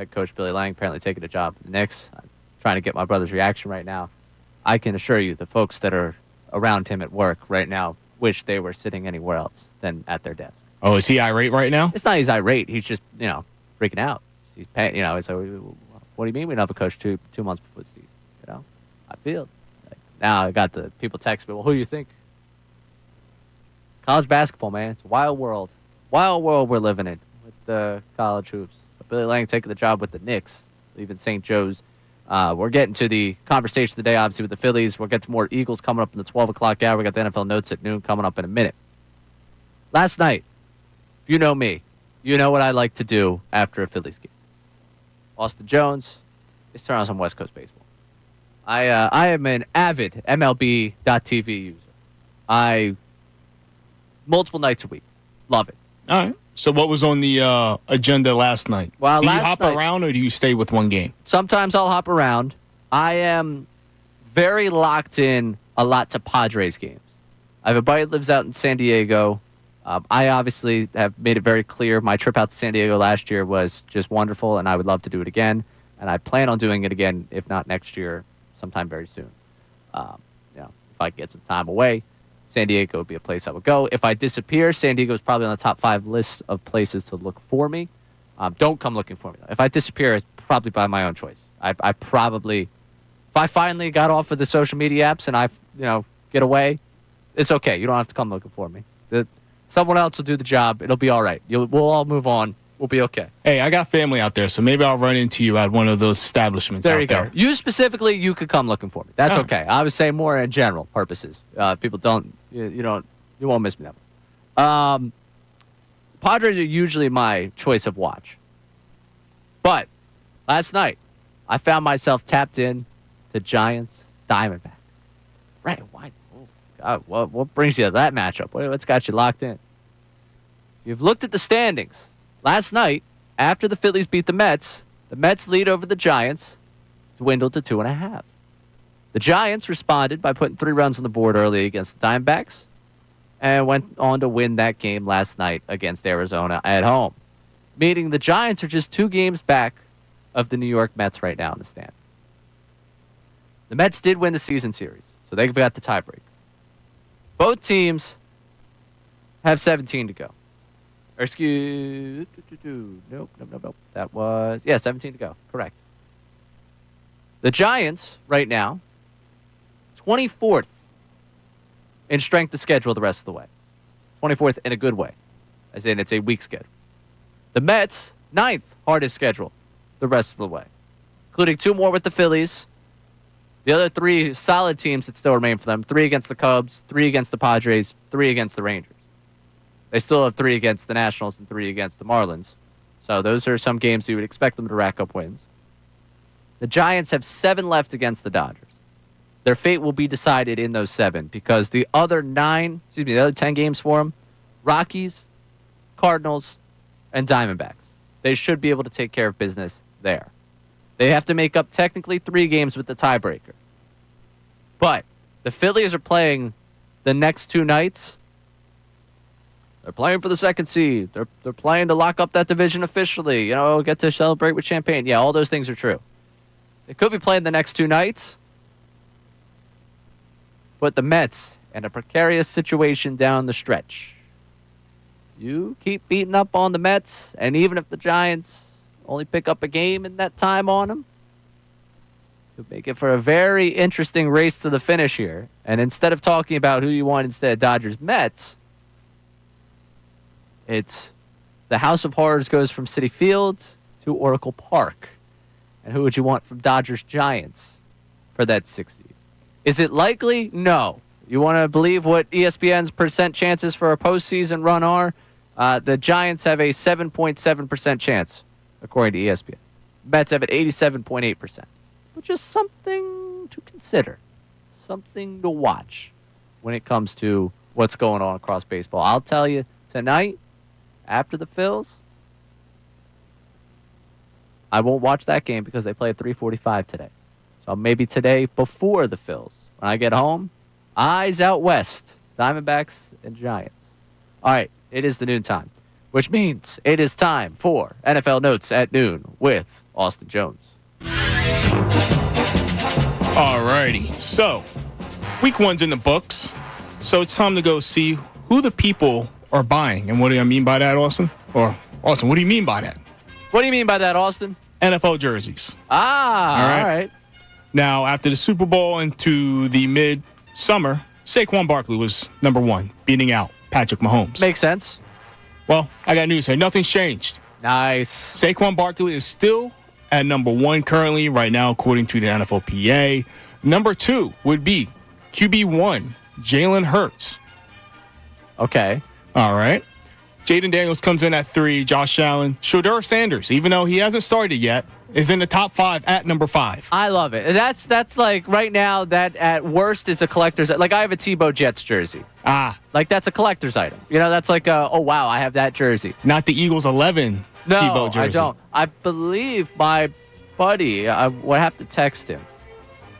head coach Billy Lang apparently taking a job at the Knicks. I'm trying to get my brother's reaction right now. I can assure you the folks that are around him at work right now wish they were sitting anywhere else than at their desk. Oh, is he irate right now? It's not he's irate. He's just, freaking out. He's paying, it's like, what do you mean we don't have a coach two months before the season? I feel like now I got the people text me, well, who do you think? College basketball, man. It's a wild world. Wild world we're living in with the college hoops. Billy Lang taking the job with the Knicks, leaving St. Joe's. We're getting to the conversation of the day, obviously, with the Phillies. We'll get to more Eagles coming up in the 12 o'clock hour. We got the NFL notes at noon coming up in a minute. Last night, if you know me, you know what I like to do after a Phillies game. Austin Jones is turn on some West Coast baseball. I am an avid MLB.TV user. Multiple nights a week. Love it. All right. So what was on the agenda last night? Well, do you hop around or do you stay with one game? Sometimes I'll hop around. I am very locked in a lot to Padres games. I have a buddy that lives out in San Diego. I obviously have made it very clear my trip out to San Diego last year was just wonderful, and I would love to do it again. And I plan on doing it again, if not next year, sometime very soon. If I get some time away, San Diego would be a place I would go. If I disappear, San Diego is probably on the top 5 list of places to look for me. Don't come looking for me, though. If I disappear, it's probably by my own choice. I probably, if I finally got off of the social media apps and I, get away, it's okay. You don't have to come looking for me. Someone else will do the job. It'll be all right. We'll all move on. We'll be okay. Hey, I got family out there, so maybe I'll run into you at one of those establishments there out you go. there. You specifically, you could come looking for me. That's Oh. okay. I would say more in general purposes. People don't, you won't miss me that much. Padres are usually my choice of watch. But last night, I found myself tapped in to Giants Diamondbacks. Right. Why? Oh, God, what brings you to that matchup? What's got you locked in? You've looked at the standings. Last night, after the Phillies beat the Mets lead over the Giants dwindled to 2.5. The Giants responded by putting 3 runs on the board early against the Diamondbacks and went on to win that game last night against Arizona at home. Meaning the Giants are just 2 games back of the New York Mets right now in the standings. The Mets did win the season series, so they've got the tiebreak. Both teams have 17 to go. Or excuse, nope. That was, 17 to go. Correct. The Giants, right now, 24th in strength of schedule the rest of the way. 24th in a good way, as in it's a weak schedule. The Mets, 9th hardest schedule the rest of the way, including 2 more with the Phillies. The other 3 solid teams that still remain for them, 3 against the Cubs, 3 against the Padres, 3 against the Rangers. They still have 3 against the Nationals and 3 against the Marlins. So those are some games you would expect them to rack up wins. The Giants have 7 left against the Dodgers. Their fate will be decided in those 7 because the other 10 games for them, Rockies, Cardinals, and Diamondbacks. They should be able to take care of business there. They have to make up technically 3 games with the tiebreaker. But the Phillies are playing the next 2 nights. They're playing for the 2nd seed. They're playing to lock up that division officially. Get to celebrate with champagne. Yeah, all those things are true. They could be playing the next 2 nights. But the Mets in a precarious situation down the stretch. You keep beating up on the Mets, and even if the Giants only pick up a game in that time on them, it'll make it for a very interesting race to the finish here. And instead of talking about who you want instead of Dodgers-Mets, it's the House of Horrors goes from Citi Field to Oracle Park. And who would you want from Dodgers-Giants for that 6th seed? Is it likely? No. You want to believe what ESPN's percent chances for a postseason run are? The Giants have a 7.7% chance, according to ESPN. Mets have an 87.8%. But just something to consider. Something to watch when it comes to what's going on across baseball. I'll tell you, tonight, after the Phils, I won't watch that game because they play at 3:45 today. So maybe today before the Phils. When I get home, eyes out west. Diamondbacks and Giants. All right, it is the noon time, which means it is time for NFL Notes at Noon with Austin Jones. Alrighty. So, week 1's in the books. So it's time to go see who the people are buying. And what do I mean by that, Austin? Or, Austin, what do you mean by that? What do you mean by that, Austin? NFL jerseys. All right. Now, after the Super Bowl into the mid-summer, Saquon Barkley was number 1, beating out Patrick Mahomes. Makes sense. Well, I got news here. Nothing's changed. Nice. Saquon Barkley is still at number 1 currently, right now, according to the NFLPA. Number 2 would be QB1, Jalen Hurts. Okay. All right. Jaden Daniels comes in at 3. Josh Allen. Shedeur Sanders, even though he hasn't started yet, is in the top 5 at number 5. I love it. That's like right now that at worst is a collector's. Like I have a Tebow Jets jersey. Like that's a collector's item. You know, that's like oh wow, I have that jersey. Not the Eagles 11 Tebow jersey. I don't. I believe my buddy. I would have to text him.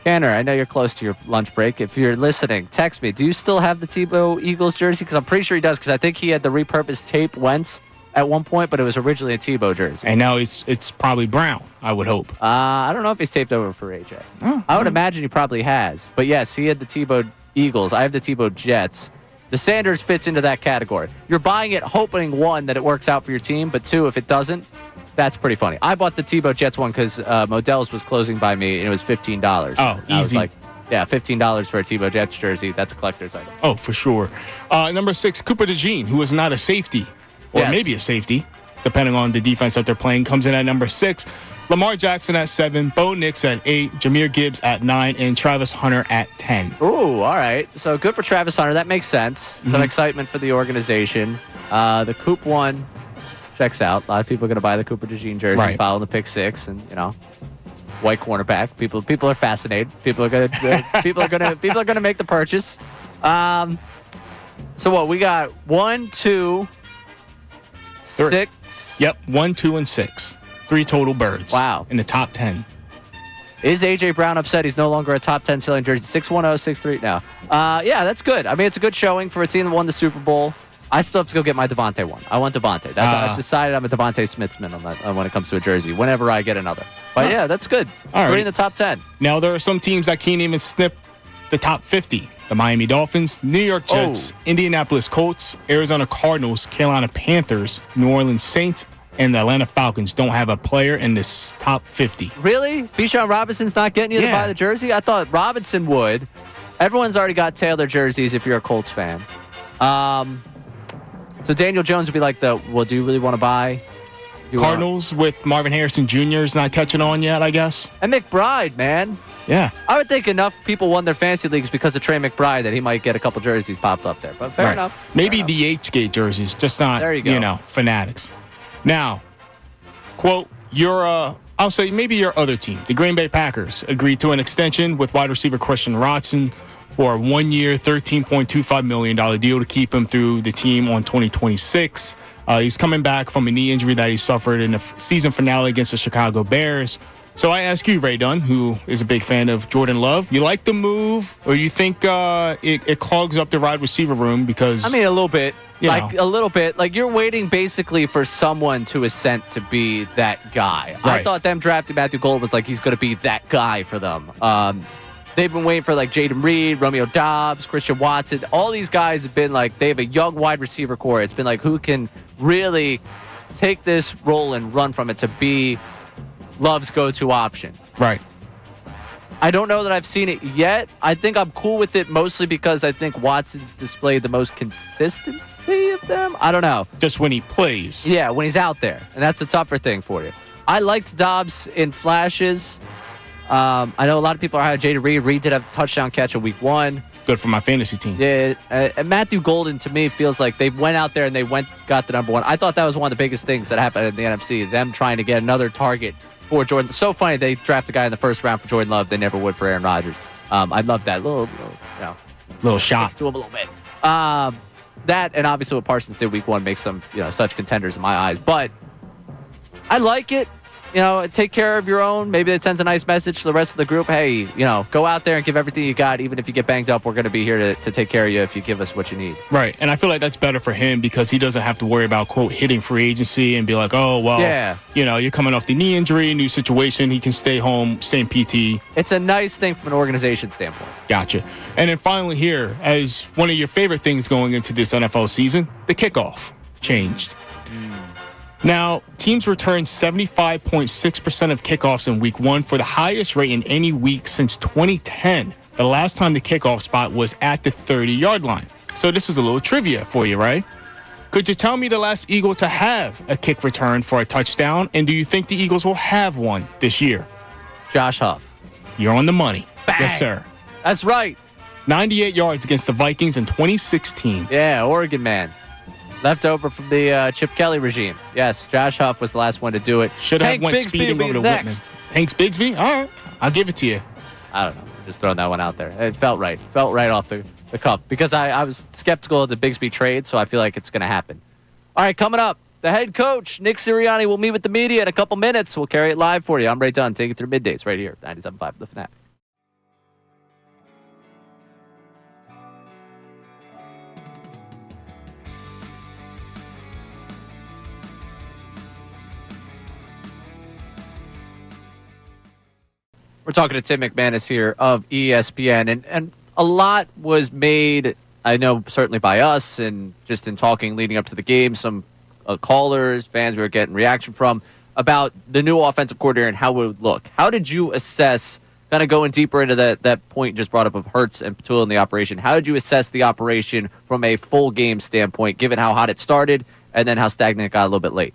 Canner, I know you're close to your lunch break. If you're listening, text me. Do you still have the Tebow Eagles jersey? Because I'm pretty sure he does, because I think he had the repurposed tape Wentz at one point, but it was originally a Tebow jersey. And now it's probably brown, I would hope. I don't know if he's taped over for AJ. I would imagine he probably has. But yes, he had the Tebow Eagles. I have the Tebow Jets. The Sanders fits into that category. You're buying it hoping, 1, that it works out for your team, but 2, if it doesn't, that's pretty funny. I bought the Tebow Jets one because Modell's was closing by me, and it was $15. Oh, easy. I was like, yeah, $15 for a Tebow Jets jersey. That's a collector's item. Oh, for sure. Number 6, Cooper DeJean, who is not a safety, or maybe a safety, depending on the defense that they're playing, comes in at number 6. Lamar Jackson at 7, Bo Nix at 8, Jahmyr Gibbs at 9, and Travis Hunter at 10. Ooh, all right. So good for Travis Hunter. That makes sense. Some excitement for the organization. The Coop one checks out. A lot of people are going to buy the Cooper DeJean jersey, following the pick 6, and white cornerback. People are fascinated. People are going to make the purchase. So what we got? 1, 2, 6. Yep, 1, 2, and 6. 3 total birds. Wow. In the top 10. Is A.J. Brown upset he's no longer a top 10 selling jersey? 61063 now. Yeah, that's good. I mean, it's a good showing for a team that won the Super Bowl. I still have to go get my Devontae one. I want Devontae. I've decided I'm a Devontae Smithsman on that when it comes to a jersey, whenever I get another. But yeah, that's good. All 3 right. in the top 10. Now, there are some teams that can't even snip the top 50. The Miami Dolphins, New York Jets, Indianapolis Colts, Arizona Cardinals, Carolina Panthers, New Orleans Saints, and the Atlanta Falcons don't have a player in this top 50. Really? Bijan Robinson's not getting you to buy the jersey? I thought Robinson would. Everyone's already got tailored jerseys if you're a Colts fan. So Daniel Jones would be like do you really want to buy? Cardinals with Marvin Harrison Jr. is not catching on yet, I guess. And McBride, man. Yeah. I would think enough people won their fantasy leagues because of Trey McBride that he might get a couple jerseys popped up there. But fair enough. Maybe the DH jerseys, just not, Fanatics. Now, quote, I'll say maybe your other team, the Green Bay Packers, agreed to an extension with wide receiver Christian Watson for a 1-year, $13.25 million deal to keep him through the team on 2026. He's coming back from a knee injury that he suffered in the season finale against the Chicago Bears. So I ask you, Ray Dunn, who is a big fan of Jordan Love, you like the move, or you think it clogs up the wide receiver room because... I mean, a little bit. A little bit. Like, you're waiting basically for someone to ascent to be that guy. Right. I thought them drafting Matthew Gold was like he's going to be that guy for them. They've been waiting for like Jaden Reed, Romeo Doubs, Christian Watson. All these guys have been like, they have a young wide receiver core. It's been like, who can really take this role and run from it to be Love's go-to option. Right. I don't know that I've seen it yet. I think I'm cool with it mostly because I think Watson's displayed the most consistency of them. I don't know. Just when he plays. Yeah, when he's out there. And that's a tougher thing for you. I liked Dobbs in flashes. I know a lot of people are high on Jaden Reed. Reed did have a touchdown catch in week 1. Good for my fantasy team. Yeah, and Matthew Golden, to me, feels like they went out there and they got the number 1. I thought that was one of the biggest things that happened in the NFC, them trying to get another target for Jordan. So funny they draft a guy in the first round for Jordan Love. They never would for Aaron Rodgers. I love that little shot to him a little bit. That and obviously what Parsons did week 1 makes them such contenders in my eyes. But I like it. take care of your own. Maybe it sends a nice message to the rest of the group. Hey, go out there and give everything you got. Even if you get banged up, we're going to be here to take care of you if you give us what you need. Right. And I feel like that's better for him because he doesn't have to worry about, quote, hitting free agency and be like, oh, well, you're coming off the knee injury, new situation. He can stay home, same PT. It's a nice thing from an organization standpoint. Gotcha. And then finally here, as one of your favorite things going into this NFL season, the kickoff changed. Now, teams returned 75.6% of kickoffs in week 1 for the highest rate in any week since 2010. The last time the kickoff spot was at the 30-yard line. So this is a little trivia for you, right? Could you tell me the last Eagle to have a kick return for a touchdown? And do you think the Eagles will have one this year? Josh Huff. You're on the money. Bang. Yes, sir. That's right. 98 yards against the Vikings in 2016. Yeah, Oregon man. Left over from the Chip Kelly regime. Yes, Josh Huff was the last one to do it. Should have went Bigsby speeding over to next. Whitman. Hanks Bigsby? All right. I'll give it to you. I don't know. Just throwing that one out there. It felt right. Felt right off the cuff. Because I was skeptical of the Bigsby trade, so I feel like it's going to happen. All right, coming up, the head coach, Nick Serriani, will meet with the media in a couple minutes. We'll carry it live for you. I'm Ray Dunn, taking it through Middays right here, 97.5 The Fanatic. We're talking to Tim McManus here of ESPN, and a lot was made, I know, certainly by us, and just in talking leading up to the game, some callers, fans we were getting reaction from, about the new offensive coordinator and how it would look. How did you assess, kind of going deeper into that point you just brought up of Hurts and Patullo in the operation, how did you assess the operation from a full game standpoint, given how hot it started and then how stagnant it got a little bit late?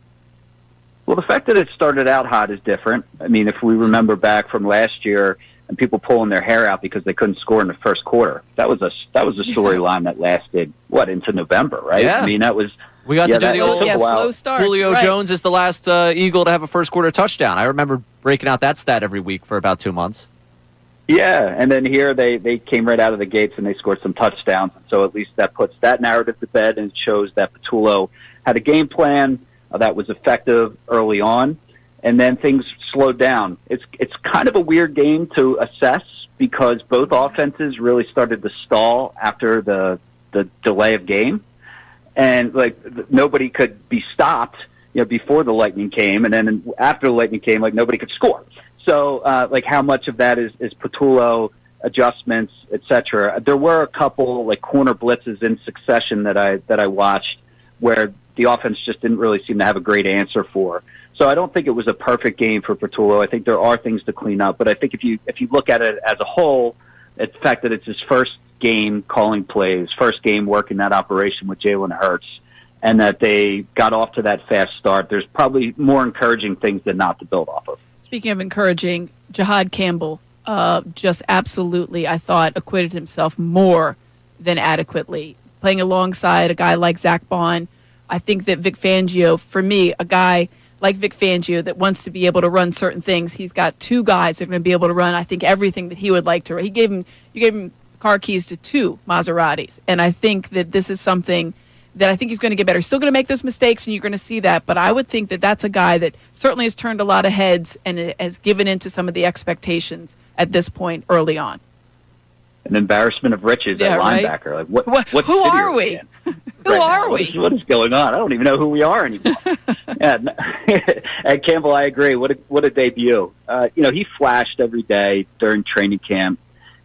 Well, the fact that it started out hot is different. I mean, if we remember back from last year and people pulling their hair out because they couldn't score in the first quarter, that was a storyline that lasted, into November, right? Yeah. I mean, that was... We got to do the old slow start. Julio Jones is the last Eagle to have a first quarter touchdown. I remember breaking out that stat every week for about 2 months. Yeah, and then here they came right out of the gates and they scored some touchdowns. So at least that puts that narrative to bed and shows that Patullo had a game plan that was effective early on, and then things slowed down. It's kind of a weird game to assess because both offenses really started to stall after the delay of game, and nobody could be stopped, before the lightning came, and then after the lightning came, nobody could score. So how much of that is Patullo adjustments, etc. There were a couple corner blitzes in succession that I watched where the offense just didn't really seem to have a great answer for. So I don't think it was a perfect game for Patullo. I think there are things to clean up, but I think if you look at it as a whole, the fact that it's his first game calling plays, first game working that operation with Jalen Hurts, and that they got off to that fast start, there's probably more encouraging things than not to build off of. Speaking of encouraging, Jahad Campbell just absolutely, I thought, acquitted himself more than adequately. Playing alongside a guy like Zach Bond, I think that Vic Fangio, for me, a guy like Vic Fangio that wants to be able to run certain things, he's got two guys that are going to be able to run, I think, everything that he would like to run. You gave him car keys to 2 Maseratis, and I think that this is something that I think he's going to get better. He's still going to make those mistakes, and you're going to see that, but I would think that that's a guy that certainly has turned a lot of heads and has given into some of the expectations at this point early on. An embarrassment of riches at linebacker. Right? What who are we? Who are we? What is going on? I don't even know who we are anymore. And Campbell, I agree. What a debut. He flashed every day during training camp.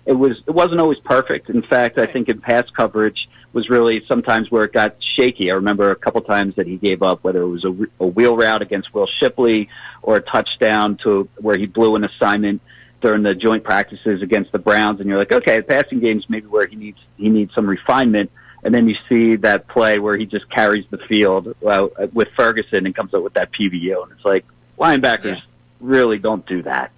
It wasn't always perfect. In fact, I think in pass coverage was really sometimes where it got shaky. I remember a couple times that he gave up, whether it was a wheel route against Will Shipley or a touchdown to where he blew an assignment during the joint practices against the Browns, and you're like, okay, the passing game's maybe where he needs some refinement, and then you see that play where he just carries the field with Ferguson and comes up with that PBU, and it's like linebackers really don't do that.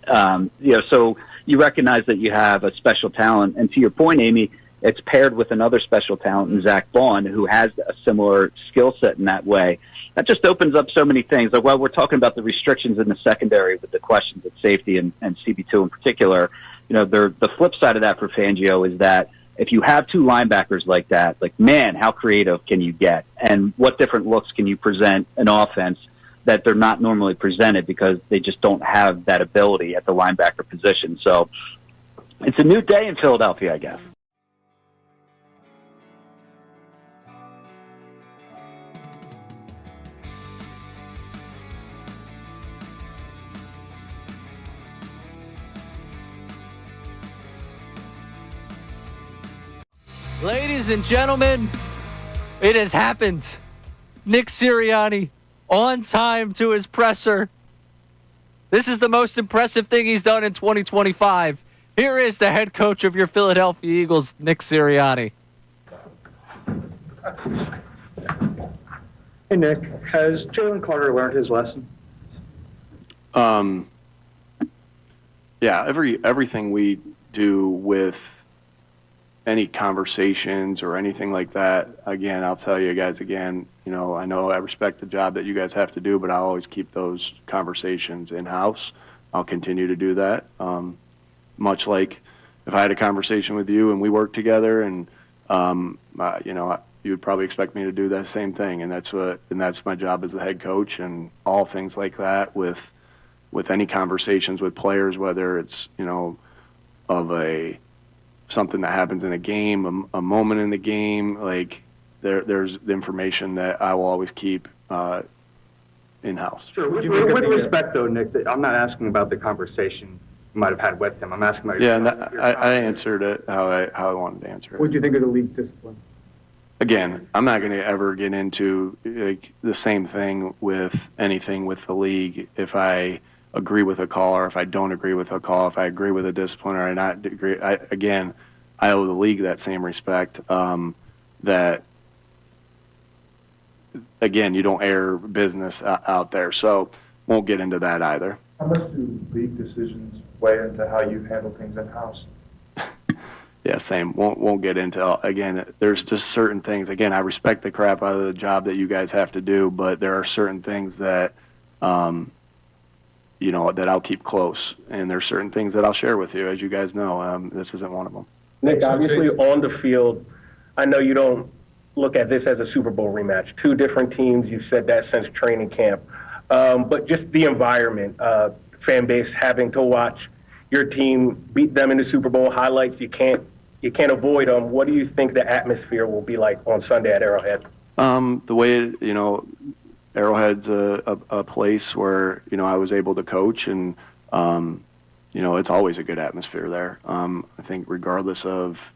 So you recognize that you have a special talent, and to your point, Amy, it's paired with another special talent in Zach Bond, who has a similar skill set in that way. That just opens up so many things. Like while we're talking about the restrictions in the secondary with the questions at safety and CB2 in particular, the flip side of that for Fangio is that if you have 2 linebackers like that, man, how creative can you get? And what different looks can you present an offense that they're not normally presented because they just don't have that ability at the linebacker position. So it's a new day in Philadelphia, I guess. Ladies and gentlemen, it has happened. Nick Serriani on time to his presser. This is the most impressive thing he's done in 2025. Here is the head coach of your Philadelphia Eagles, Nick Serriani. Hey, Nick. Has Jaylen Carter learned his lesson? Yeah, everything we do with any conversations or anything like that, again, I'll tell you guys again, I know I respect the job that you guys have to do, but I'll always keep those conversations in-house. I'll continue to do that. Much like if I had a conversation with you and we worked together and, you would probably expect me to do that same thing. And that's my job as the head coach, and all things like that with any conversations with players, whether it's, of something that happens in a game, a moment in the game, like there's the information that I will always keep in-house. Sure. With respect, though, Nick, I'm not asking about the conversation you might have had with him. I'm asking about your I answered it how I wanted to answer it. What do you think of the league discipline? Again, I'm not going to ever get into the same thing with anything with the league. If I agree with a call or if I don't agree with a call, if I agree with a discipline or I not agree, I owe the league that same respect. That again, you don't air business out there, so won't get into that either. How much do league decisions weigh into how you handle things in-house? Yeah, same. Won't get into, again, there's just certain things. Again, I respect the crap out of the job that you guys have to do, but there are certain things that that I'll keep close, and there's certain things that I'll share with you, as you guys know. This isn't one of them. Nick, obviously on the field, I know you don't look at this as a Super Bowl rematch. Two different teams, you've said that since training camp. But just the environment, fan base having to watch your team beat them in the Super Bowl, highlights, you can't avoid them. What do you think the atmosphere will be like on Sunday at Arrowhead? The way, Arrowhead's a place where, I was able to coach, and, it's always a good atmosphere there. I think regardless of,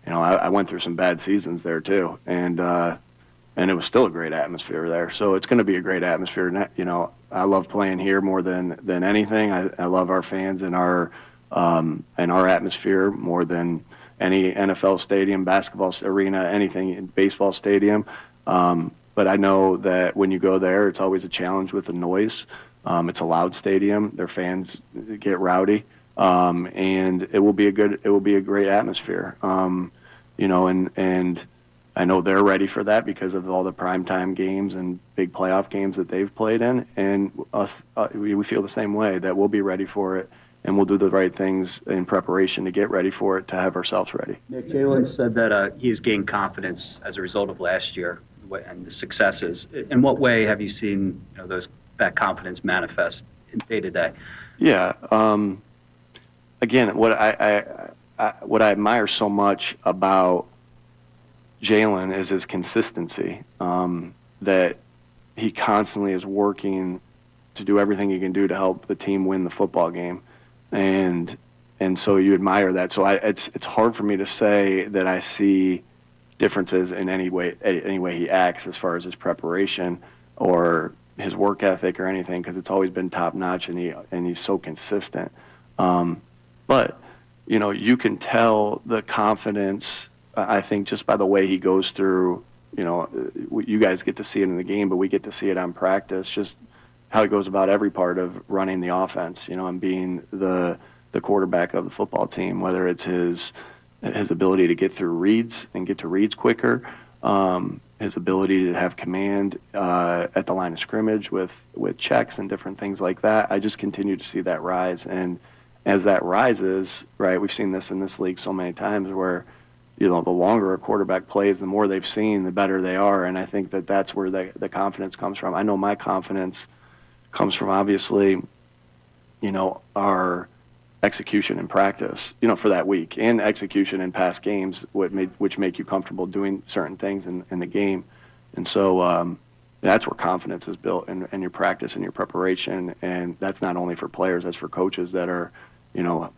I went through some bad seasons there too, and it was still a great atmosphere there. So it's going to be a great atmosphere. I love playing here more than anything. I love our fans and our atmosphere more than any NFL stadium, basketball arena, anything, baseball stadium. But I know that when you go there, it's always a challenge with the noise. It's a loud stadium. Their fans get rowdy, and it will be a great atmosphere. And I know they're ready for that because of all the primetime games and big playoff games that they've played in. And us, we feel the same way, that we'll be ready for it, and we'll do the right things in preparation to get ready for it, to have ourselves ready. Nick, Jaylen said that he's gained confidence as a result of last year and the successes. In what way have you seen that confidence manifest in day to day? Yeah. Again, what I admire so much about Jaylen is his consistency, that he constantly is working to do everything he can do to help the team win the football game, and so you admire that. So it's hard for me to say that I see differences in any way he acts as far as his preparation or his work ethic or anything, because it's always been top notch, and he's so consistent. But you can tell the confidence, I think, just by the way he goes through. You guys get to see it in the game, but we get to see it on practice, just how he goes about every part of running the offense, and being the quarterback of the football team, whether it's his ability to get through reads and get to reads quicker, his ability to have command at the line of scrimmage with checks and different things like that. I just continue to see that rise, and as that rises, right, we've seen this in this league so many times where, the longer a quarterback plays, the more they've seen, the better they are. And I think that that's where the confidence comes from. I know my confidence comes from obviously, our execution in practice, for that week, and execution in past games, which make you comfortable doing certain things in the game. And so that's where confidence is built in your practice and your preparation. And that's not only for players, that's for coaches that are,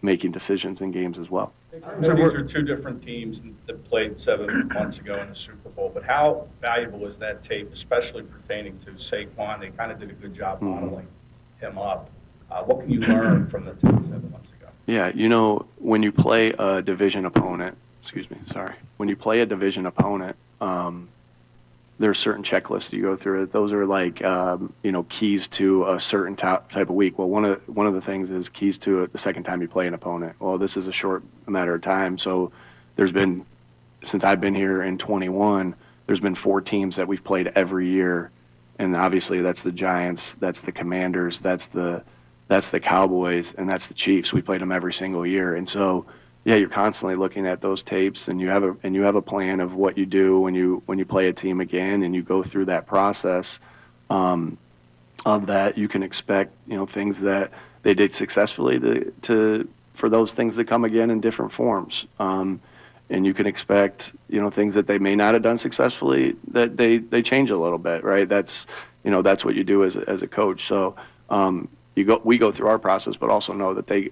making decisions in games as well. So these are two different teams that played 7 months ago in the Super Bowl, but how valuable is that tape, especially pertaining to Saquon? They kind of did a good job modeling him up. What can you learn from the tape 7 months ago? Yeah, when you play a division opponent, when you play a division opponent, there are certain checklists you go through. Those are like, keys to a certain type of week. Well, one of the things is keys to it the second time you play an opponent. Well, this is a short matter of time. So since I've been here in 21, there's been 4 teams that we've played every year. And obviously that's the Giants, that's the Commanders, that's the Cowboys, and that's the Chiefs. We played them every single year. And so, yeah, you're constantly looking at those tapes, and you have a plan of what you do when you play a team again, and you go through that process of that. You can expect things that they did successfully for those things to come again in different forms, and you can expect things that they may not have done successfully that they change a little bit, right? That's what you do as a coach. So. We go through our process, but also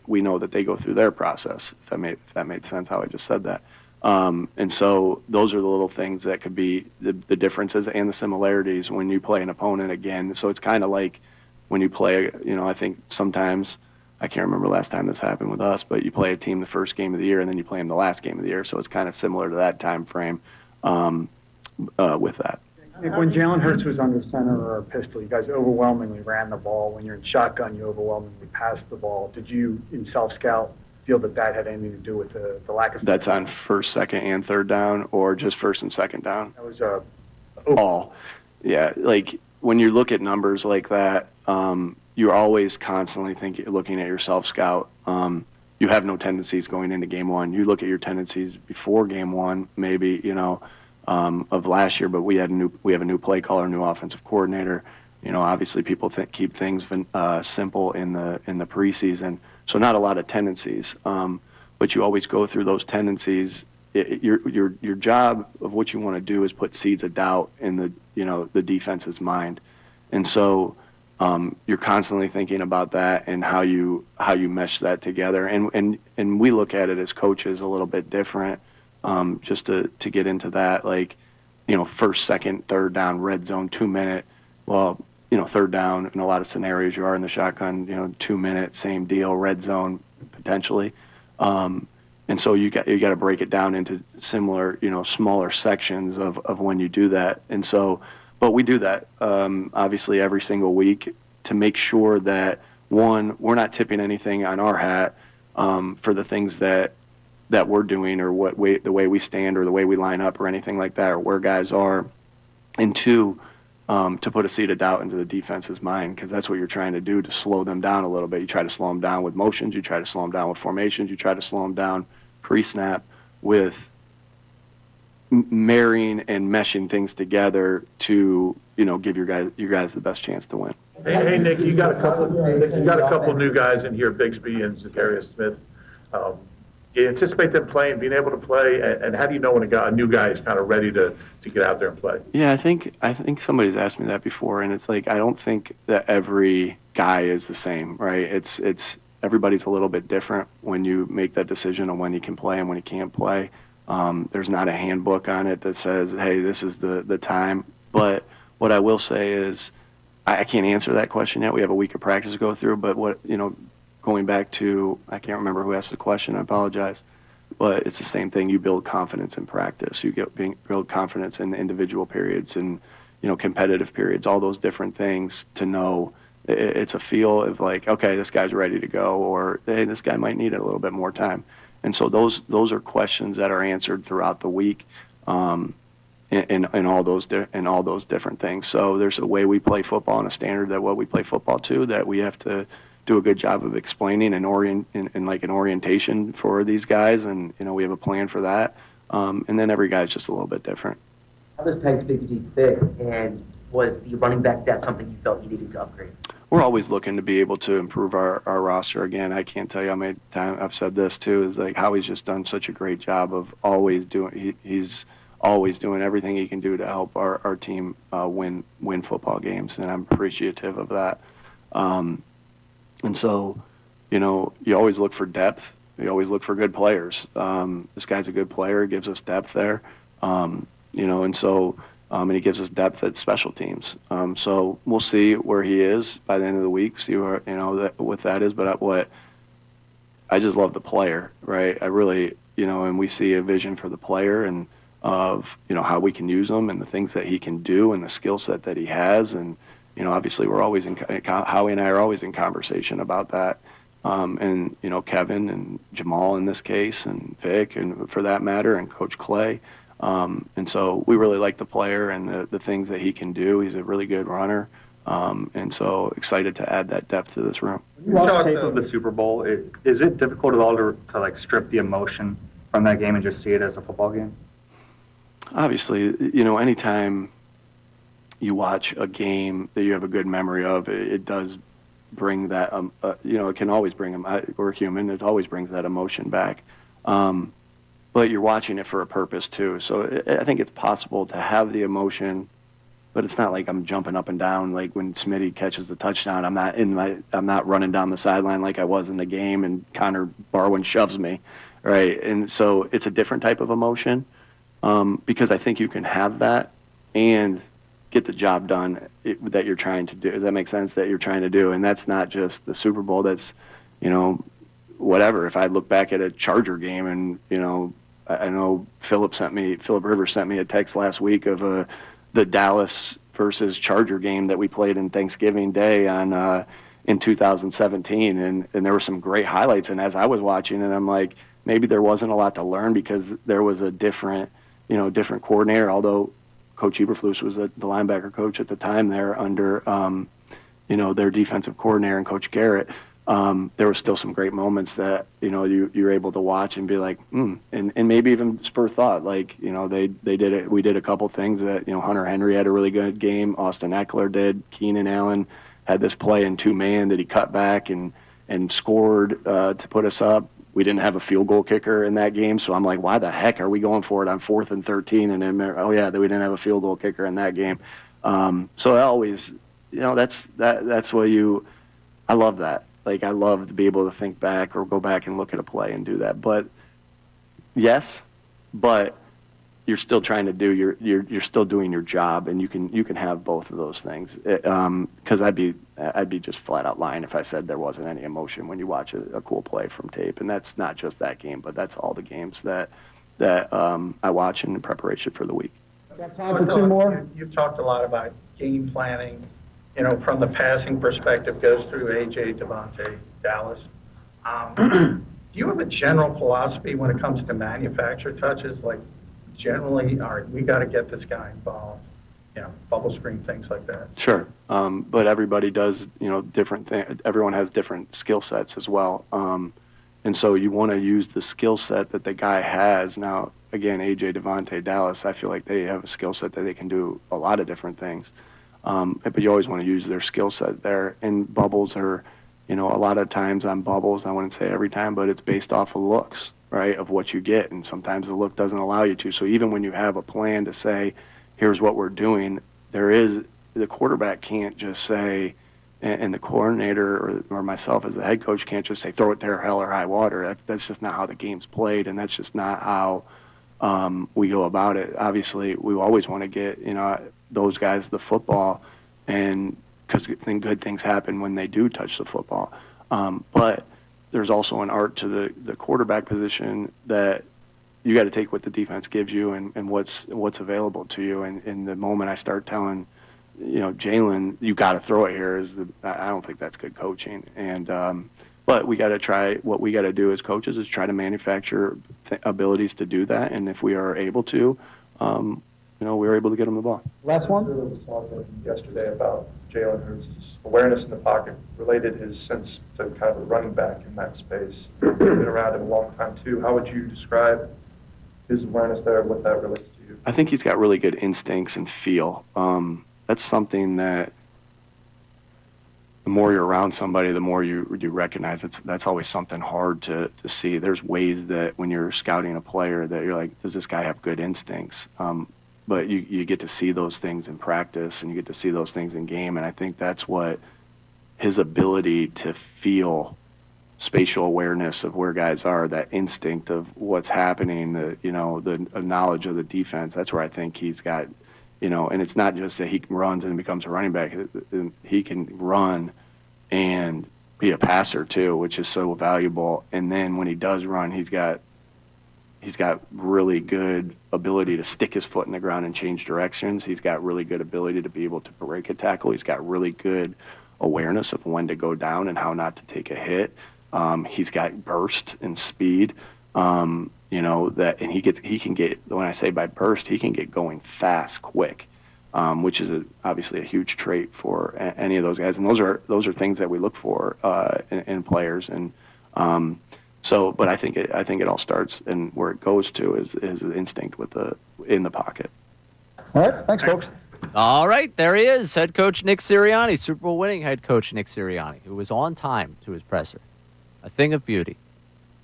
we know that they go through their process. If that made sense, how I just said that. And so those are the little things that could be the differences and the similarities when you play an opponent again. So it's kind of like when you play. I think sometimes I can't remember last time this happened with us, but you play a team the first game of the year and then you play them the last game of the year. So it's kind of similar to that time frame with that. When Jalen Hurts was under center or pistol, you guys overwhelmingly ran the ball. When you're in shotgun, you overwhelmingly passed the ball. Did you, in self-scout, feel that had anything to do with the lack of... That's on first, second, and third down, or just first and second down? That was all. Yeah, like when you look at numbers like that, you're always constantly looking at your self-scout. You have no tendencies going into game one. You look at your tendencies before game one, maybe, of last year, but we have a new play caller, new offensive coordinator. Obviously people keep things simple in the preseason, so not a lot of tendencies. But you always go through those tendencies. Your job of what you want to do is put seeds of doubt in the defense's mind, and so you're constantly thinking about that and how you mesh that together. And we look at it as coaches a little bit different. Just to get into that, first, second, third down, red zone, 2 minute. Well, third down in a lot of scenarios you are in the shotgun, 2 minute, same deal, red zone potentially. And so you got to break it down into similar, smaller sections of when you do that. And so, but we do that obviously every single week to make sure that one, we're not tipping anything on our hat for the things that we're doing or the way we stand or the way we line up or anything like that or where guys are. And two, to put a seed of doubt into the defense's mind, because that's what you're trying to do, to slow them down a little bit. You try to slow them down with motions. You try to slow them down with formations. You try to slow them down pre-snap with marrying and meshing things together to give your guys the best chance to win. Hey Nick, you got a couple new guys in here, Bigsby and Zacharias Smith. You anticipate them playing, being able to play, and how do you know when a new guy is kind of ready to get out there and play? Yeah, I think somebody's asked me that before, and it's like I don't think that every guy is the same, right? It's everybody's a little bit different when you make that decision on when you can play and when you can't play. There's not a handbook on it that says, hey, this is the time. But what I will say is I can't answer that question yet. We have a week of practice to go through, but going back to, I can't remember who asked the question, I apologize, but it's the same thing. You build confidence in practice. You build confidence in the individual periods and, competitive periods, all those different things to know it's a feel of like, okay, this guy's ready to go, or hey, this guy might need a little bit more time. And so those are questions that are answered throughout the week in all those different things. So there's a way we play football and a standard that what we play football to that we have to do a good job of explaining and like an orientation for these guys, and we have a plan for that. And then every guy's just a little bit different. How does Titans Bigsby fit, and was the running back depth something you felt you needed to upgrade? we're always looking to be able to improve our roster. Again, I can't tell you how many times I've said this too, is like Howie's just done such a great job of always doing, he's always doing everything he can do to help our team win football games, and I'm appreciative of that. And so, you know, you always look for depth. You always look for good players. This guy's a good player, gives us depth there. You know, and so, and he gives us depth at special teams. So we'll see where he is by the end of the week, see where, you know, what that is. But I just love the player, right? I really, you know, and we see a vision for the player and of, you know, how we can use him and the things that he can do and the skill set that he has. And, you know, obviously we're always Howie and I are always in conversation about that. And, you know, Kevin and Jamal in this case, and Vic, and for that matter, and Coach Clay. And so we really like the player and the things that he can do. He's a really good runner. And so excited to add that depth to this room. You watch tape of the Super Bowl. Is it difficult at all to like strip the emotion from that game and just see it as a football game? Obviously, you know, anytime you watch a game that you have a good memory of, it does bring that, you know, it can always bring them. We're human. It always brings that emotion back. But you're watching it for a purpose too. So I think it's possible to have the emotion, but it's not like I'm jumping up and down like when Smitty catches the touchdown. I'm not running down the sideline like I was in the game and Connor Barwin shoves me, right? And so it's a different type of emotion, because I think you can have that and get the job done that you're trying to do. Does that make sense? That you're trying to do, and that's not just the Super Bowl. That's, you know, whatever. If I look back at a Charger game, and you know, I know Philip Rivers sent me a text last week of the Dallas versus Charger game that we played in Thanksgiving Day in 2017, and there were some great highlights. And as I was watching it, I'm like, maybe there wasn't a lot to learn because there was a different coordinator. Although Coach Eberflus was the linebacker coach at the time there under you know, their defensive coordinator and Coach Garrett. There were still some great moments that, you know, you're able to watch and be like, and maybe even spur thought, like, you know, they did it. We did a couple things that, you know, Hunter Henry had a really good game. Austin Eckler did. Keenan Allen had this play in 2-man that he cut back and scored to put us up. We didn't have a field goal kicker in that game, so I'm like, why the heck are we going for it on 4th and 13? And then, oh yeah, we didn't have a field goal kicker in that game. So I always, you know, that's what I love that. Like, I love to be able to think back or go back and look at a play and do that. But yes, but you're still trying to do you're still doing your job, and you can have both of those things. Because I'd be just flat out lying if I said there wasn't any emotion when you watch a cool play from tape. And that's not just that game, but that's all the games that I watch in preparation for the week. Got time for two more? You've talked a lot about game planning, you know, from the passing perspective, goes through AJ, Devontae, Dallas. Do you have a general philosophy when it comes to manufacture touches? Like, generally, all right, we got to get this guy involved, you know, bubble screen, things like that. Sure. But everybody does, you know, different things. Everyone has different skill sets as well. And so you want to use the skill set that the guy has. Now, again, AJ, Devontae, Dallas, I feel like they have a skill set that they can do a lot of different things. But you always want to use their skill set there. And bubbles are, you know, a lot of times on bubbles, I wouldn't say every time, but it's based off of looks, right, of what you get. And sometimes the look doesn't allow you to. So even when you have a plan to say, here's what we're doing, the quarterback can't just say, and the coordinator or myself as the head coach can't just say, throw it there, hell or high water. That's just not how the game's played, and that's just not how we go about it. Obviously, we always want to get, you know, those guys the football, and because good things happen when they do touch the football. But there's also an art to the quarterback position that you got to take what the defense gives you and what's available to you. And the moment I start telling, you know, Jaylen, you got to throw it here, I don't think that's good coaching. And but we got to try. What we got to do as coaches is try to manufacture abilities to do that. And if we are able to, you know, we were able to get them the ball. Last one. There was talking yesterday about Jalen Hurts' awareness in the pocket, related his sense to kind of a running back in that space. You've been around him a long time too. How would you describe his awareness there, what that relates to you? I think he's got really good instincts and feel. That's something that the more you're around somebody, the more you recognize that's always something hard to see. There's ways that when you're scouting a player that you're like, does this guy have good instincts? But you get to see those things in practice, and you get to see those things in game, and I think that's what his ability to feel spatial awareness of where guys are, that instinct of what's happening, the knowledge of the defense. That's where I think he's got, and it's not just that he runs and becomes a running back. He can run and be a passer too, which is so valuable. And then when he does run, he's got really good ability to stick his foot in the ground and change directions. He's got really good ability to be able to break a tackle. He's got really good awareness of when to go down and how not to take a hit. He's got burst and speed. And he can get, when I say by burst, he can get going fast, quick, which is obviously a huge trait for any of those guys. And those are things that we look for in players. And but I think it all starts, and where it goes to is instinct in the pocket. All right, thanks, folks. All right, there he is, head coach Nick Seriani, Super Bowl winning head coach Nick Seriani, who was on time to his presser. A thing of beauty.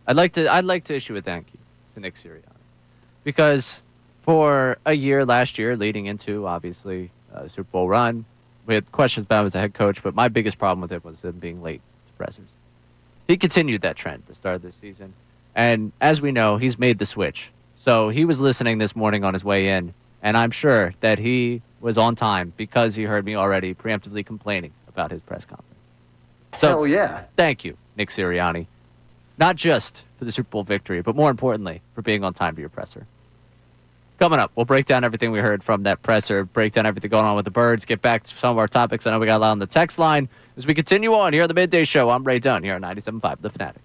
I'd like to issue a thank you to Nick Seriani, because for a year last year, leading into obviously a Super Bowl run, we had questions about him as a head coach, but my biggest problem with him was him being late to pressers. He continued that trend at the start of this season, and as we know, he's made the switch. So he was listening this morning on his way in, and I'm sure that he was on time because he heard me already preemptively complaining about his press conference. So, hell yeah. Thank you, Nick Seriani. Not just for the Super Bowl victory, but more importantly, for being on time to your presser. Coming up, we'll break down everything we heard from that presser, break down everything going on with the Birds, get back to some of our topics. I know we got a lot on the text line. As we continue on here on the Midday Show, I'm Ray Dunn here on 97.5 The Fanatic.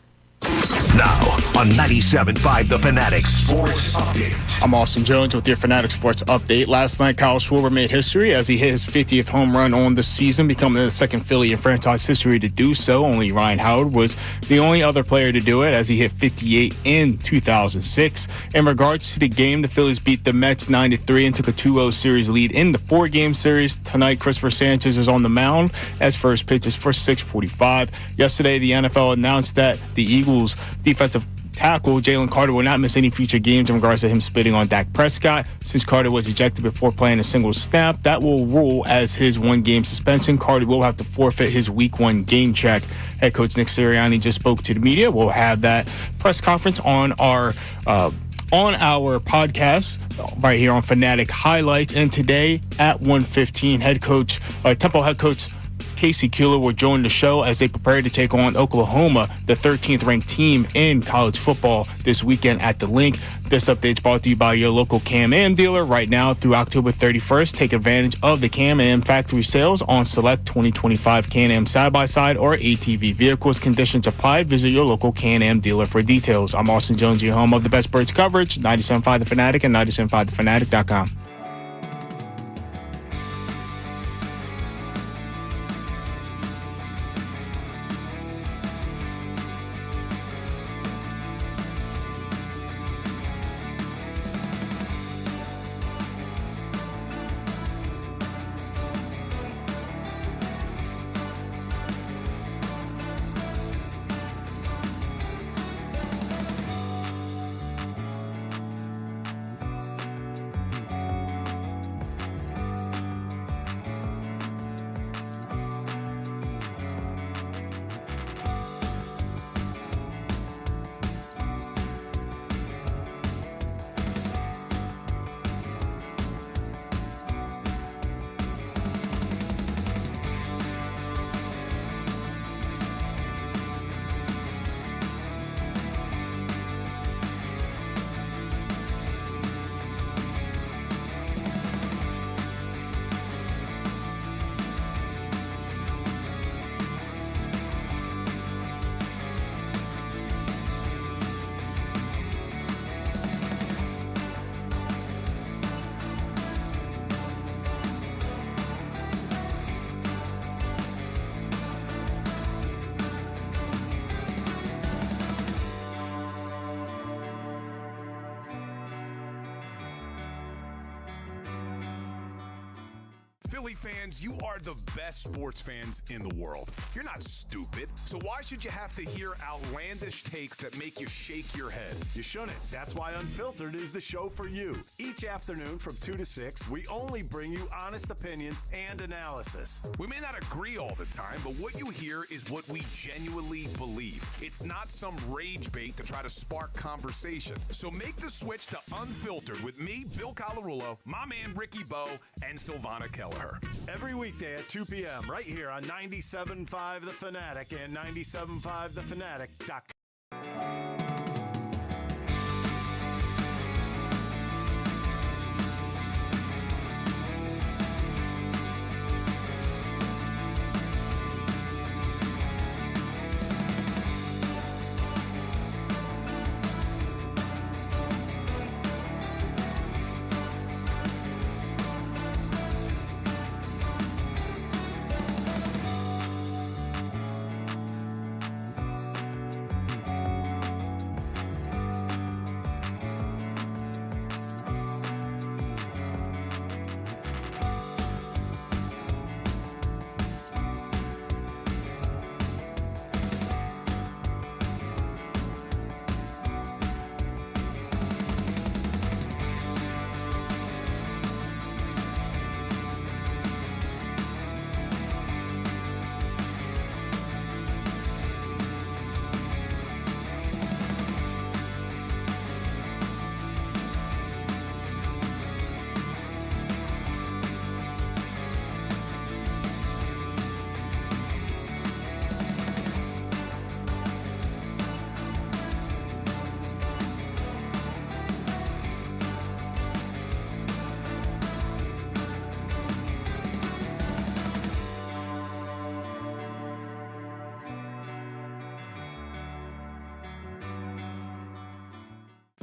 Now on 97.5 The Fanatic Sports Update. I'm Austin Jones with your Fanatic Sports Update. Last night, Kyle Schwarber made history as he hit his 50th home run on the season, becoming the second Philly in franchise history to do so. Only Ryan Howard was the only other player to do it, as he hit 58 in 2006. In regards to the game, the Phillies beat the Mets 9-3 and took a 2-0 series lead in the 4-game series. Tonight, Christopher Sanchez is on the mound as first pitch is for 6:45. Yesterday, the NFL announced that the Eagles defensive tackle Jaylen Carter will not miss any future games in regards to him spitting on Dak Prescott. Since Carter was ejected before playing a single snap, that will rule as his 1-game suspension. Carter will have to forfeit his Week 1 game check. Head coach Nick Seriani just spoke to the media. We'll have that press conference on our podcast right here on Fanatic Highlights. And today at 1:15, Temple head coach Casey Keeler will join the show as they prepare to take on Oklahoma, the 13th ranked team in college football, this weekend at the Link. This update is brought to you by your local Can-Am dealer. Right now through October 31st, take advantage of the Can-Am factory sales on select 2025 Can-Am side-by-side or ATV vehicles. Conditions apply. Visit your local Can-Am dealer for details. I'm Austin Jones, your home of the best Birds coverage, 97.5 The Fanatic and 97.5thefanatic.com. Philly fans, you are the best sports fans in the world. You're not stupid, so why should you have to hear outlandish takes that make you shake your head? You shouldn't. That's why Unfiltered is the show for you. Each afternoon from 2 to 6, we only bring you honest opinions and analysis. We may not agree all the time, but what you hear is what we genuinely believe. It's not some rage bait to try to spark conversation. So make the switch to Unfiltered with me, Bill Colarulo, my man Ricky Bo, and Silvana Keller. Every weekday at 2 p.m. right here on 97.5 The Fanatic and 97.5thefanatic.com.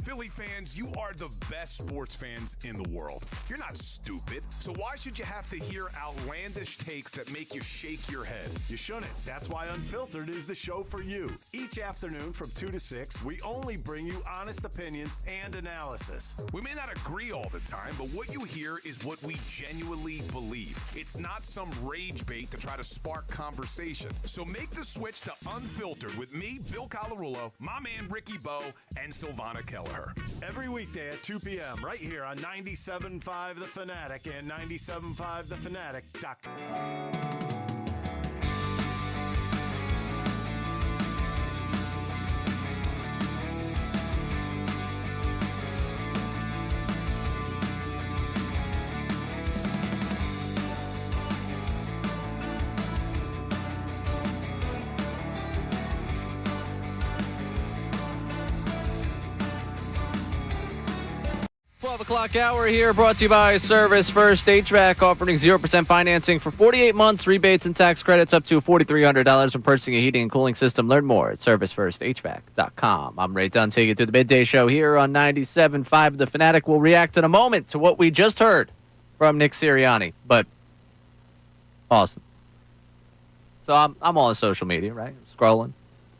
Philly fans, you are the best sports fans in the world. You're not stupid, so why should you have to hear outlandish takes that make you shake your head? You shouldn't. That's why Unfiltered is the show for you. Each afternoon from 2 to 6, we only bring you honest opinions and analysis. We may not agree all the time, but what you hear is what we genuinely believe. It's not some rage bait to try to spark conversation. So make the switch to Unfiltered with me, Bill Colarulo, my man Ricky Bo, and Silvana Keller. Every weekday at 2 p.m. right here on 97.5 The Fanatic and 97.5thefanatic.com. O'clock hour here, brought to you by Service First HVAC, offering 0% financing for 48 months, rebates and tax credits up to $4,300 when purchasing a heating and cooling system. Learn more at ServiceFirstHVAC.com. I'm Ray Dunn, taking you through the Midday Show here on 97.5 The Fanatic. We'll react in a moment to what we just heard from Nick Serriani, but awesome. So I'm on social media, right? Scrolling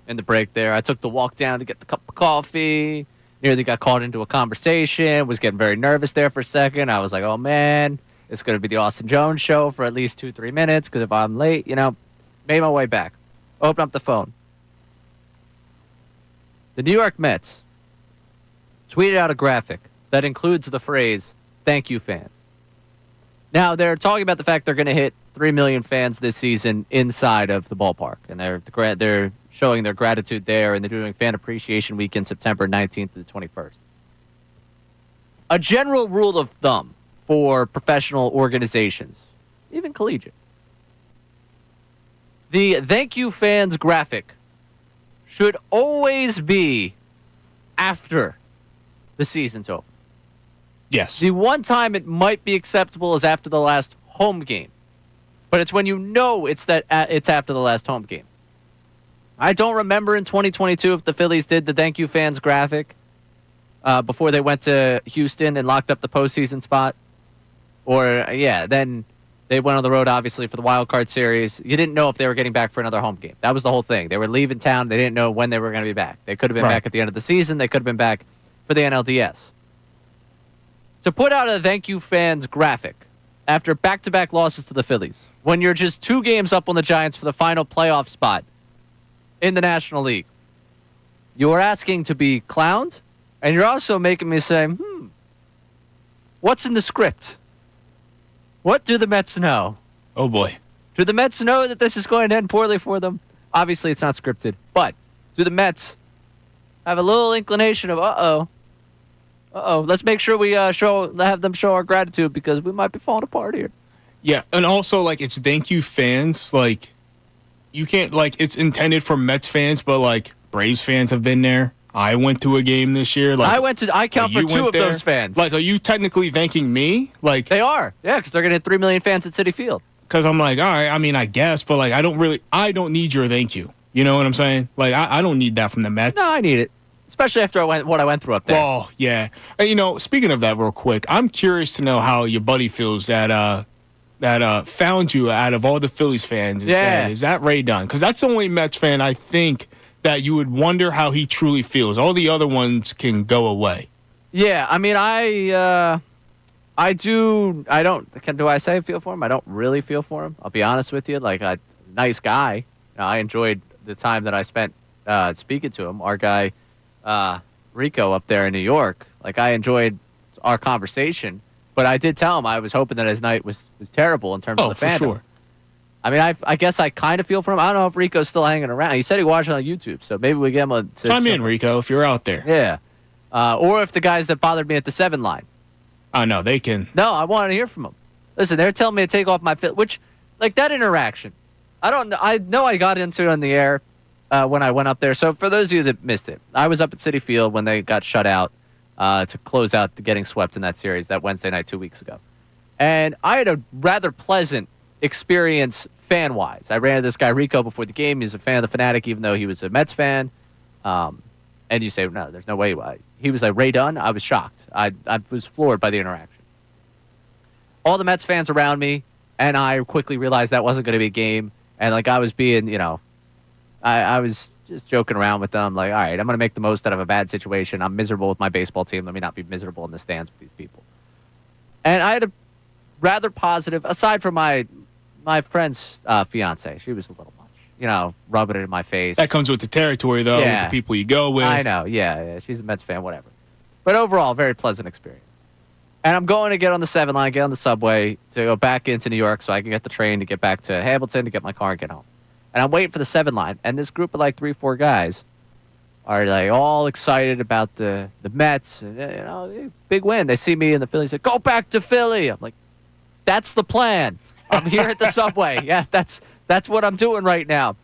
in the break there. I took the walk down to get the cup of coffee. Nearly got caught into a conversation, was getting very nervous there for a second. I was like, oh, man, it's going to be the Austin Jones show for at least 2-3 minutes because if I'm late, made my way back. Open up the phone. The New York Mets tweeted out a graphic that includes the phrase, "Thank you, fans." Now, they're talking about the fact they're going to hit 3 million fans this season inside of the ballpark, and they're showing their gratitude there, and they're doing Fan Appreciation Weekend September 19th to the 21st. A general rule of thumb for professional organizations, even collegiate, the Thank You Fans graphic should always be after the season's over. Yes. The one time it might be acceptable is after the last home game, but it's when it's after the last home game. I don't remember in 2022 if the Phillies did the Thank You Fans graphic before they went to Houston and locked up the postseason spot. Or, then they went on the road, obviously, for the wild card series. You didn't know if they were getting back for another home game. That was the whole thing. They were leaving town. They didn't know when they were going to be back. They could have been back at the end of the season. They could have been back for the NLDS. To put out a Thank You Fans graphic after back-to-back losses to the Phillies, when you're just 2 games up on the Giants for the final playoff spot in the National League, you are asking to be clowned, and you're also making me say, what's in the script? What do the Mets know? Oh, boy. Do the Mets know that this is going to end poorly for them? Obviously, it's not scripted. But do the Mets have a little inclination of, let's make sure we have them show our gratitude because we might be falling apart here. Yeah, and also, like, it's thank you fans. Like, you can't, like, it's intended for Mets fans, but, like, Braves fans have been there. I went to a game this year. Like, I count for 2 of those fans. Like, are you technically thanking me? Like, they are. Yeah, because they're going to hit 3 million fans at Citi Field. Because I'm like, all right, I mean, I guess, but, like, I don't need your thank you. You know what I'm saying? Like, I don't need that from the Mets. No, I need it. Especially after what I went through up there. Well, yeah. And, you know, speaking of that real quick, I'm curious to know how your buddy feels that found you out of all the Phillies fans. Is that Reid done? Because that's the only Mets fan I think that you would wonder how he truly feels. All the other ones can go away. Yeah, I mean, do I say I feel for him? I don't really feel for him. I'll be honest with you. Like, a nice guy. I enjoyed the time that I spent speaking to him. Our guy, Rico, up there in New York. Like, I enjoyed our conversation, but I did tell him I was hoping that his night was terrible in terms of the fandom. For sure. I mean, I guess I kind of feel for him. I don't know if Rico's still hanging around. He said he watched it on YouTube, so maybe we get him to chime in, Rico, if you're out there. Yeah. Or if the guys that bothered me at the 7 line. Oh, no, they can. No, I want to hear from them. Listen, they're telling me to take off my fit, which, like, that interaction. I know I got into it on the air when I went up there. So for those of you that missed it, I was up at Citi Field when they got shut out to close out the getting swept in that series that Wednesday night 2 weeks ago. And I had a rather pleasant experience fan-wise. I ran into this guy, Rico, before the game. He's a fan of the Fanatic, even though he was a Mets fan. And you say, no, there's no way. He was like, Ray Dunn? I was shocked. I was floored by the interaction. All the Mets fans around me, and I quickly realized that wasn't going to be a game. And, like, I was being, I was just joking around with them. Like, all right, I'm going to make the most out of a bad situation. I'm miserable with my baseball team. Let me not be miserable in the stands with these people. And I had a rather positive, aside from my friend's fiance. She was a little much, rubbing it in my face. That comes with the territory, though, with the people you go with. I know, yeah. She's a Mets fan, whatever. But overall, very pleasant experience. And I'm going to get on the 7 line, get on the subway to go back into New York so I can get the train to get back to Hamilton to get my car and get home. And I'm waiting for the 7 line, and this group of like 3-4 guys are like all excited about the Mets. And, big win. They see me in the Phillies, like, go back to Philly. I'm like, that's the plan. I'm here at the subway. Yeah, that's what I'm doing right now.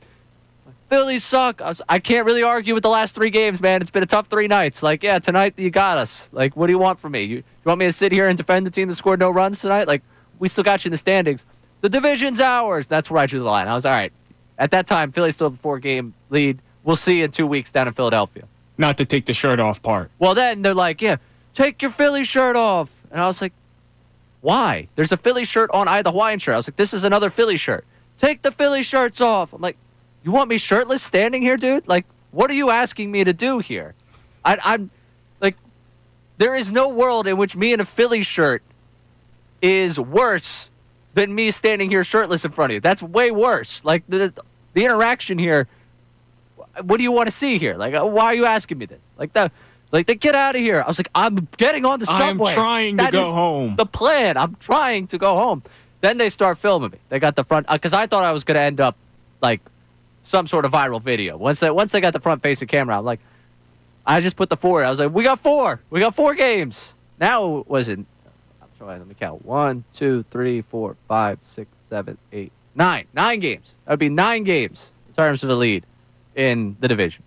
Phillies suck. I can't really argue with the last 3 games, man. It's been a tough 3 nights. Like, yeah, tonight you got us. Like, what do you want from me? You want me to sit here and defend the team that scored no runs tonight? Like, we still got you in the standings. The division's ours. That's where I drew the line. I was, all right. At that time, Philly still have a 4-game lead. We'll see you in 2 weeks down in Philadelphia. Not to take the shirt off part. Well, then they're like, yeah, take your Philly shirt off. And I was like, why? There's a Philly shirt on. I had the Hawaiian shirt. I was like, this is another Philly shirt. Take the Philly shirts off. I'm like, you want me shirtless standing here, dude? Like, what are you asking me to do here? I'm like, there is no world in which me in a Philly shirt is worse than me standing here shirtless in front of you. That's way worse. Like, the interaction here, what do you want to see here? Like, why are you asking me this? Like, get out of here. I was like, I'm getting on the subway. I'm trying to go home. The plan. I'm trying to go home. Then they start filming me. They got the front, because I thought I was going to end up, like, some sort of viral video. Once they got the front facing camera, I'm like, I just put the 4. I was like, we got 4. We got 4 games. Now, was it, I'm sorry, let me count. 1, 2, 3, 4, 5, 6, 7, 8, 9. 9 games. That would be 9 games in terms of the lead in the division.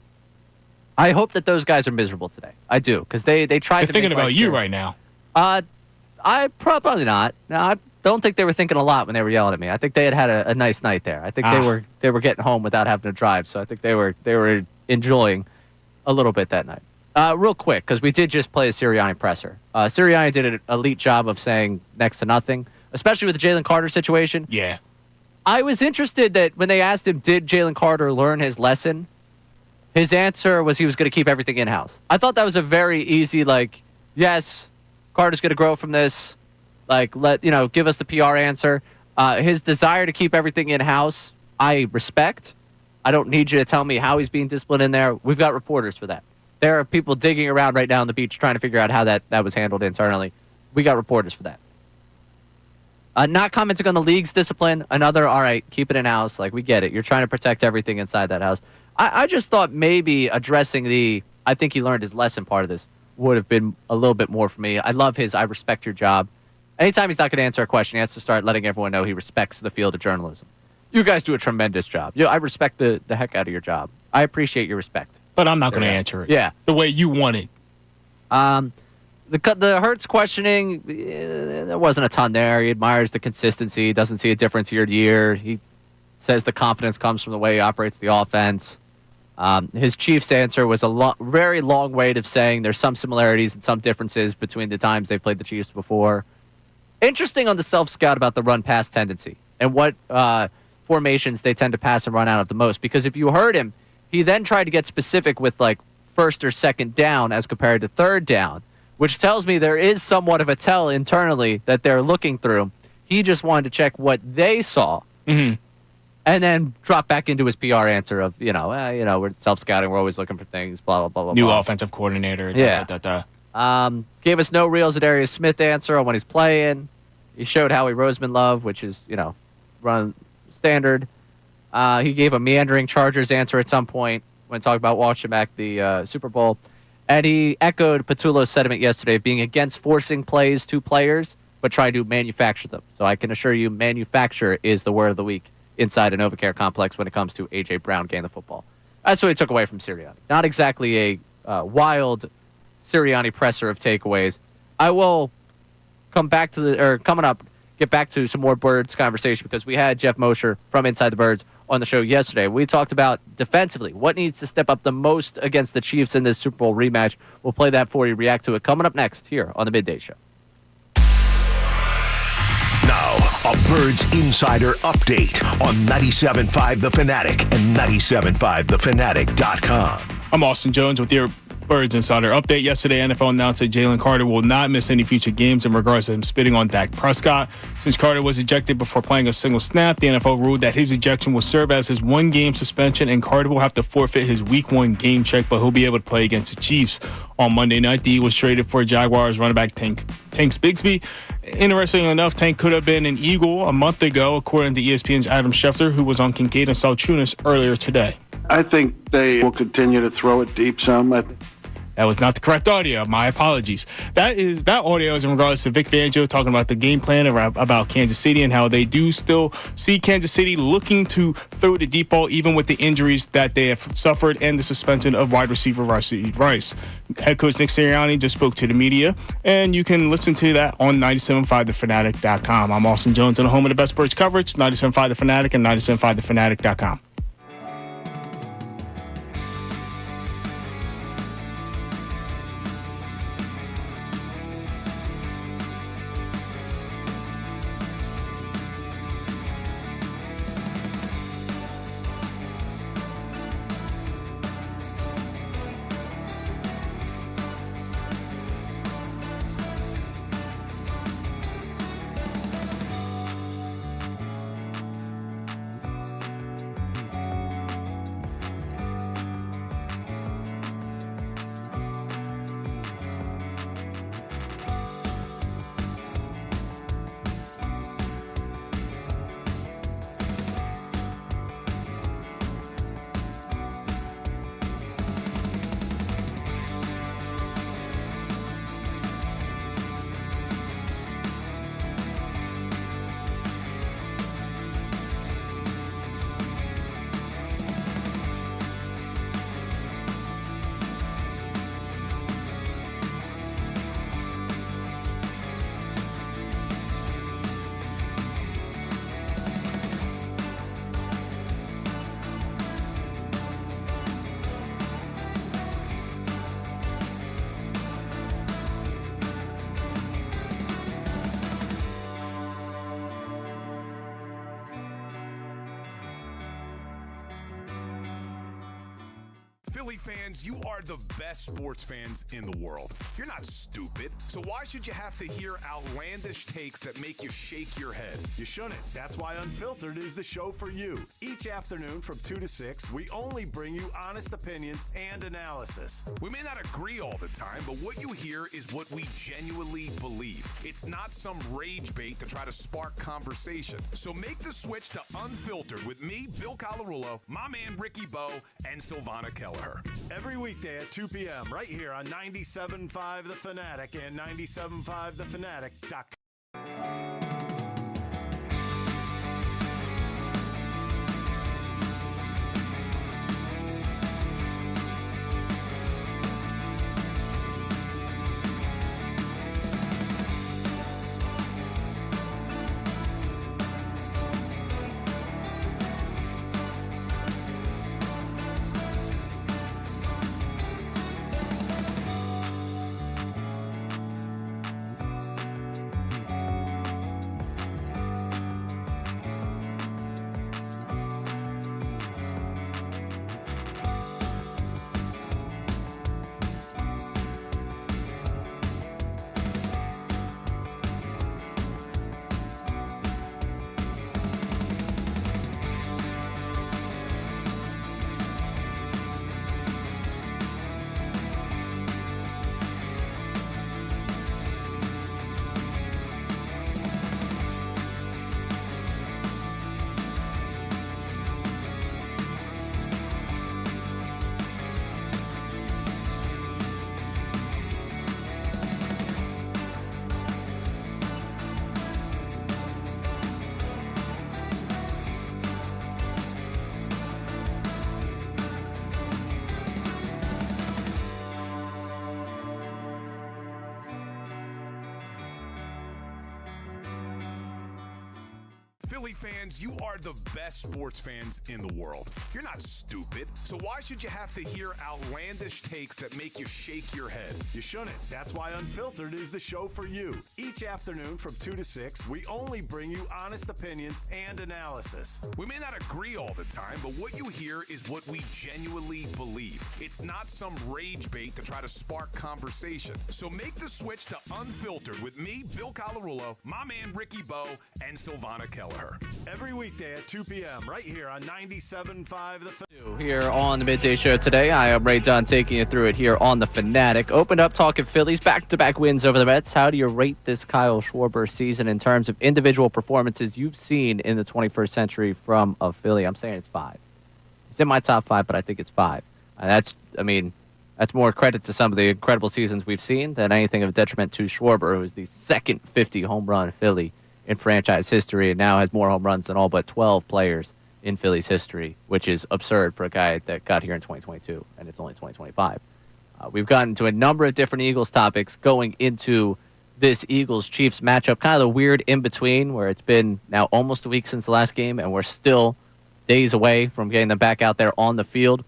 I hope that those guys are miserable today. I do, because they tried to They're thinking about you right now. I probably not. No, I don't think they were thinking a lot when they were yelling at me. I think they had a nice night there. I think they were getting home without having to drive, so I think they were enjoying a little bit that night. Real quick, because we did just play a Serriani presser. Serriani did an elite job of saying next to nothing, especially with the Jaylen Carter situation. Yeah. I was interested that when they asked him, did Jaylen Carter learn his lesson? His answer was he was going to keep everything in-house. I thought that was a very easy, like, yes, Carter's going to grow from this. Like, give us the PR answer. His desire to keep everything in-house, I respect. I don't need you to tell me how he's being disciplined in there. We've got reporters for that. There are people digging around right now on the beach trying to figure out how that was handled internally. We got reporters for that. Not commenting on the league's discipline. Another, all right, keep it in-house. Like, we get it. You're trying to protect everything inside that house. I just thought maybe addressing I think he learned his lesson part of this would have been a little bit more for me. I love his I respect your job. Anytime he's not going to answer a question, he has to start letting everyone know he respects the field of journalism. You guys do a tremendous job. I respect the heck out of your job. I appreciate your respect. But I'm not going to answer it. Yeah. The way you want it. The Hurts questioning, there wasn't a ton there. He admires the consistency. Doesn't see a difference year to year. He says the confidence comes from the way he operates the offense. His Chiefs answer was a very long way of saying there's some similarities and some differences between the times they've played the Chiefs before. Interesting on the self-scout about the run-pass tendency and what formations they tend to pass and run out of the most. Because if you heard him, he then tried to get specific with like first or second down as compared to third down, which tells me there is somewhat of a tell internally that they're looking through. He just wanted to check what they saw. Mm-hmm. And then drop back into his PR answer of, we're self-scouting. We're always looking for things, blah, blah, blah, blah. New blah. offensive coordinator. Yeah. Gave us no real Zadarius Smith answer on when he's playing. He showed Howie Roseman love, which is, run standard. He gave a meandering Chargers answer at some point when talking about watching back the Super Bowl. And he echoed Patullo's sentiment yesterday of being against forcing plays to players, but trying to manufacture them. So I can assure you manufacture is the word of the week inside a NovaCare complex when it comes to A.J. Brown getting the football. That's what he took away from Serriani. Not exactly a wild Serriani presser of takeaways. I will get back to some more Birds conversation because we had Jeff Mosher from Inside the Birds on the show yesterday. We talked about defensively, what needs to step up the most against the Chiefs in this Super Bowl rematch. We'll play that for you, react to it coming up next here on the Midday Show. Now, a Birds Insider Update on 97.5 The Fanatic and 97.5thefanatic.com. I'm Austin Jones with your Birds Insider Update. Yesterday, NFL announced that Jaylen Carter will not miss any future games in regards to him spitting on Dak Prescott. Since Carter was ejected before playing a single snap, the NFL ruled that his ejection will serve as his one-game suspension, and Carter will have to forfeit his Week 1 game check, but he'll be able to play against the Chiefs. On Monday night, the Eagles traded for Jaguars running back Tank Bigsby. Interestingly enough, Tank could have been an Eagle a month ago, according to ESPN's Adam Schefter, who was on Kincade and Salciunas earlier today. I think they will continue to throw it deep some. That was not the correct audio. My apologies. That audio is in regards to Vic Fangio talking about the game plan about Kansas City and how they do still see Kansas City looking to throw the deep ball even with the injuries that they have suffered and the suspension of wide receiver Rashid Rice. Head coach Nick Serriani just spoke to the media, and you can listen to that on 97.5thefanatic.com. I'm Austin Jones on the home of the best Birds coverage, 97.5 The Fanatic and 97.5thefanatic.com. Philly fans, you are the best sports fans in the world. You're not stupid, so why should you have to hear outlandish takes that make you shake your head? You shouldn't. That's why Unfiltered is the show for you. Each afternoon from 2 to 6, we only bring you honest opinions and analysis. We may not agree all the time, but what you hear is what we genuinely believe. It's not some rage bait to try to spark conversation. So make the switch to Unfiltered with me, Bill Colarulo, my man Ricky Bo, and Silvana Kelleher. Every weekday at 2 p.m. right here on 97.5 The Fanatic and 97.5thefanatic.com. Philly fans, you are the best sports fans in the world. You're not stupid, so why should you have to hear outlandish takes that make you shake your head? You shouldn't. That's why Unfiltered is the show for you. Each afternoon from 2 to 6, we only bring you honest opinions and analysis. We may not agree all the time, but what you hear is what we genuinely believe. It's not some rage bait to try to spark conversation. So make the switch to Unfiltered with me, Bill Colarulo, my man Ricky Bo, and Silvana Kelleher. Every weekday at 2 p.m. right here on 97.5 The Fanatic. Here on the Midday Show today, I am Reid taking you through it here on The Fanatic. Opened up talking Phillies, back-to-back wins over the Mets. How do you rate this Kyle Schwarber season in terms of individual performances you've seen in the 21st century from a Philly? I'm saying it's 5. It's in my top 5, but I think it's 5. That's more credit to some of the incredible seasons we've seen than anything of a detriment to Schwarber, who is the second 50 home run Philly in franchise history and now has more home runs than all but 12 players in Phillies history, which is absurd for a guy that got here in 2022, and it's only 2025. We've gotten to a number of different Eagles topics going into this Eagles-Chiefs matchup, kind of the weird in-between where it's been now almost a week since the last game, and we're still days away from getting them back out there on the field.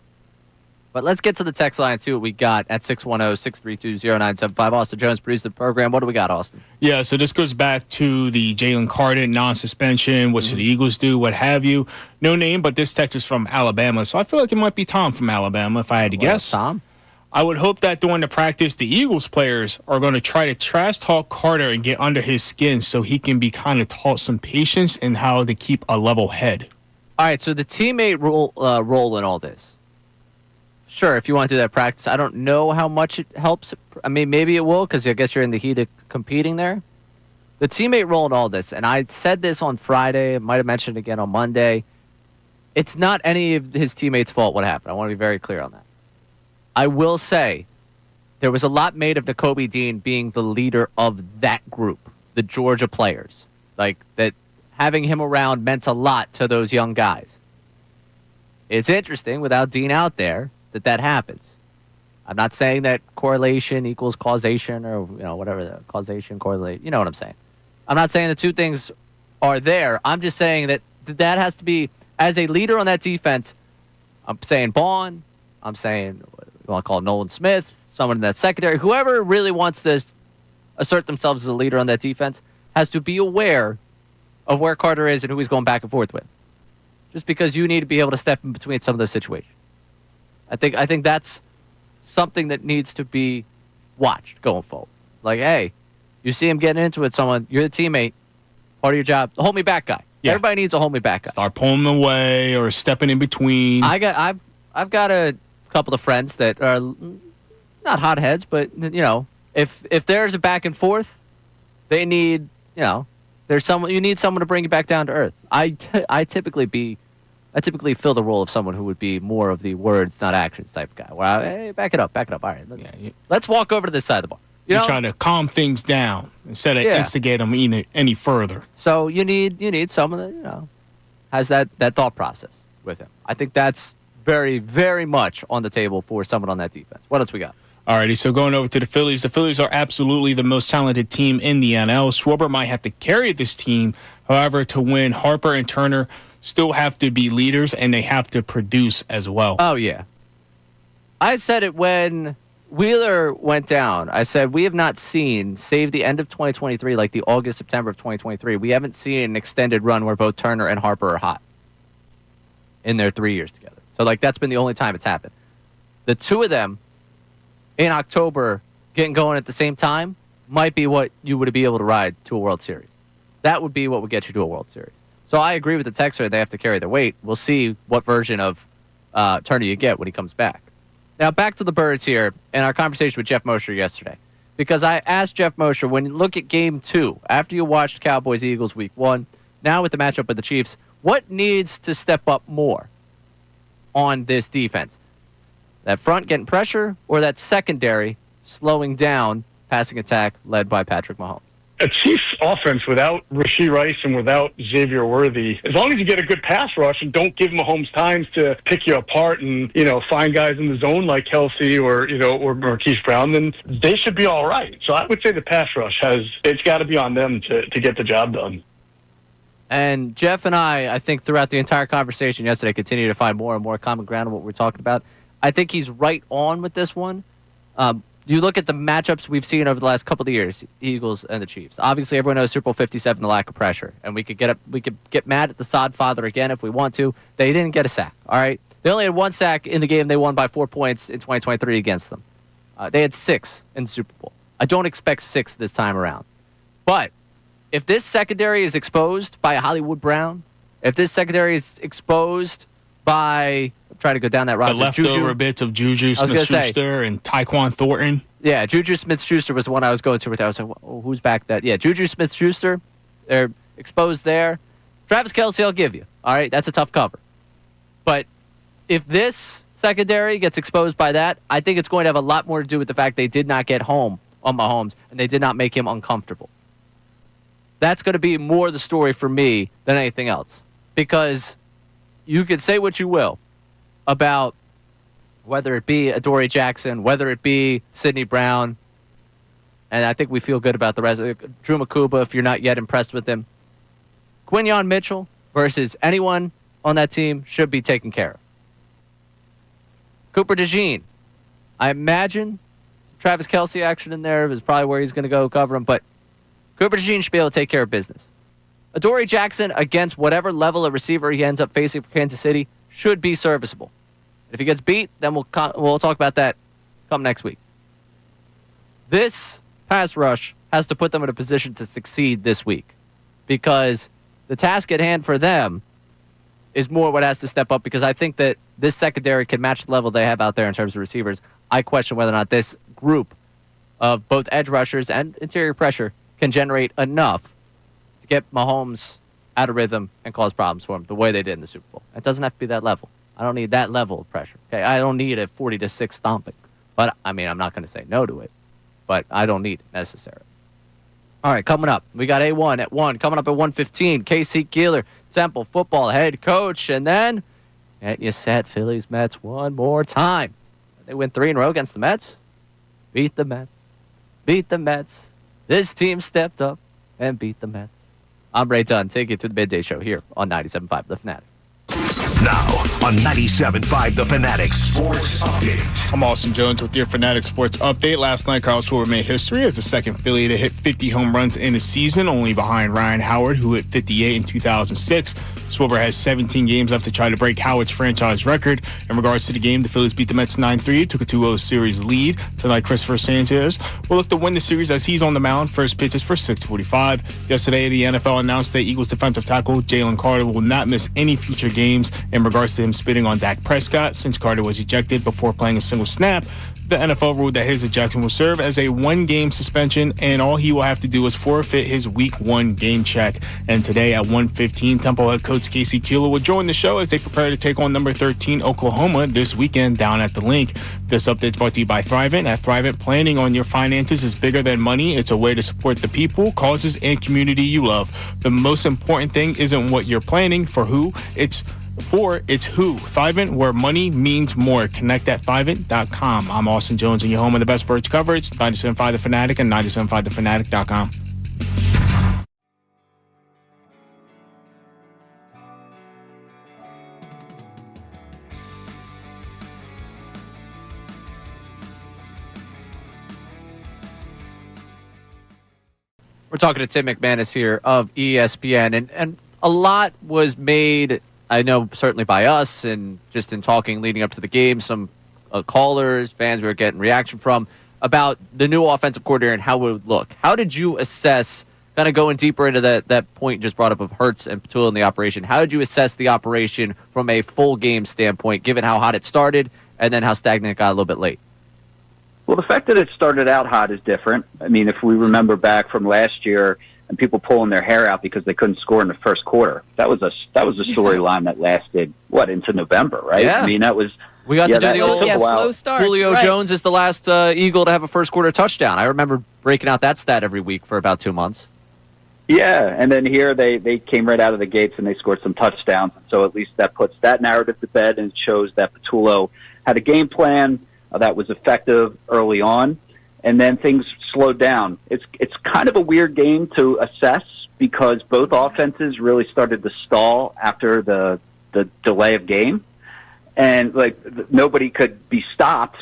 But let's get to the text line and see what we got at 610-632-0975. Austin Jones produced the program. What do we got, Austin? Yeah, so this goes back to the Jaylen Carter non-suspension. What should the Eagles do? What have you? No name, but this text is from Alabama. So I feel like it might be Tom from Alabama, if I had to guess. Tom? I would hope that during the practice, the Eagles players are going to try to trash talk Carter and get under his skin so he can be kind of taught some patience and how to keep a level head. All right, so the teammate role in all this. Sure, if you want to do that practice. I don't know how much it helps. I mean, maybe it will because I guess you're in the heat of competing there. The teammate role in all this, and I said this on Friday, I might have mentioned it again on Monday, it's not any of his teammates' fault what happened. I want to be very clear on that. I will say there was a lot made of Nakobe Dean being the leader of that group, the Georgia players. Like, that having him around meant a lot to those young guys. It's interesting, without Dean out there, that happens. I'm not saying that correlation equals causation or, whatever, the causation, correlate. You know what I'm saying. I'm not saying the two things are there. I'm just saying that has to be, as a leader on that defense, I'm saying Bond, I'm saying, you want to call Nolan Smith, someone in that secondary, whoever really wants to assert themselves as a leader on that defense has to be aware of where Carter is and who he's going back and forth with. Just because you need to be able to step in between some of those situations. I think that's something that needs to be watched going forward. Like, hey, you see him getting into it, someone, you're the teammate, part of your job, the hold me back guy. Yeah. Everybody needs a hold me back guy. Start pulling them away or stepping in between. I've got a couple of friends that are not hotheads, but if there's a back and forth, they need you need someone to bring you back down to earth. I typically fill the role of someone who would be more of the words not actions type of guy. Where hey, back it up. All right, let's walk over to this side of the bar. You're trying to calm things down instead of instigate them any further. So you need someone that has that thought process with him. I think that's very, very much on the table for someone on that defense. What else we got? Alrighty, so going over to the Phillies. The Phillies are absolutely the most talented team in the NL. Schwarber might have to carry this team. However, to win, Harper and Turner still have to be leaders, and they have to produce as well. Oh, yeah. I said it when Wheeler went down. I said we have not seen, save the end of 2023, like the August, September of 2023, we haven't seen an extended run where both Turner and Harper are hot in their 3 years together. So, that's been the only time it's happened. The two of them in October getting going at the same time might be what you would be able to ride to a World Series. That would be what would get you to a World Series. So I agree with the texter. They have to carry their weight. We'll see what version of Turner you get when he comes back. Now, back to the Birds here and our conversation with Jeff Mosher yesterday. Because I asked Jeff Mosher, when you look at Game 2, after you watched Cowboys-Eagles Week 1, now with the matchup with the Chiefs, what needs to step up more on this defense? That front getting pressure or that secondary slowing down passing attack led by Patrick Mahomes? A Chiefs offense without Rashee Rice and without Xavier Worthy, as long as you get a good pass rush and don't give Mahomes time to pick you apart and, find guys in the zone like Kelsey or Marquise Brown, then they should be all right. So I would say the pass rush it's got to be on them to get the job done. And Jeff and I think throughout the entire conversation yesterday, continue to find more and more common ground on what we're talking about. I think he's right on with this one. You look at the matchups we've seen over the last couple of years, Eagles and the Chiefs. Obviously, everyone knows Super Bowl 57, the lack of pressure, and we could get mad at the sod father again if we want to. They didn't get a sack. All right, they only had one sack in the game. They won by 4 points in 2023 against them. They had 6 in the Super Bowl. I don't expect 6 this time around. But if this secondary is exposed by Hollywood Brown, if this secondary is exposed by try to go down that roster. The leftover bits of Juju Smith-Schuster and Tyquan Thornton. Yeah, Juju Smith-Schuster was the one I was going to with that. I was like, who's back that? Yeah, Juju Smith-Schuster, they're exposed there. Travis Kelce, I'll give you. All right, that's a tough cover. But if this secondary gets exposed by that, I think it's going to have a lot more to do with the fact they did not get home on Mahomes and they did not make him uncomfortable. That's going to be more the story for me than anything else. Because you could say what you will about whether it be Adoree Jackson, whether it be Sidney Brown, and I think we feel good about the rest. Drew Makuba, if you're not yet impressed with him. Quinyon Mitchell versus anyone on that team should be taken care of. Cooper DeJean, I imagine Travis Kelce action in there is probably where he's going to go cover him, but Cooper DeJean should be able to take care of business. Adoree Jackson against whatever level of receiver he ends up facing for Kansas City should be serviceable. If he gets beat, then we'll talk about that come next week. This pass rush has to put them in a position to succeed this week because the task at hand for them is more what has to step up because I think that this secondary can match the level they have out there in terms of receivers. I question whether or not this group of both edge rushers and interior pressure can generate enough to get Mahomes out of rhythm and cause problems for him the way they did in the Super Bowl. It doesn't have to be that level. I don't need that level of pressure. Okay, I don't need a 40-6 stomping. But, I'm not going to say no to it. But I don't need it necessarily. All right, coming up. We got A1 at 1. Coming up at 1:15, Casey Keeler, Temple football head coach. And then, get you set, Phillies, Mets one more time. They win 3 in a row against the Mets. Beat the Mets. Beat the Mets. This team stepped up and beat the Mets. I'm Ray Dunn. Take you to the Midday Show here on 97.5 The Fanatic. Now, on 97.5 The Fanatic Sports Update. I'm Austin Jones with your Fanatic Sports Update. Last night, Kyle Schwarber made history as the second Philly to hit 50 home runs in a season, only behind Ryan Howard, who hit 58 in 2006. Schwarber has 17 games left to try to break Howard's franchise record. In regards to the game, the Phillies beat the Mets 9-3, took a 2-0 series lead. Tonight, Christopher Sanchez will look to win the series as he's on the mound. First pitch is for 6:45. Yesterday, the NFL announced that Eagles defensive tackle Jaylen Carter will not miss any future games in regards to him spitting on Dak Prescott since Carter was ejected before playing a single snap. The NFL ruled that his ejection will serve as a one-game suspension, and all he will have to do is forfeit his Week 1 game check. And today at 1:15, Temple head coach Casey Keeler will join the show as they prepare to take on number 13 Oklahoma this weekend down at the Link. This update is brought to you by Thrivent. At Thrivent, planning on your finances is bigger than money. It's a way to support the people, causes, and community you love. The most important thing isn't what you're planning for who, it's who. Thrivent, where money means more. Connect at Thrivent.com. I'm Austin Jones, and your home of the best birds coverage, 97.5 The Fanatic and 97.5thefanatic.com. We're talking to Tim McManus here of ESPN, and a lot was made, I know, certainly by us and just in talking leading up to the game, some callers, fans we were getting reaction from, about the new offensive coordinator and how it would look. How did you assess, kind of going deeper into that point just brought up of Hurts and Patullo in the operation, how did you assess the operation from a full game standpoint, given how hot it started and then how stagnant it got a little bit late? Well, the fact that it started out hot is different. I mean, if we remember back from last year and people pulling their hair out because they couldn't score in the first quarter, that was a storyline that lasted, into November, right? Yeah. I mean, we got to do the old slow start. Julio Jones is the last Eagle to have a first quarter touchdown. I remember breaking out that stat every week for about 2 months. Yeah, and then here they came right out of the gates and they scored some touchdowns. So at least that puts that narrative to bed and shows that Patullo had a game plan that was effective early on, and then things slowed down. It's kind of a weird game to assess because both offenses really started to stall after the delay of game, and nobody could be stopped,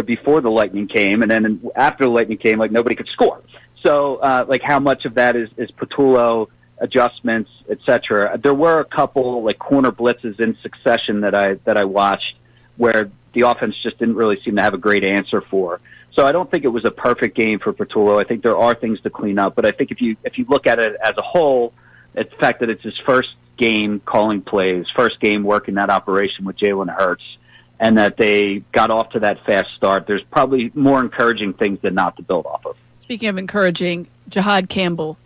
before the lightning came, and then after the lightning came, nobody could score. So how much of that is Patullo adjustments, etc. There were a couple corner blitzes in succession that I watched where the offense just didn't really seem to have a great answer for. So I don't think it was a perfect game for Patullo. I think there are things to clean up, but I think if you look at it as a whole, the fact that it's his first game calling plays, first game working that operation with Jalen Hurts, and that they got off to that fast start, there's probably more encouraging things than not to build off of. Speaking of encouraging, Jahad Campbell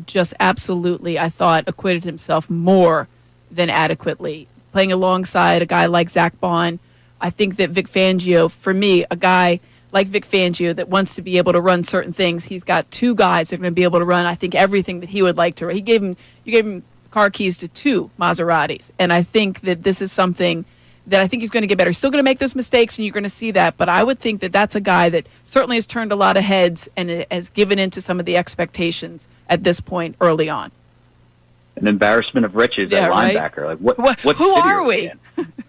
just absolutely, I thought, acquitted himself more than adequately. Playing alongside a guy like Zach Bond, I think that Vic Fangio, for me, a guy like Vic Fangio that wants to be able to run certain things, he's got two guys that are going to be able to run, I think, everything that he would like to. You gave him car keys to 2 Maseratis, and I think that this is something that I think he's going to get better. He's still going to make those mistakes, and you're going to see that, but I would think that that's a guy that certainly has turned a lot of heads and has given into some of the expectations at this point early on. An embarrassment of riches at linebacker. Right? What who are we?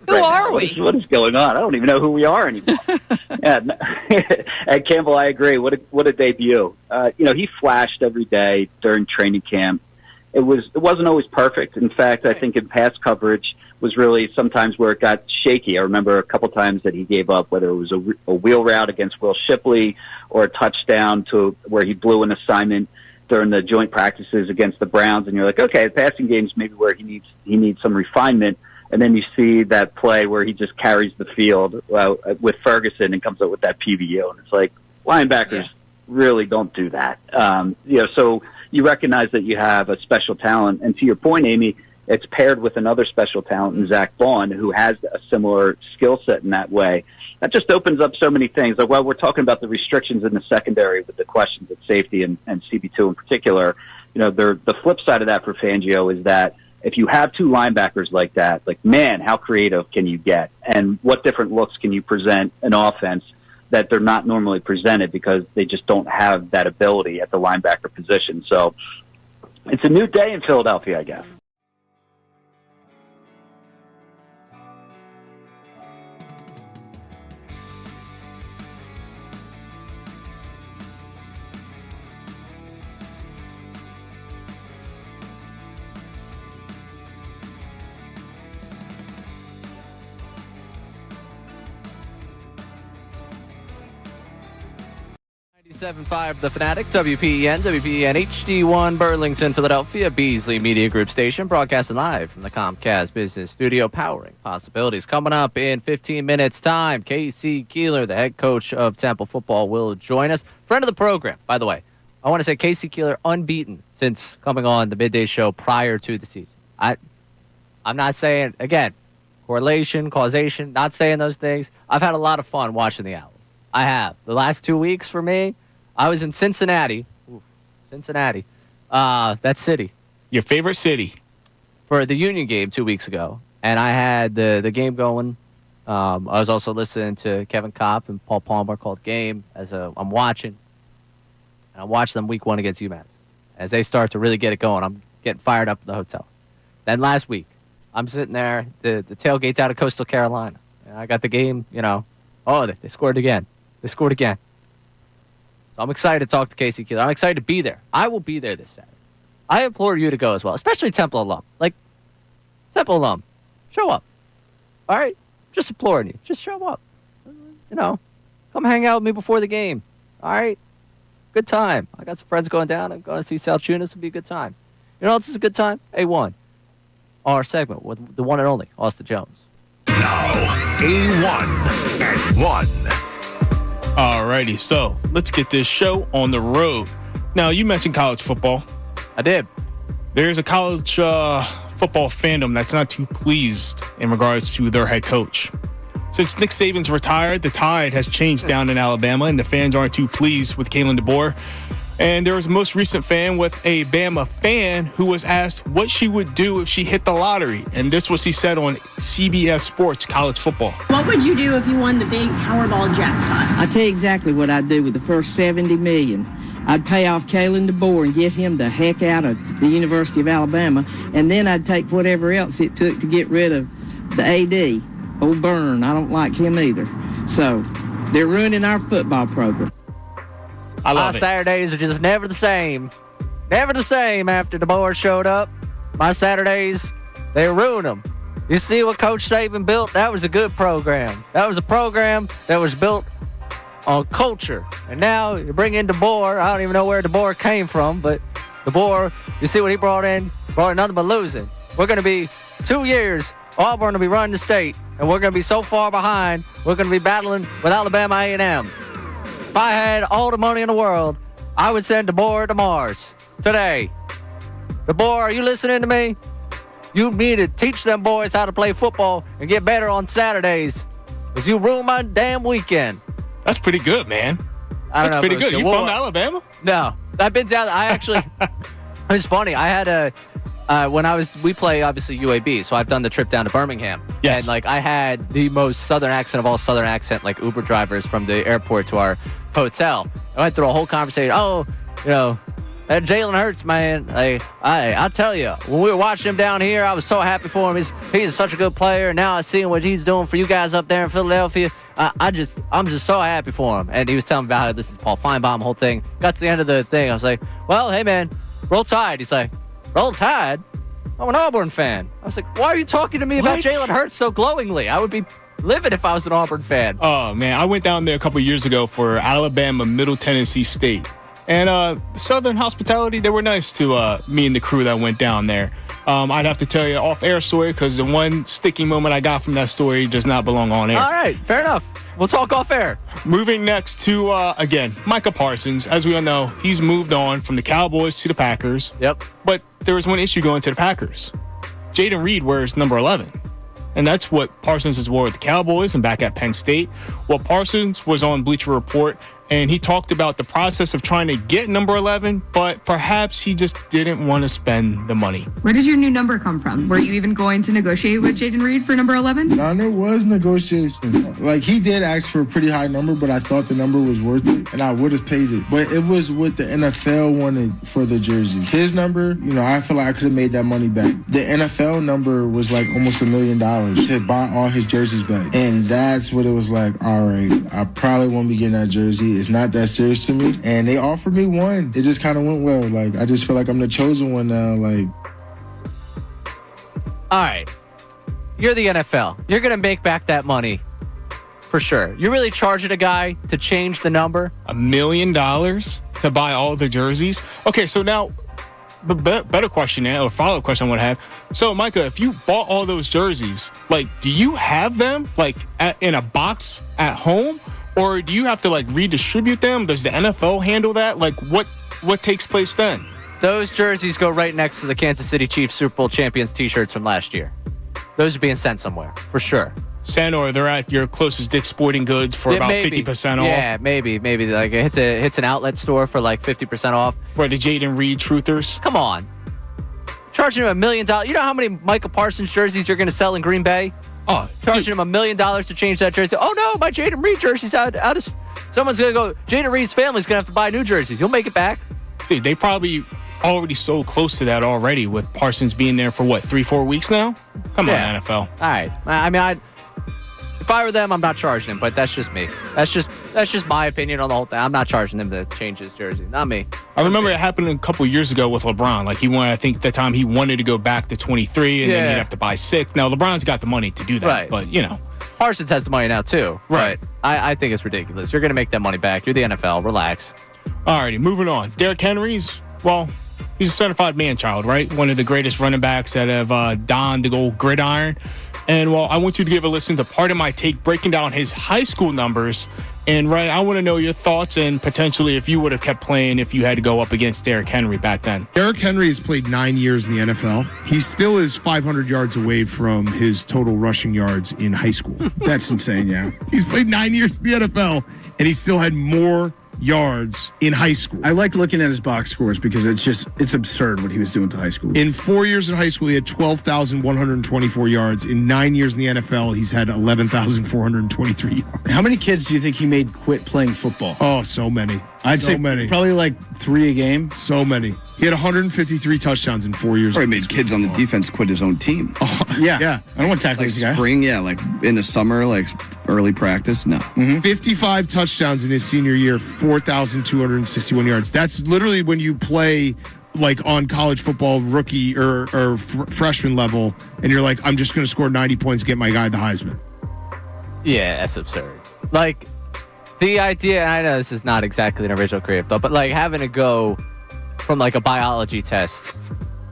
Who are we? What is going on? I don't even know who we are anymore. At Campbell, I agree. What a debut. He flashed every day during training camp. It wasn't always perfect. In fact, I think in pass coverage was really sometimes where it got shaky. I remember a couple times that he gave up, whether it was a wheel route against Will Shipley or a touchdown to where he blew an assignment during the joint practices against the Browns, and you're like, okay, the passing game's maybe where he needs some refinement. And then you see that play where he just carries the field with Ferguson and comes up with that PBU. And it's like, linebackers really don't do that. So you recognize that you have a special talent. And to your point, Amy, it's paired with another special talent in Zach Bond, who has a similar skill set in that way. That just opens up so many things. While we're talking about the restrictions in the secondary with the questions at safety and CB2 in particular, the flip side of that for Fangio is that if you have 2 linebackers like that, man, how creative can you get? And what different looks can you present an offense that they're not normally presented because they just don't have that ability at the linebacker position? So it's a new day in Philadelphia, I guess. 97.5 The Fanatic, WPEN HD1 Burlington, Philadelphia, Beasley Media Group station, broadcasting live from the Comcast Business Studio, powering possibilities. Coming up in 15 minutes' time, Casey Keeler, the head coach of Temple football, will join us. Friend of the program, by the way. I want to say Casey Keeler unbeaten since coming on the Midday show prior to the season. I'm not saying, again, correlation, causation, not saying those things. I've had a lot of fun watching the Owls. I have. The last 2 weeks for me, I was in Cincinnati. Cincinnati. That city. Your favorite city. For the Union game 2 weeks ago. And I had the game going. I was also listening to Kevin Kopp and Paul Palmer called Game as I'm watching. And I watched them week 1 against UMass. As they start to really get it going, I'm getting fired up in the hotel. Then last week, I'm sitting there, the tailgate's out of Coastal Carolina. And I got the game, they scored again. They scored again. So I'm excited to talk to Casey Keeler. I'm excited to be there. I will be there this Saturday. I implore you to go as well, especially Temple alum. Temple alum, show up. All right? Just imploring you. Just show up. Come hang out with me before the game. All right? Good time. I got some friends going down. I'm going to see Salciunas. It'll be a good time. You know what else is a good time? A1. Our segment with the one and only Austin Jones. Now, A1 at 1. Alrighty, so let's get this show on the road. Now, you mentioned college football. I did. There's a college football fandom that's not too pleased in regards to their head coach. Since Nick Saban's retired, the tide has changed down in Alabama, and the fans aren't too pleased with Kalen DeBoer. And there was a most recent fan with a Bama fan who was asked what she would do if she hit the lottery. And this was he said on CBS Sports College Football. What would you do if you won the big Powerball jackpot? I'll tell you exactly what I'd do with the first $70 million. I'd pay off Kalen DeBoer and get him the heck out of the University of Alabama. And then I'd take whatever else it took to get rid of the AD. Old Byrne, I don't like him either. So they're ruining our football program. I love it. Saturdays are just never the same. Never the same after DeBoer showed up. My Saturdays, they ruin them. You see what Coach Saban built? That was a good program. That was a program that was built on culture. And now you bring in DeBoer. I don't even know where DeBoer came from, but DeBoer, you see what he brought in? Brought in nothing but losing. We're going to be 2 years, Auburn will be running the state, and we're going to be so far behind, we're going to be battling with Alabama A&M. If I had all the money in the world, I would send DeBoer to Mars today. DeBoer, are you listening to me? You need to teach them boys how to play football and get better on Saturdays, because you ruined my damn weekend. That's pretty good, man. I don't know. Pretty good. You from Alabama? No. I've been down. I actually, it's funny. I had we play obviously UAB, so I've done the trip down to Birmingham. Yes. And I had the most southern accent of all southern accent, Uber drivers from the airport to our hotel. I went through a whole conversation. That Jalen Hurts, man. I tell you, when we were watching him down here, I was so happy for him. He's such a good player. And now I see what he's doing for you guys up there in Philadelphia. I'm just so happy for him. And he was telling me about how this is Paul Feinbaum, whole thing. Got to the end of the thing. I was like, well, hey, man, roll Tide. He's like, roll Tide? I'm an Auburn fan. I was like, why are you talking to me about Jalen Hurts so glowingly? I would be livid if I was an Auburn fan. Oh, man, I went down there a couple years ago for Alabama, Middle Tennessee State. And Southern hospitality, they were nice to me and the crew that went down there. I'd have to tell you off-air story because the one sticky moment I got from that story does not belong on air. All right, fair enough. We'll talk off-air. Moving next to, again, Micah Parsons. As we all know, he's moved on from the Cowboys to the Packers. Yep. But there was one issue going to the Packers. Jayden Reid wears number 11. And that's what Parsons has wore with the Cowboys and back at Penn State. Well, Parsons was on Bleacher Report, and he talked about the process of trying to get number 11, but perhaps he just didn't want to spend the money. Where did your new number come from? Were you even going to negotiate with Jayden Reid for number 11? No, there was negotiations. He did ask for a pretty high number, but I thought the number was worth it, and I would have paid it. But it was what the NFL wanted for the jersey. His number, I feel like I could have made that money back. The NFL number was almost $1 million to buy all his jerseys back. And that's what it was like, all right, I probably won't be getting that jersey. It's not that serious to me. And they offered me one. It just kind of went well. I just feel like I'm the chosen one now. All right. You're the NFL. You're going to make back that money for sure. You're really charging a guy to change the number? $1 million to buy all the jerseys? Okay, so now, the better question now, or follow-up question I would have. So, Micah, if you bought all those jerseys, like, do you have them, like, in a box at home? Or do you have to, like, redistribute them? Does the NFL handle that? Like, what takes place then? Those jerseys go right next to the Kansas City Chiefs Super Bowl champions T-shirts from last year. Those are being sent somewhere, for sure. Sent, or they're at your closest Dick's Sporting Goods for about 50% off? Yeah, maybe. Like, it hits an outlet store for, like, 50% off. For the Jayden Reed truthers? Come on. Charging him $1 million. You know how many Micah Parsons jerseys you're going to sell in Green Bay? Oh, charging him $1 million to change that jersey. Oh, no, my Jayden Reed jersey's out of... Someone's going to go... Jayden Reed's family's going to have to buy new jerseys. You'll make it back. Dude, they probably already so close to that already with Parsons being there for, 3-4 weeks now? Come on, NFL. All right. I mean, if I were them, I'm not charging him, but that's just me. That's just my opinion on the whole thing. I'm not charging him to change his jersey. Not me. I remember it happened a couple years ago with LeBron. Like, I think that time he wanted to go back to 23, and then he'd have to buy 6. Now, LeBron's got the money to do that, right. But, Parsons has the money now, too. Right. But I think it's ridiculous. You're going to make that money back. You're the NFL. Relax. All righty, moving on. Derrick Henry's, he's a certified man-child, right? One of the greatest running backs that have donned the gold gridiron. And, I want you to give a listen to part of my take breaking down his high school numbers. And, Ryan, I want to know your thoughts and potentially if you would have kept playing if you had to go up against Derrick Henry back then. Derrick Henry has played 9 years in the NFL. He still is 500 yards away from his total rushing yards in high school. That's insane, yeah. He's played 9 years in the NFL, and he still had more yards in high school. I like looking at his box scores because it's absurd what he was doing to high school. In 4 years in high school, he had 12,124 yards. In 9 years in the NFL, he's had 11,423 yards. How many kids do you think he made quit playing football? Oh, so many. I'd say many. Probably like 3 a game. So many. He had 153 touchdowns in 4 years. Probably made kids on the defense quit his own team. Oh, yeah. I don't want to tackle this guy. Spring, like in the summer, like early practice, no. 55 touchdowns in his senior year, 4,261 yards. That's literally when you play like on college football rookie or freshman level, and you're like, I'm just going to score 90 points to get my guy the Heisman. Yeah, that's absurd. Like, the idea, and I know this is not exactly an original creative thought, but like having to go from like a biology test,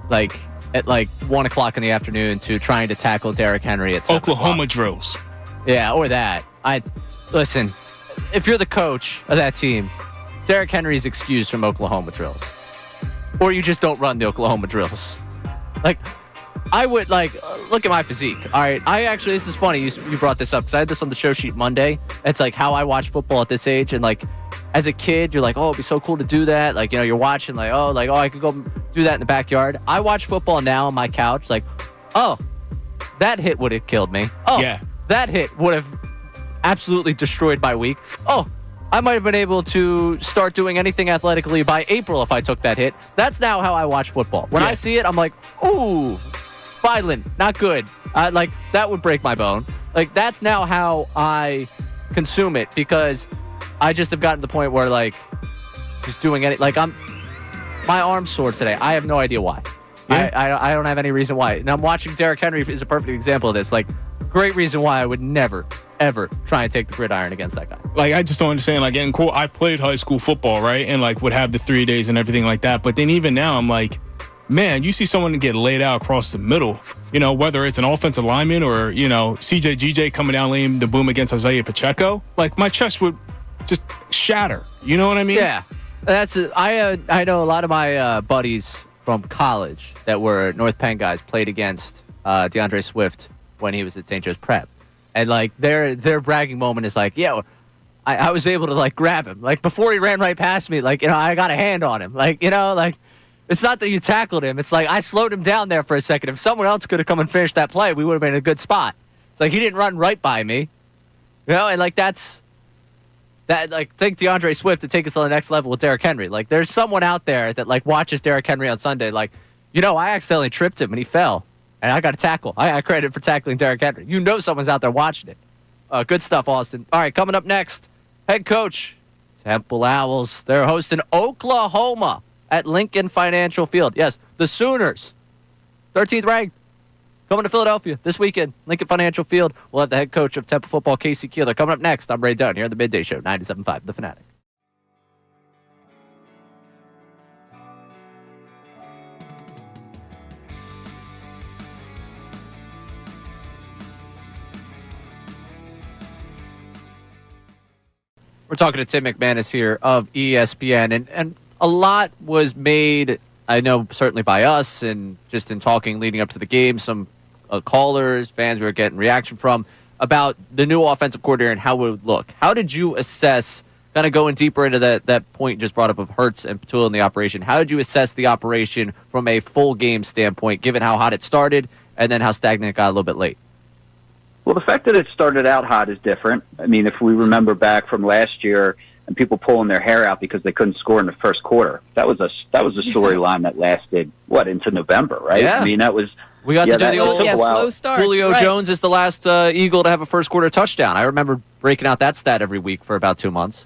like at like 1 o'clock in the afternoon to trying to tackle Derrick Henry at 7 Oklahoma drills. Yeah, or that. Listen, if you're the coach of that team, Derrick Henry's excused from Oklahoma drills. Or you just don't run the Oklahoma drills. Like, I would, look at my physique. All right, this is funny you brought this up because I had this on the show sheet Monday. It's like how I watch football at this age. And, like, as a kid, you're like, oh, it'd be so cool to do that. Like, you're watching, I could go do that in the backyard. I watch football now on my couch, like, oh, that hit would have killed me. Oh, yeah. That hit would have absolutely destroyed my week. Oh, I might have been able to start doing anything athletically by April if I took that hit. That's now how I watch football. When I see it, I'm like, ooh, violent, not good. That would break my bone. Like, that's now how I consume it because I just have gotten to the point where, just doing any, my arm's sore today. I have no idea why. Yeah. I don't have any reason why. And I'm watching Derrick Henry is a perfect example of this. Great reason why I would never, ever try and take the gridiron against that guy. I just don't understand. I played high school football, right? And, would have the 3 days and everything like that. But then even now, I'm like, man, you see someone get laid out across the middle, whether it's an offensive lineman or, CJ GJ coming down laying the boom against Isaiah Pacheco. My chest would just shatter. You know what I mean? Yeah. I know a lot of my buddies from college that were North Penn guys played against DeAndre Swift when he was at St. Joe's Prep. And, their bragging moment is I was able to, grab him. Before he ran right past me, I got a hand on him. It's not that you tackled him. It's I slowed him down there for a second. If someone else could have come and finished that play, we would have been in a good spot. It's he didn't run right by me. And, that's... think DeAndre Swift to take it to the next level with Derrick Henry. There's someone out there that, watches Derrick Henry on Sunday. I accidentally tripped him and he fell. And I got a tackle. I got credit for tackling Derrick Henry. Someone's out there watching it. Good stuff, Austin. All right, coming up next, head coach, Temple Owls. They're hosting Oklahoma at Lincoln Financial Field. Yes, the Sooners, 13th ranked. coming to Philadelphia this weekend, Lincoln Financial Field. We'll have the head coach of Temple football, Casey Keeler. Coming up next, I'm Reid here on the Midday Show, 97.5 The Fanatic. We're talking to Tim McManus here of ESPN, and a lot was made, I know, certainly by us and just in talking leading up to the game, some callers, fans we were getting reaction from, about the new offensive coordinator and how it would look. How did you assess, kind of going deeper into that point just brought up of Hurts and Patullo in the operation, how did you assess the operation from a full game standpoint, given how hot it started and then how stagnant it got a little bit late? Well, the fact that it started out hot is different. I mean, if we remember back from last year and people pulling their hair out because they couldn't score in the first quarter, that was a storyline that lasted, into November, right? Yeah. I mean, that was... We got to do the old slow start. Julio Jones is the last Eagle to have a first quarter touchdown. I remember breaking out that stat every week for about 2 months.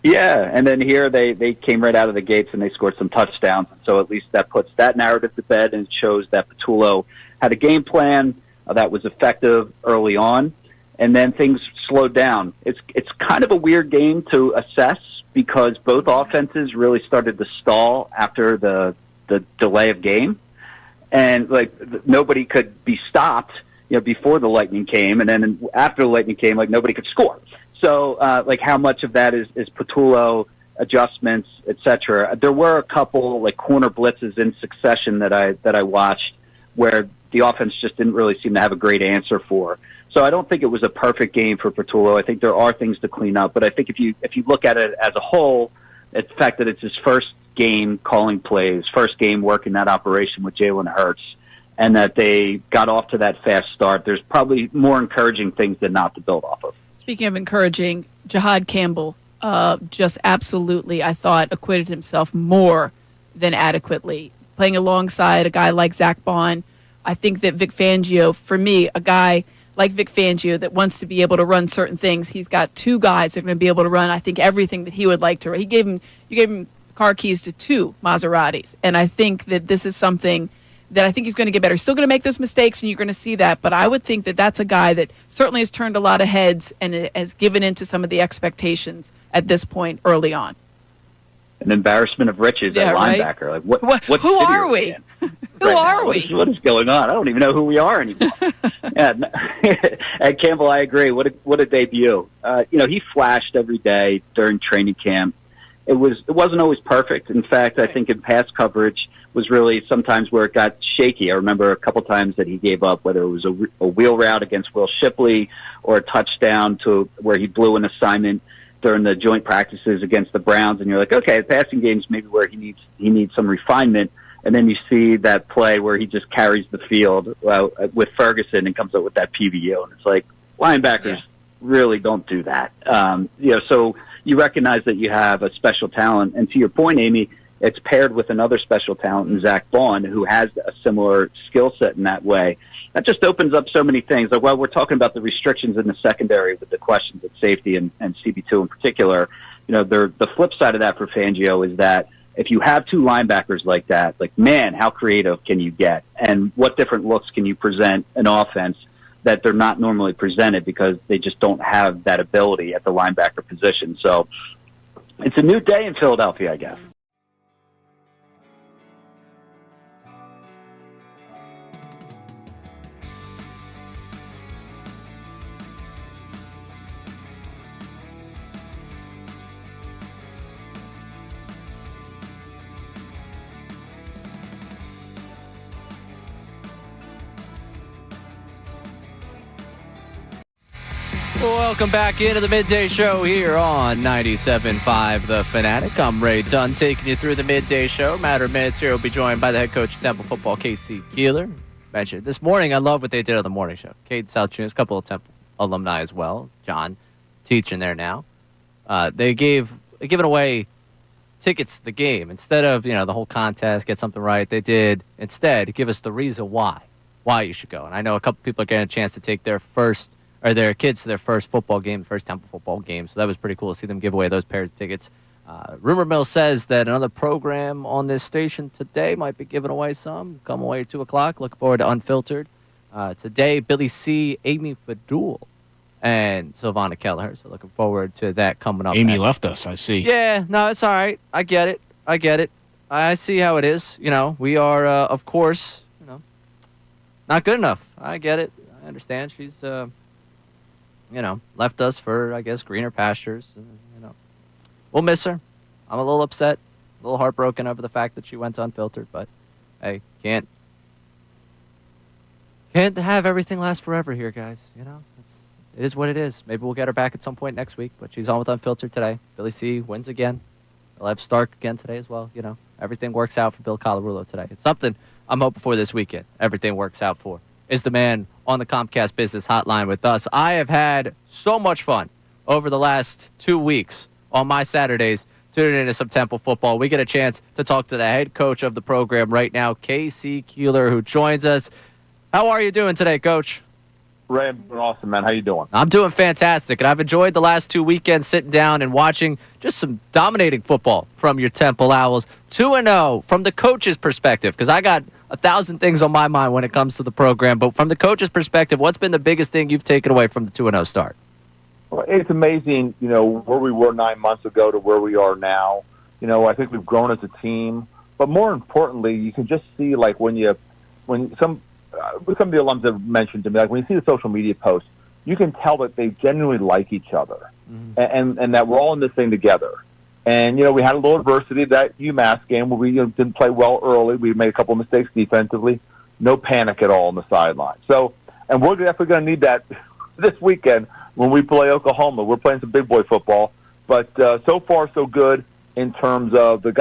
Yeah, and then here they came right out of the gates and they scored some touchdowns. So at least that puts that narrative to bed and shows that Patullo had a game plan that was effective early on, and then things slowed down. It's kind of a weird game to assess because both offenses really started to stall after the delay of game, and nobody could be stopped, before the lightning came, and then after the lightning came, nobody could score. So how much of that is Patullo adjustments, etc. There were a couple corner blitzes in succession that I watched where the offense just didn't really seem to have a great answer for. So I don't think it was a perfect game for Patullo. I think there are things to clean up, but I think if you look at it as a whole, it's the fact that it's his first game calling plays, first game working that operation with Jalen Hurts, and that they got off to that fast start, there's probably more encouraging things than not to build off of. Speaking of encouraging, Jahad Campbell just absolutely, I thought, acquitted himself more than adequately. Playing alongside a guy like Zach Bond, I think that Vic Fangio, for me, a guy like Vic Fangio that wants to be able to run certain things, he's got two guys that are going to be able to run, I think, everything that he would like to run. You gave him car keys to 2 Maseratis, and I think that this is something that I think he's going to get better. He's still going to make those mistakes, and you're going to see that, but I would think that that's a guy that certainly has turned a lot of heads and has given into some of the expectations at this point early on. An embarrassment of riches at linebacker. Right? What who are we? Who are we? What is going on? I don't even know who we are anymore. And Campbell, I agree. What a debut. He flashed every day during training camp. It wasn't always perfect. In fact, I think in pass coverage was really sometimes where it got shaky. I remember a couple times that he gave up, whether it was a wheel route against Will Shipley or a touchdown to where he blew an assignment during the joint practices against the Browns, and you're like, okay, the passing game's maybe where he needs some refinement, and then you see that play where he just carries the field with Ferguson and comes up with that PBU, and it's like linebackers really don't do that. So you recognize that you have a special talent, and to your point, Amy, it's paired with another special talent in Zach Bond, who has a similar skill set in that way. That just opens up so many things. While we're talking about the restrictions in the secondary with the questions at safety and CB2 in particular, the flip side of that for Fangio is that if you have 2 linebackers like that, man, how creative can you get? And what different looks can you present an offense that they're not normally presented because they just don't have that ability at the linebacker position. So it's a new day in Philadelphia, I guess. Welcome back into the Midday Show here on 97.5 The Fanatic. I'm Reid Dunn taking you through the Midday Show. Matter of minutes here, we'll be joined by the head coach of Temple football, Casey Keeler. Mentioned this morning, I love what they did on the morning show. Cade Salciunas, a couple of Temple alumni as well. John, teaching there now. They're giving away tickets to the game. Instead of, the whole contest, get something right, they did instead give us the reason why you should go. And I know a couple people are getting a chance to take their kids to their first football game, first Temple football game. So that was pretty cool to see them give away those pairs of tickets. Rumor mill says that another program on this station today might be giving away some. Come away at 2 o'clock. Looking forward to Unfiltered today, Billy C., Amy Fadul, and Silvana Kelleher. So looking forward to that coming up. Amy left us, I see. Yeah, no, it's all right. I get it. I see how it is. We are, of course, not good enough. I get it. I understand. She's, left us for, I guess, greener pastures. We'll miss her. I'm a little upset, a little heartbroken over the fact that she went unfiltered, but hey, can't have everything last forever here, guys. It is what it is. Maybe we'll get her back at some point next week, but she's on with Unfiltered today. Billy C. wins again. They'll have Stark again today as well. Everything works out for Bill Colarulo today. It's something I'm hoping for this weekend. Everything works out for. Is the man on the Comcast Business Hotline with us. I have had so much fun over the last 2 weeks on my Saturdays tuning into some Temple football. We get a chance to talk to the head coach of the program right now, Casey Keeler, who joins us. How are you doing today, Coach? Ray, I'm doing awesome, man. How you doing? I'm doing fantastic, and I've enjoyed the last 2 weekends sitting down and watching just some dominating football from your Temple Owls. 2-0 from the coach's perspective, because I got 1,000 things on my mind when it comes to the program, but from the coach's perspective, what's been the biggest thing you've taken away from the 2-0 start? Well, it's amazing, where we were 9 months ago to where we are now. I think we've grown as a team, but more importantly, you can just see, like, when some of the alums have mentioned to me, like when you see the social media posts, you can tell that they genuinely like each other, and that we're all in this thing together. And we had a little adversity that UMass game where we didn't play well early. We made a couple of mistakes defensively. No panic at all on the sideline. So, and we're definitely going to need that this weekend when we play Oklahoma. We're playing some big boy football, but so far so good in terms of the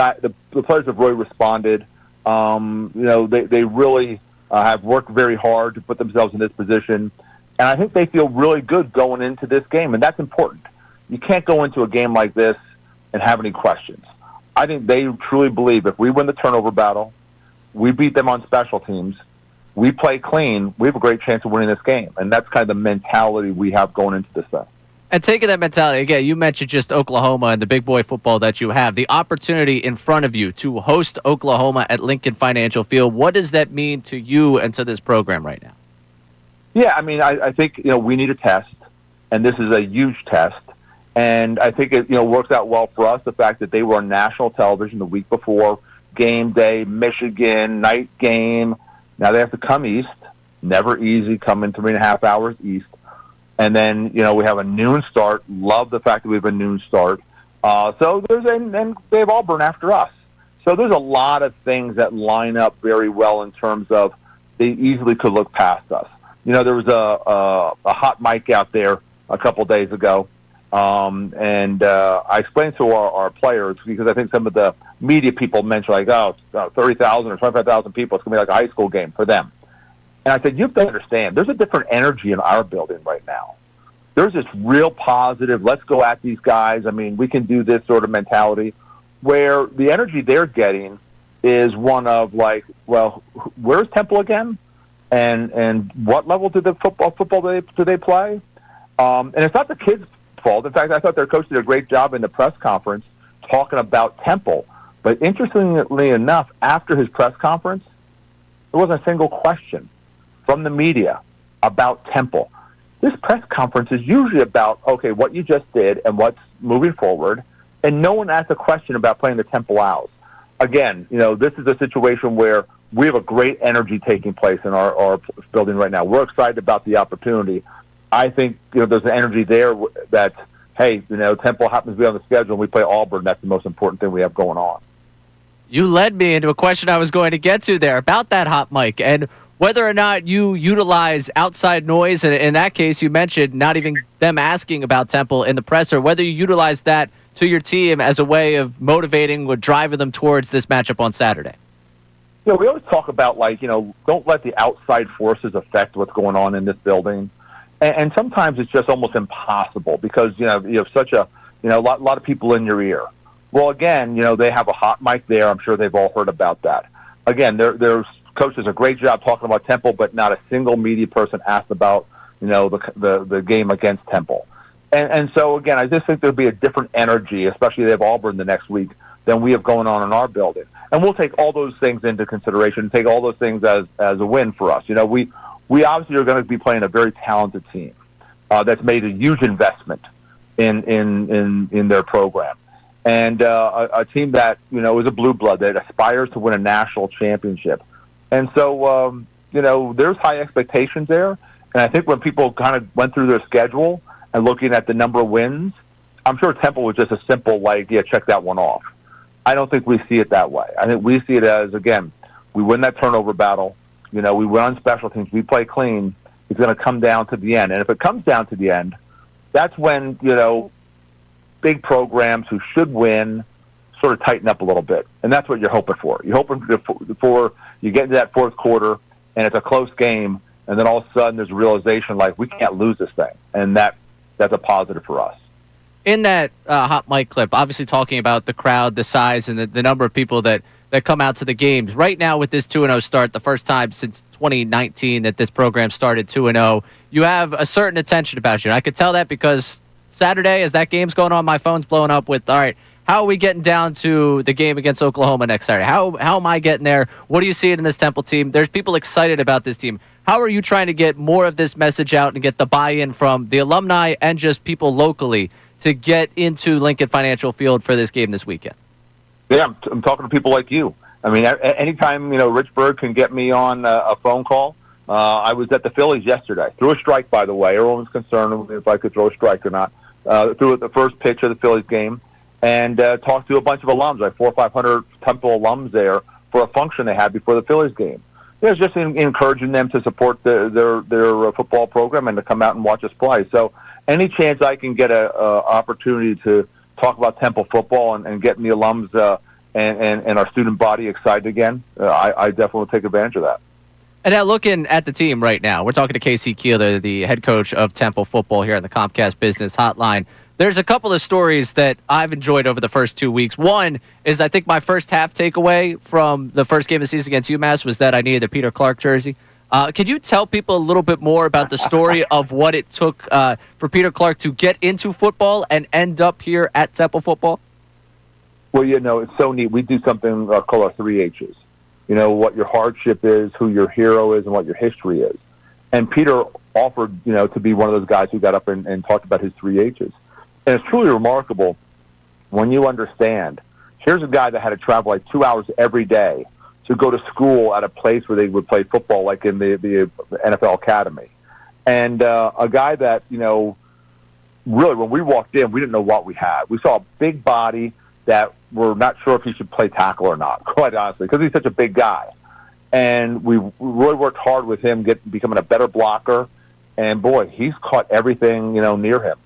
players have really responded. They really have worked very hard to put themselves in this position. And I think they feel really good going into this game, and that's important. You can't go into a game like this and have any questions. I think they truly believe if we win the turnover battle, we beat them on special teams, we play clean, we have a great chance of winning this game. And that's kind of the mentality we have going into this thing. And taking that mentality, again, you mentioned just Oklahoma and the big boy football that you have, the opportunity in front of you to host Oklahoma at Lincoln Financial Field. What does that mean to you and to this program right now? Yeah, I think, we need a test, and this is a huge test. And I think it, works out well for us, the fact that they were on national television the week before, game day, Michigan, night game. Now they have to come east. Never easy, come in 3.5 hours east. And then, we have a noon start. Love the fact that we have a noon start. So and they have Auburn after us. So there's a lot of things that line up very well in terms of they easily could look past us. There was a hot mic out there a couple days ago. And I explained to our players, because I think some of the media people mentioned, like, 30,000 or 25,000 people, it's going to be like a high school game for them. And I said, you have to understand, there's a different energy in our building right now. There's this real positive, let's go at these guys. We can do this sort of mentality, where the energy they're getting is one of, like, well, where's Temple again? And what level do the football do they play? And it's not the kids' fault. In fact, I thought their coach did a great job in the press conference talking about Temple. But interestingly enough, after his press conference, there wasn't a single question from the media about Temple. This press conference is usually about, okay, what you just did and what's moving forward, and no one asked a question about playing the Temple Owls. Again, this is a situation where we have a great energy taking place in our building right now. We're excited about the opportunity. I think, there's an energy there that, hey, Temple happens to be on the schedule and we play Auburn. That's the most important thing we have going on. You led me into a question I was going to get to there about that hot mic and whether or not you utilize outside noise. And in that case, you mentioned not even them asking about Temple in the presser, whether you utilize that to your team as a way of motivating or driving them towards this matchup on Saturday. We always talk about, don't let the outside forces affect what's going on in this building. And sometimes it's just almost impossible because, you have such a lot of people in your ear. Well, again, they have a hot mic there. I'm sure they've all heard about that. Again, there's coach does a great job talking about Temple, but not a single media person asked about, the game against Temple. And so, again, I just think there'll be a different energy, especially they have Auburn the next week, than we have going on in our building. And we'll take all those things into consideration, take all those things as a win for us. We we obviously are going to be playing a very talented team that's made a huge investment in their program. And a team that, is a blue blood that aspires to win a national championship. And so, there's high expectations there. And I think when people kind of went through their schedule and looking at the number of wins, I'm sure Temple was just a simple, check that one off. I don't think we see it that way. I think we see it as, again, we win that turnover battle. We win on special teams. We play clean. It's going to come down to the end. And if it comes down to the end, that's when, big programs who should win sort of tighten up a little bit. And that's what you're hoping for. You're hoping for you get into that fourth quarter, and it's a close game, and then all of a sudden there's a realization we can't lose this thing. And that's a positive for us. In that hot mic clip, obviously talking about the crowd, the size, and the number of people that come out to the games. Right now with this 2-0 start, the first time since 2019 that this program started 2-0, you have a certain attention about you. And I could tell that because Saturday, as that game's going on, my phone's blowing up with, all right, how are we getting down to the game against Oklahoma next Saturday? How am I getting there? What do you see in this Temple team? There's people excited about this team. How are you trying to get more of this message out and get the buy-in from the alumni and just people locally to get into Lincoln Financial Field for this game this weekend? Yeah, I'm talking to people like you. I mean, anytime, Rich Bird can get me on a phone call. I was at the Phillies yesterday. Threw a strike, by the way. Everyone was concerned if I could throw a strike or not. Threw the first pitch of the Phillies game and talked to a bunch of alums, 400 or 500 Temple alums there for a function they had before the Phillies game. It was just encouraging them to support their football program and to come out and watch us play. So any chance I can get a opportunity to talk about Temple football and getting the alums and our student body excited again, I definitely will take advantage of that. And now looking at the team right now, we're talking to Casey Keeler, the head coach of Temple football here on the Comcast Business Hotline. There's a couple of stories that I've enjoyed over the first 2 weeks. One is I think my first half takeaway from the first game of the season against UMass was that I needed a Peter Clark jersey. Could you tell people a little bit more about the story of what it took for Peter Clark to get into football and end up here at Temple football? Well, it's so neat. We do something called our 3 H's. What your hardship is, who your hero is, and what your history is. And Peter offered, to be one of those guys who got up and talked about his 3 H's. And it's truly remarkable when you understand, here's a guy that had to travel 2 hours every day to go to school at a place where they would play football, like in the NFL Academy. And a guy that, really, when we walked in, we didn't know what we had. We saw a big body that we're not sure if he should play tackle or not, quite honestly, because he's such a big guy. And we really worked hard with him, becoming a better blocker. And, boy, he's caught everything, near him.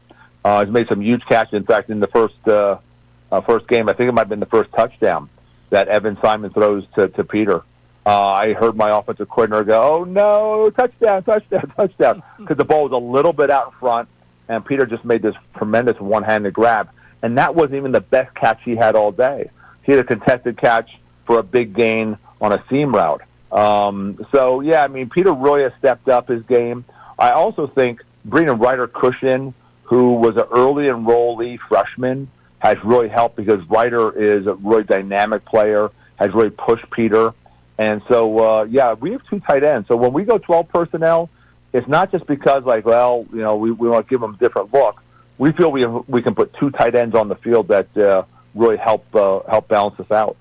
He's made some huge catches. In fact, in the first game, I think it might have been the first touchdown that Evan Simon throws to Peter. I heard my offensive coordinator go, "Oh, no, touchdown," because the ball was a little bit out in front, and Peter just made this tremendous one-handed grab. And that wasn't even the best catch he had all day. He had a contested catch for a big gain on a seam route. Peter really has stepped up his game. I also think bringing Ryder Cushion, who was an early enrollee freshman, has really helped because Ryder is a really dynamic player, has really pushed Peter. And so, we have 2 tight ends. So when we go 12 personnel, it's not just because, we want to give them a different look. We feel we can put 2 tight ends on the field that really help balance us out.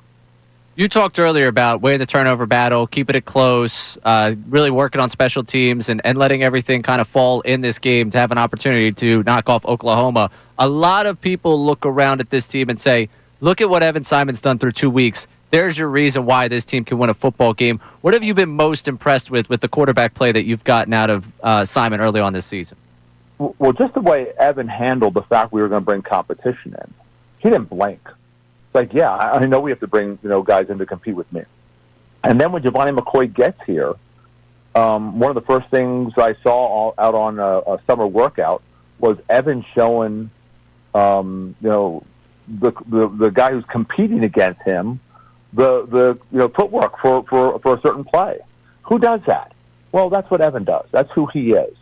You talked earlier about winning the turnover battle, keeping it close, really working on special teams and letting everything kind of fall in this game to have an opportunity to knock off Oklahoma. A lot of people look around at this team and say, look at what Evan Simon's done through 2 weeks. There's your reason why this team can win a football game. What have you been most impressed with the quarterback play that you've gotten out of Simon early on this season? Well, just the way Evan handled the fact we were going to bring competition in. He didn't blink. It's I know we have to bring guys in to compete with me. And then when Giovanni McCoy gets here, one of the first things I saw out on a summer workout was Evan showing, the guy who's competing against him the footwork for a certain play. Who does that? Well, that's what Evan does. That's who he is.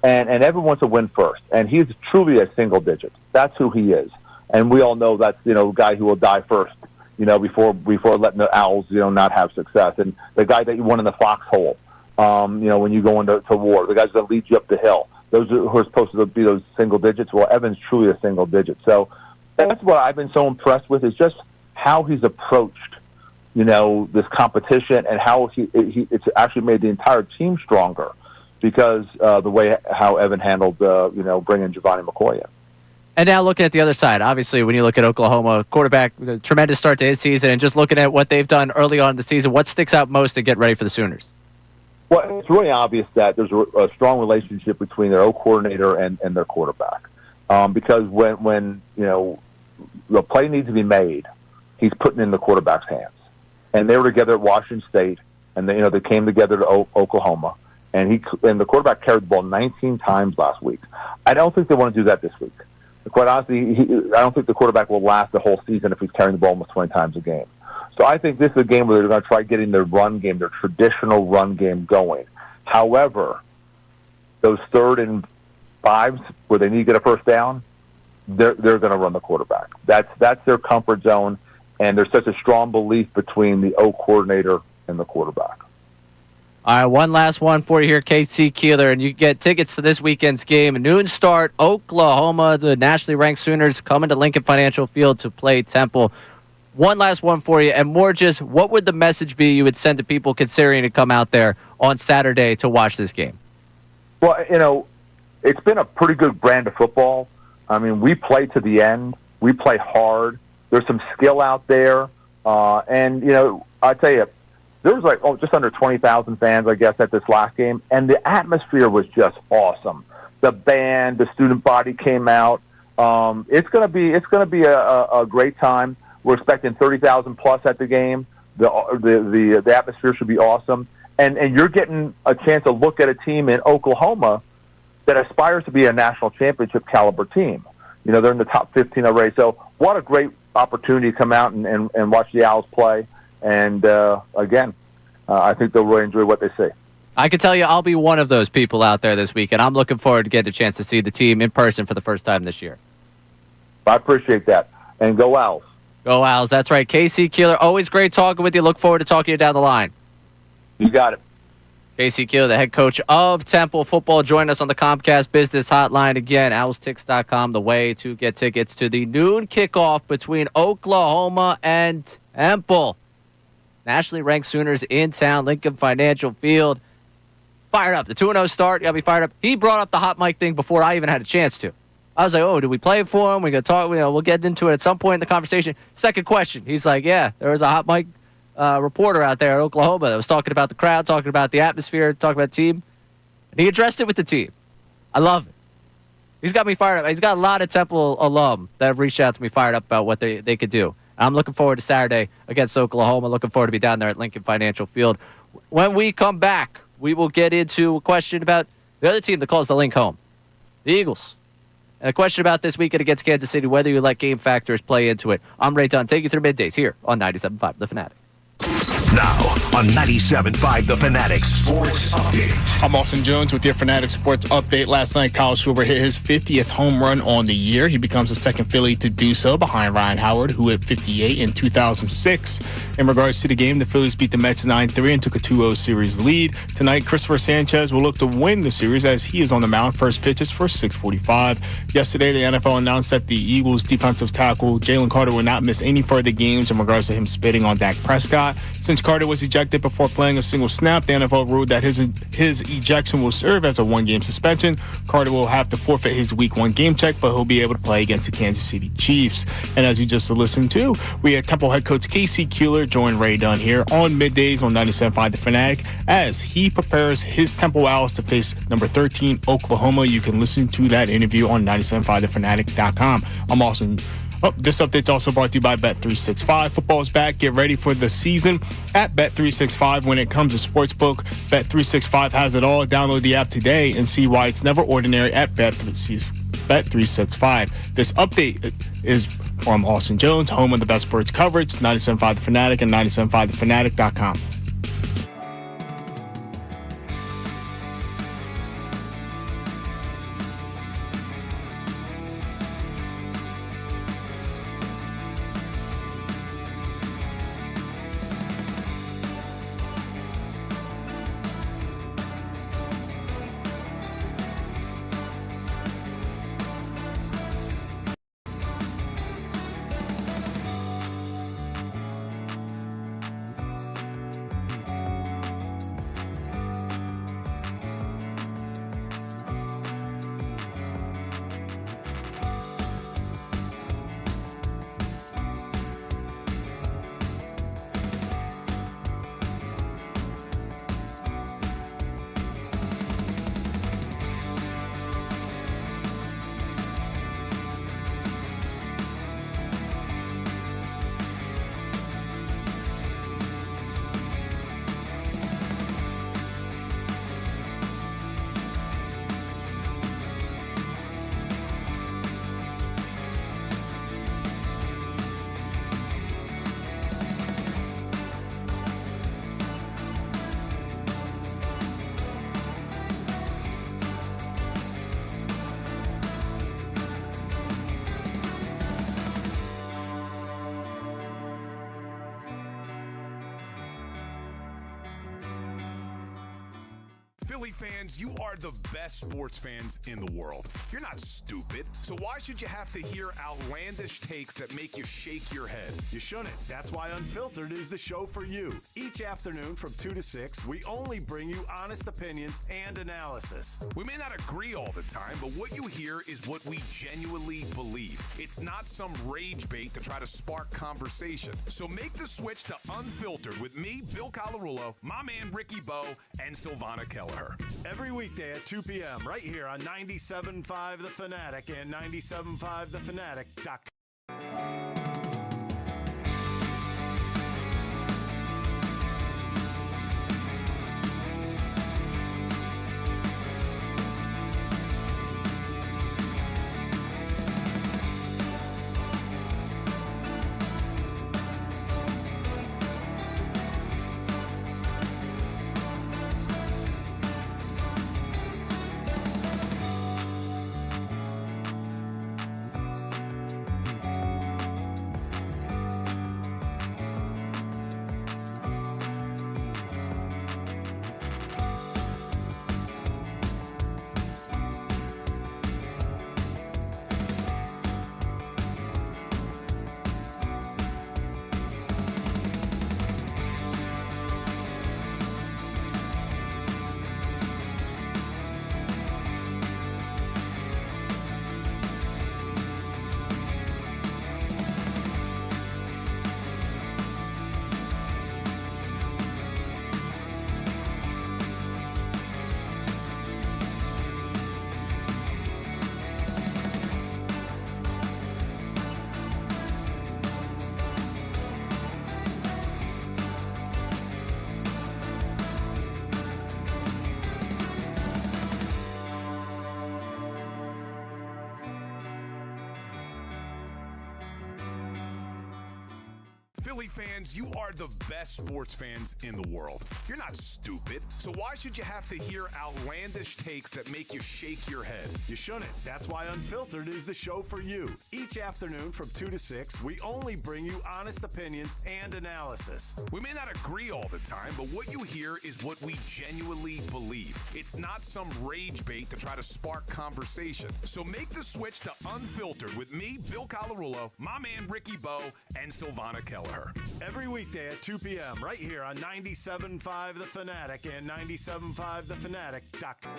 And Evan wants to win first. And he's truly a single digit. That's who he is. And we all know that's, a guy who will die first, before letting the Owls, not have success. And the guy that you won in the foxhole, when you go into war. The guys that lead you up the hill. Those who are supposed to be those single digits. Well, Evan's truly a single digit. So that's what I've been so impressed with is just how he's approached, this competition and how it's actually made the entire team stronger because the way how Evan handled, bringing Giovanni McCoy in. And now looking at the other side, obviously, when you look at Oklahoma, quarterback, tremendous start to his season, and just looking at what they've done early on in the season, what sticks out most to get ready for the Sooners? Well, it's really obvious that there's a strong relationship between their O coordinator and their quarterback. Because when the play needs to be made, he's putting in the quarterback's hands. And they were together at Washington State, and they came together to Oklahoma. And the quarterback carried the ball 19 times last week. I don't think they want to do that this week. Quite honestly, I don't think the quarterback will last the whole season if he's carrying the ball almost 20 times a game. So I think this is a game where they're going to try getting their run game, their traditional run game going. However, those 3rd and 5s where they need to get a first down, they're going to run the quarterback. That's their comfort zone, and there's such a strong belief between the O coordinator and the quarterback. All right, one last one for you here, Casey Keeler, and you get tickets to this weekend's game. A noon start, Oklahoma, the nationally ranked Sooners coming to Lincoln Financial Field to play Temple. One last one for you, and more just what would the message be you would send to people considering to come out there on Saturday to watch this game? Well, it's been a pretty good brand of football. I mean, we play to the end. We play hard. There's some skill out there. And I tell you, there was just under 20,000 fans, I guess, at this last game, and the atmosphere was just awesome. The band, the student body came out. It's gonna be a great time. We're expecting 30,000 plus at the game. The atmosphere should be awesome, and you're getting a chance to look at a team in Oklahoma that aspires to be a national championship caliber team. They're in the top 15 already. So what a great opportunity to come out and watch the Owls play. And again, I think they'll really enjoy what they see. I can tell you I'll be one of those people out there this weekend. I'm looking forward to getting a chance to see the team in person for the first time this year. I appreciate that. And go Owls. Go Owls. That's right. Casey Keeler, always great talking with you. Look forward to talking to you down the line. You got it. Casey Keeler, the head coach of Temple Football, joined us on the Comcast Business Hotline again. OwlsTix.com, the way to get tickets to the noon kickoff between Oklahoma and Temple. Nationally ranked Sooners in town, Lincoln Financial Field. Fired up. The 2-0 start, got to be fired up. He brought up the hot mic thing before I even had a chance to. I was like, oh, did we play it for him? We're going to talk. We'll get into it at some point in the conversation. Second question. He's like, yeah, there was a hot mic reporter out there at Oklahoma that was talking about the crowd, talking about the atmosphere, talking about the team. And he addressed it with the team. I love it. He's got me fired up. He's got a lot of Temple alum that have reached out to me fired up about what they could do. I'm looking forward to Saturday against Oklahoma. Looking forward to be down there at Lincoln Financial Field. When we come back, we will get into a question about the other team that calls the link home, the Eagles. And a question about this weekend against Kansas City, whether you let game factors play into it. I'm Ray Dunn. Take you through middays here on 97.5 The Fanatic. Now on 97.5 The Fanatic Sports Update. I'm Austin Jones with your Fanatic Sports Update. Last night, Kyle Schwarber hit his 50th home run on the year. He becomes the second Philly to do so behind Ryan Howard, who hit 58 in 2006. In regards to the game, the Phillies beat the Mets 9-3 and took a 2-0 series lead. Tonight, Christopher Sanchez will look to win the series as he is on the mound. First pitch is for 6:45. Yesterday, the NFL announced that the Eagles defensive tackle Jaylen Carter will not miss any further games in regards to him spitting on Dak Prescott. Since Carter was ejected before playing a single snap, the NFL ruled that his ejection will serve as a one-game suspension. Carter will have to forfeit his Week 1 game check, but he'll be able to play against the Kansas City Chiefs. And as you just listened to, we had Temple head coach Casey Keeler join Ray Dunn here on Middays on 97.5 The Fanatic as he prepares his Temple Owls to face number 13 Oklahoma. You can listen to that interview on 97.5thefanatic.com. I'm Austin. This update's also brought to you by Bet365. Football's back. Get ready for the season at Bet365. When it comes to sportsbook, Bet365 has it all. Download the app today and see why it's never ordinary at Bet365. This update is from Austin Jones, home of the best sports coverage, 97.5 The Fanatic and 97.5thefanatic.com. Philly fans, you are the best sports fans in the world. You're not stupid, so why should you have to hear outlandish takes that make you shake your head? You shouldn't. That's why Unfiltered is the show for you. Each afternoon from 2 to 6, we only bring you honest opinions and analysis. We may not agree all the time, but what you hear is what we genuinely believe. It's not some rage bait to try to spark conversation. So make the switch to Unfiltered with me, Bill Colarulo, my man Ricky Bo, and Silvana Kelleher. Every weekday at 2 p.m. right here on 97.5 The Fanatic and 97.5thefanatic.com. Philly fans, you are the best sports fans in the world. You're not stupid, so why should you have to hear outlandish takes that make you shake your head? You shouldn't. That's why Unfiltered is the show for you. Each afternoon from 2 to 6, we only bring you honest opinions and analysis. We may not agree all the time, but what you hear is what we genuinely believe. It's not some rage bait to try to spark conversation. So make the switch to Unfiltered with me, Bill Colarulo, my man Ricky Bo, and Silvana Kelleher. Every weekday at 2 p.m. right here on 97.5 The Fanatic and 97.5thefanatic.com.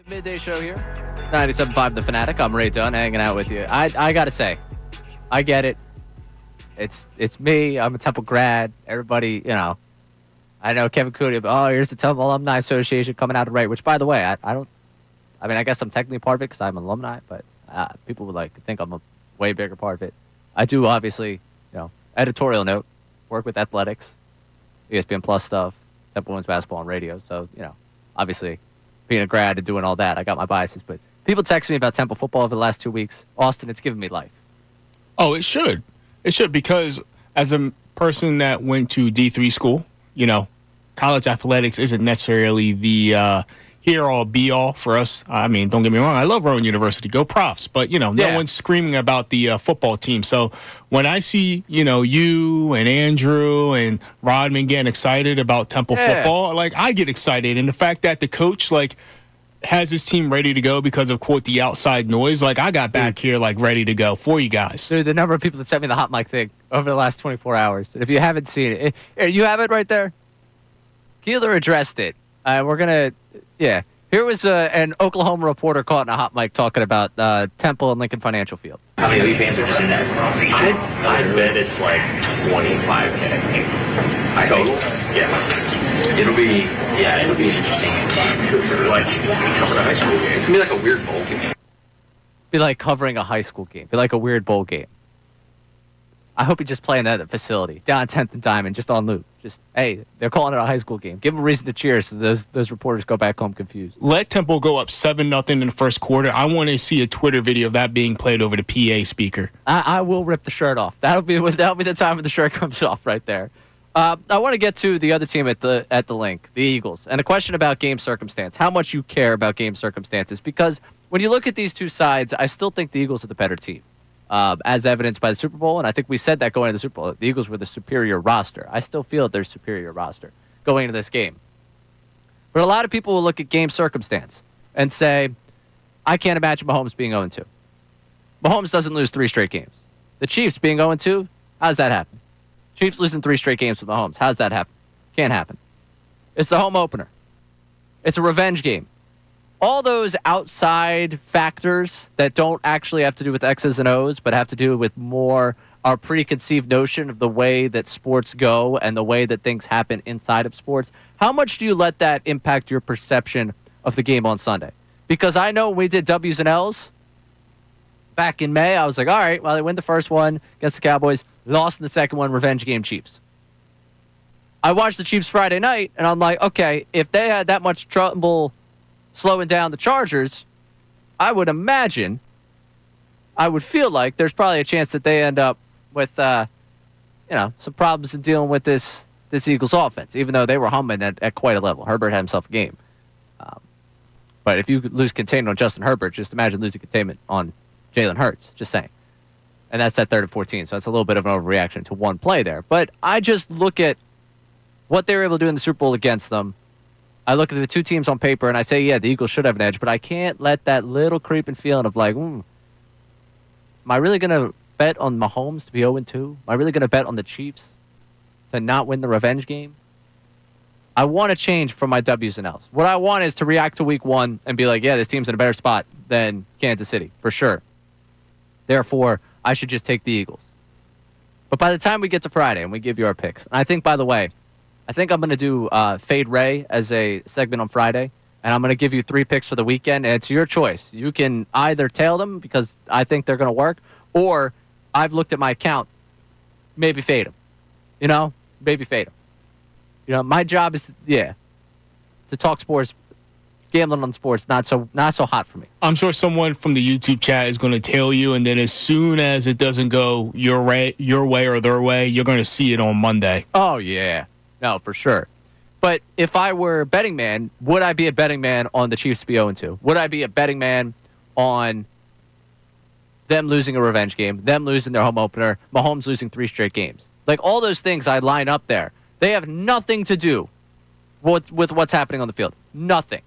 Midday show here. 97.5 The Fanatic. I'm Reid hanging out with you. I gotta say, I get it. It's me. I'm a Temple grad. Everybody, I know Kevin Cooney. Oh, here's the Temple Alumni Association coming out of right. Which, by the way, I guess I'm technically part of it because I'm an alumni, but people would think I'm a way bigger part of it. I do obviously, editorial note, work with athletics, ESPN Plus stuff, Temple women's basketball on radio. So obviously, being a grad and doing all that, I got my biases. But people text me about Temple football over the last 2 weeks. Austin, it's given me life. Oh, it should. It should, because as a person that went to D3 school, college athletics isn't necessarily the here-all, be-all for us. I mean, don't get me wrong. I love Rowan University. Go Profs. But, no one's screaming about the football team. So when I see, you and Andrew and Rodman getting excited about Temple football, I get excited. And the fact that the coach, has his team ready to go because of, quote, the outside noise, I got back here, ready to go for you guys. Dude, the number of people that sent me the hot mic thing over the last 24 hours. If you haven't seen it, you have it right there? Keeler addressed it. We're going to, Here was an Oklahoma reporter caught in a hot mic talking about Temple and Lincoln Financial Field. How many Lee fans are just in there? I bet it's 25K. Total? Yeah. It'll be interesting. Coming to high school game. It's gonna be like a weird bowl game. Be like covering a high school game. Be like a weird bowl game. I hope he just play in that facility down 10th and Diamond, just on loop. Just, hey, they're calling it a high school game. Give them a reason to cheer so those reporters go back home confused. Let Temple go up 7-0 in the first quarter. I want to see a Twitter video of that being played over the PA speaker. I will rip the shirt off. That'll be the time when the shirt comes off right there. I want to get to the other team at the link, the Eagles, and a question about game circumstance. How much you care about game circumstances? Because when you look at these two sides, I still think the Eagles are the better team, as evidenced by the Super Bowl. And I think we said that going into the Super Bowl, the Eagles were the superior roster. I still feel they're superior roster going into this game. But a lot of people will look at game circumstance and say, I can't imagine Mahomes being 0-2. Mahomes doesn't lose 3 straight games. The Chiefs being 0-2, how does that happen? Chiefs losing 3 straight games with Mahomes. How does that happen? Can't happen. It's the home opener. It's a revenge game. All those outside factors that don't actually have to do with X's and O's, but have to do with more our preconceived notion of the way that sports go and the way that things happen inside of sports. How much do you let that impact your perception of the game on Sunday? Because I know when we did W's and L's back in May, I was like, all right, well, they win the first one against the Cowboys, lost in the second one, revenge game Chiefs. I watched the Chiefs Friday night, and I'm like, okay, if they had that much trouble slowing down the Chargers, I would imagine, I would feel like there's probably a chance that they end up with, some problems in dealing with this Eagles offense, even though they were humming at quite a level. Herbert had himself a game. But if you lose containment on Justin Herbert, just imagine losing containment on Jalen Hurts. Just saying. And that's at 3rd and 14, so that's a little bit of an overreaction to one play there. But I just look at what they were able to do in the Super Bowl against them. I look at the two teams on paper, and I say, yeah, the Eagles should have an edge, but I can't let that little creeping feeling of like, am I really going to bet on Mahomes to be 0-2? Am I really going to bet on the Chiefs to not win the revenge game? I want to change from my W's and L's. What I want is to react to week 1 and be like, yeah, this team's in a better spot than Kansas City, for sure. Therefore, I should just take the Eagles. But by the time we get to Friday and we give you our picks, and I think, by the way, I'm going to do Fade Ray as a segment on Friday, and I'm going to give you 3 picks for the weekend, and it's your choice. You can either tail them because I think they're going to work, or I've looked at my account, maybe fade them. Maybe fade them. My job is, to talk sports. Gambling on sports, not so hot for me. I'm sure someone from the YouTube chat is going to tell you, and then as soon as it doesn't go your way or their way, you're going to see it on Monday. Oh, yeah. No, for sure. But if I were a betting man, would I be a betting man on the Chiefs to be 0-2? Would I be a betting man on them losing a revenge game, them losing their home opener, Mahomes losing 3 straight games? Like, all those things I line up there. They have nothing to do with what's happening on the field. Nothing.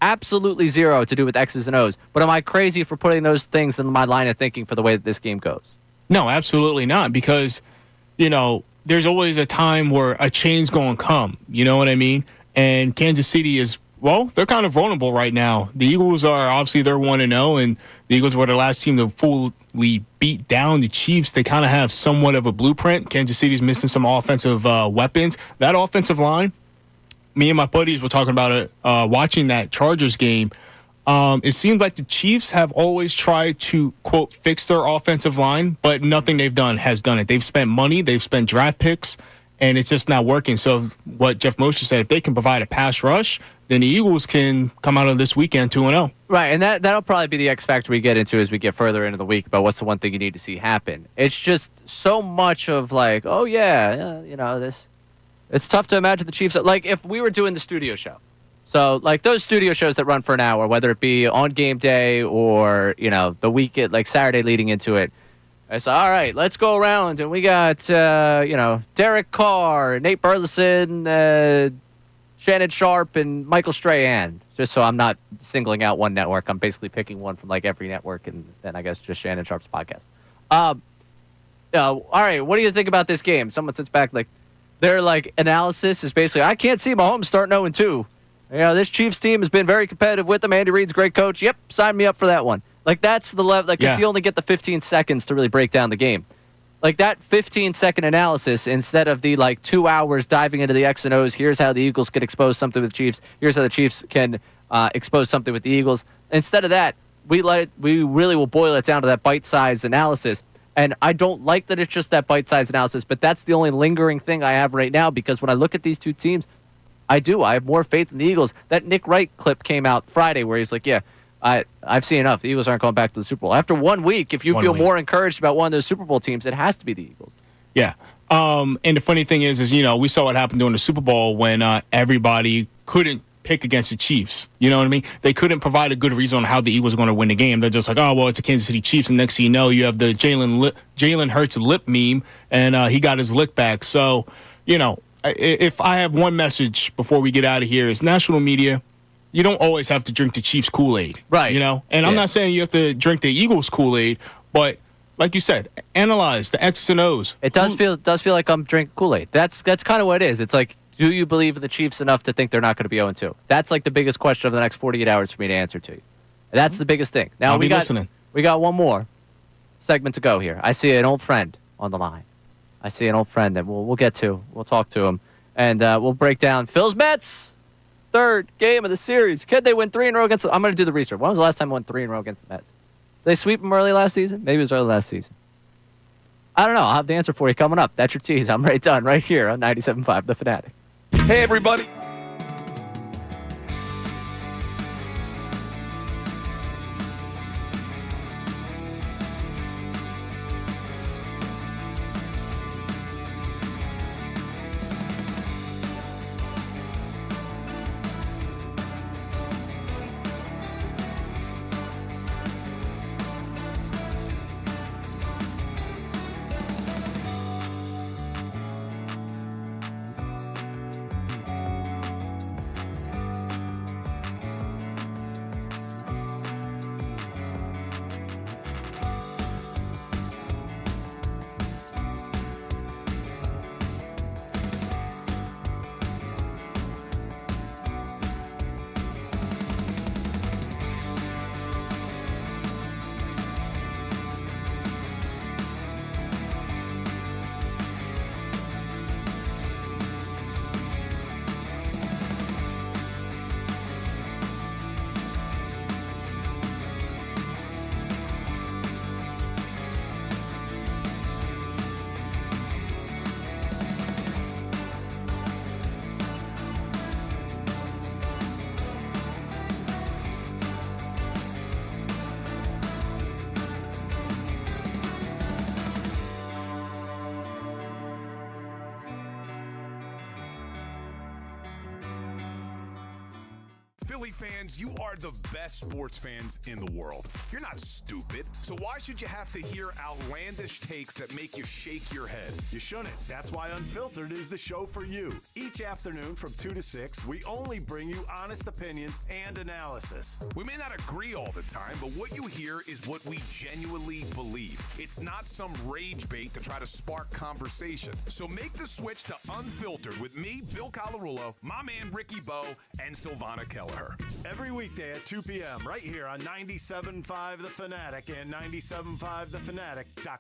Absolutely zero to do with X's and O's. But am I crazy for putting those things in my line of thinking for the way that this game goes? No, absolutely not. Because, there's always a time where a change going to come. You know what I mean? And Kansas City is, they're kind of vulnerable right now. The Eagles are, obviously, they're 1-0, and the Eagles were the last team to fully beat down the Chiefs. They kind of have somewhat of a blueprint. Kansas City's missing some offensive weapons. That offensive line, me and my buddies were talking about it, watching that Chargers game. It seems like the Chiefs have always tried to, quote, fix their offensive line, but nothing they've done has done it. They've spent money, they've spent draft picks, and it's just not working. So what Jeff Mosher said, if they can provide a pass rush, then the Eagles can come out of this weekend 2-0. Right, and that'll probably be the X factor we get into as we get further into the week about what's the one thing you need to see happen. It's just so much of like, this. It's tough to imagine the Chiefs. Like, if we were doing the studio show. So, like, those studio shows that run for an hour, whether it be on game day or, the weekend, like Saturday leading into it. I said, all right, let's go around. And we got, Derek Carr, Nate Burleson, Shannon Sharp, and Michael Strahan. Just so I'm not singling out one network. I'm basically picking one from, like, every network and then I guess just Shannon Sharp's podcast. All right, what do you think about this game? Someone sits back, like, their analysis is basically, I can't see Mahomes starting 0-2. This Chiefs team has been very competitive with them. Andy Reid's a great coach. Yep, sign me up for that one. Like, that's the level. Like, you only get the 15 seconds to really break down the game. Like, that 15-second analysis instead of the 2 hours diving into the X and O's. Here's how the Eagles could expose something with the Chiefs. Here's how the Chiefs can expose something with the Eagles. Instead of that, we really will boil it down to that bite-sized analysis. And I don't like that it's just that bite-sized analysis, but that's the only lingering thing I have right now because when I look at these two teams, I have more faith in the Eagles. That Nick Wright clip came out Friday where he's like, I've seen enough. The Eagles aren't going back to the Super Bowl. After 1 week, if you feel more encouraged about one of those Super Bowl teams, it has to be the Eagles. Yeah. And the funny thing is, we saw what happened during the Super Bowl when everybody couldn't pick against the Chiefs. You know what I mean? They couldn't provide a good reason on how the Eagles are going to win the game. They're just like, oh, well, it's a Kansas City Chiefs. And next thing you know, you have the Jalen Hurts lip meme, and he got his lick back. So, if I have one message before we get out of here, is national media, you don't always have to drink the Chiefs Kool-Aid. Right. And I'm not saying you have to drink the Eagles Kool-Aid, but like you said, analyze the X's and O's. It does feel like I'm drinking Kool-Aid. That's kind of what it is. It's like, do you believe in the Chiefs enough to think they're not going to be 0-2? That's like the biggest question of the next 48 hours for me to answer to you. That's the biggest thing. Now I'll be listening. We got one more segment to go here. I see an old friend on the line. I see an old friend that we'll get to. We'll talk to him, and we'll break down Phil's Mets. Third game of the series. Could they win 3 in a row against? I'm going to do the research. When was the last time they won 3 in a row against the Mets? Did they sweep them early last season? Maybe it was early last season. I don't know. I'll have the answer for you coming up. That's your tease. I'm right done right here on 97.5 The Fanatic. Hey, everybody. Philly fans, you are the best sports fans in the world. You're not stupid, so why should you have to hear outlandish takes that make you shake your head? You shouldn't. That's why Unfiltered is the show for you. Each afternoon from 2 to 6, we only bring you honest opinions and analysis. We may not agree all the time, but what you hear is what we genuinely believe. It's not some rage bait to try to spark conversation. So make the switch to Unfiltered with me, Bill Colarulo, my man Ricky Bo, and Silvana Kelleher. Every weekday at 2 p.m. right here on 97.5 The Fanatic and 97.5thefanatic.com.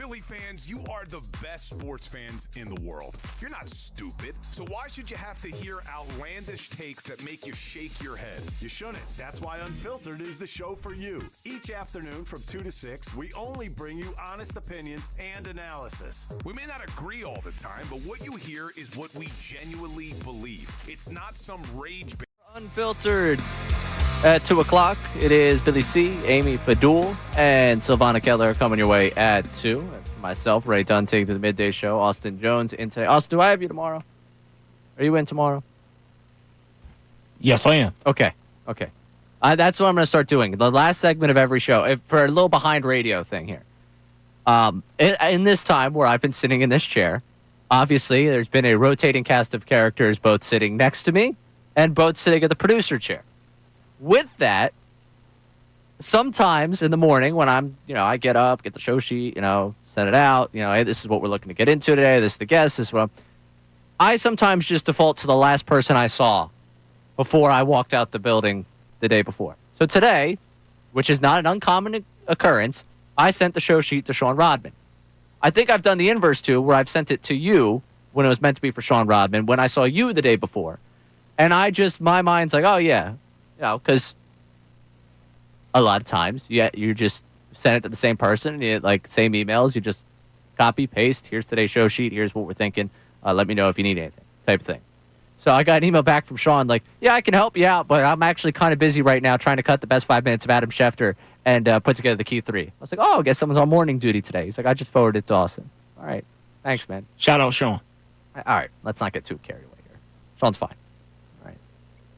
Philly fans, you are the best sports fans in the world. You're not stupid, so why should you have to hear outlandish takes that make you shake your head? You shouldn't. That's why Unfiltered is the show for you. Each afternoon from 2 to 6, we only bring you honest opinions and analysis. We may not agree all the time, but what you hear is what we genuinely believe. It's not some rage. Unfiltered at 2 o'clock. It is Billy C, Amy Fadul, and Silvana Keller coming your way at 2. That's for myself, Ray Dunn, taking to the Midday Show. Austin Jones in today. Austin, do I have you tomorrow? Are you in tomorrow? Yes, I am. Okay. That's what I'm going to start doing. The last segment of every show, for a little behind radio thing here. In this time where I've been sitting in this chair, obviously there's been a rotating cast of characters both sitting next to me and both sitting at the producer chair. With that, sometimes in the morning when I get up, get the show sheet, send it out, hey, this is what we're looking to get into today. This is the guest. This is what I sometimes just default to the last person I saw before I walked out the building the day before. So today, which is not an uncommon occurrence, I sent the show sheet to Sean Rodman. I think I've done the inverse too, where I've sent it to you when it was meant to be for Sean Rodman, when I saw you the day before. And my mind's like, oh, yeah. Because a lot of times, you just send it to the same person, and you same emails. You just copy, paste. Here's today's show sheet. Here's what we're thinking. Let me know if you need anything, type of thing. So I got an email back from Sean yeah, I can help you out, but I'm actually kind of busy right now trying to cut the best 5 minutes of Adam Schefter and put together the key 3. I was like, oh, I guess someone's on morning duty today. He's like, I just forwarded it to Austin. All right. Thanks, man. Shout out, Sean. All right. Let's not get too carried away here. Sean's fine.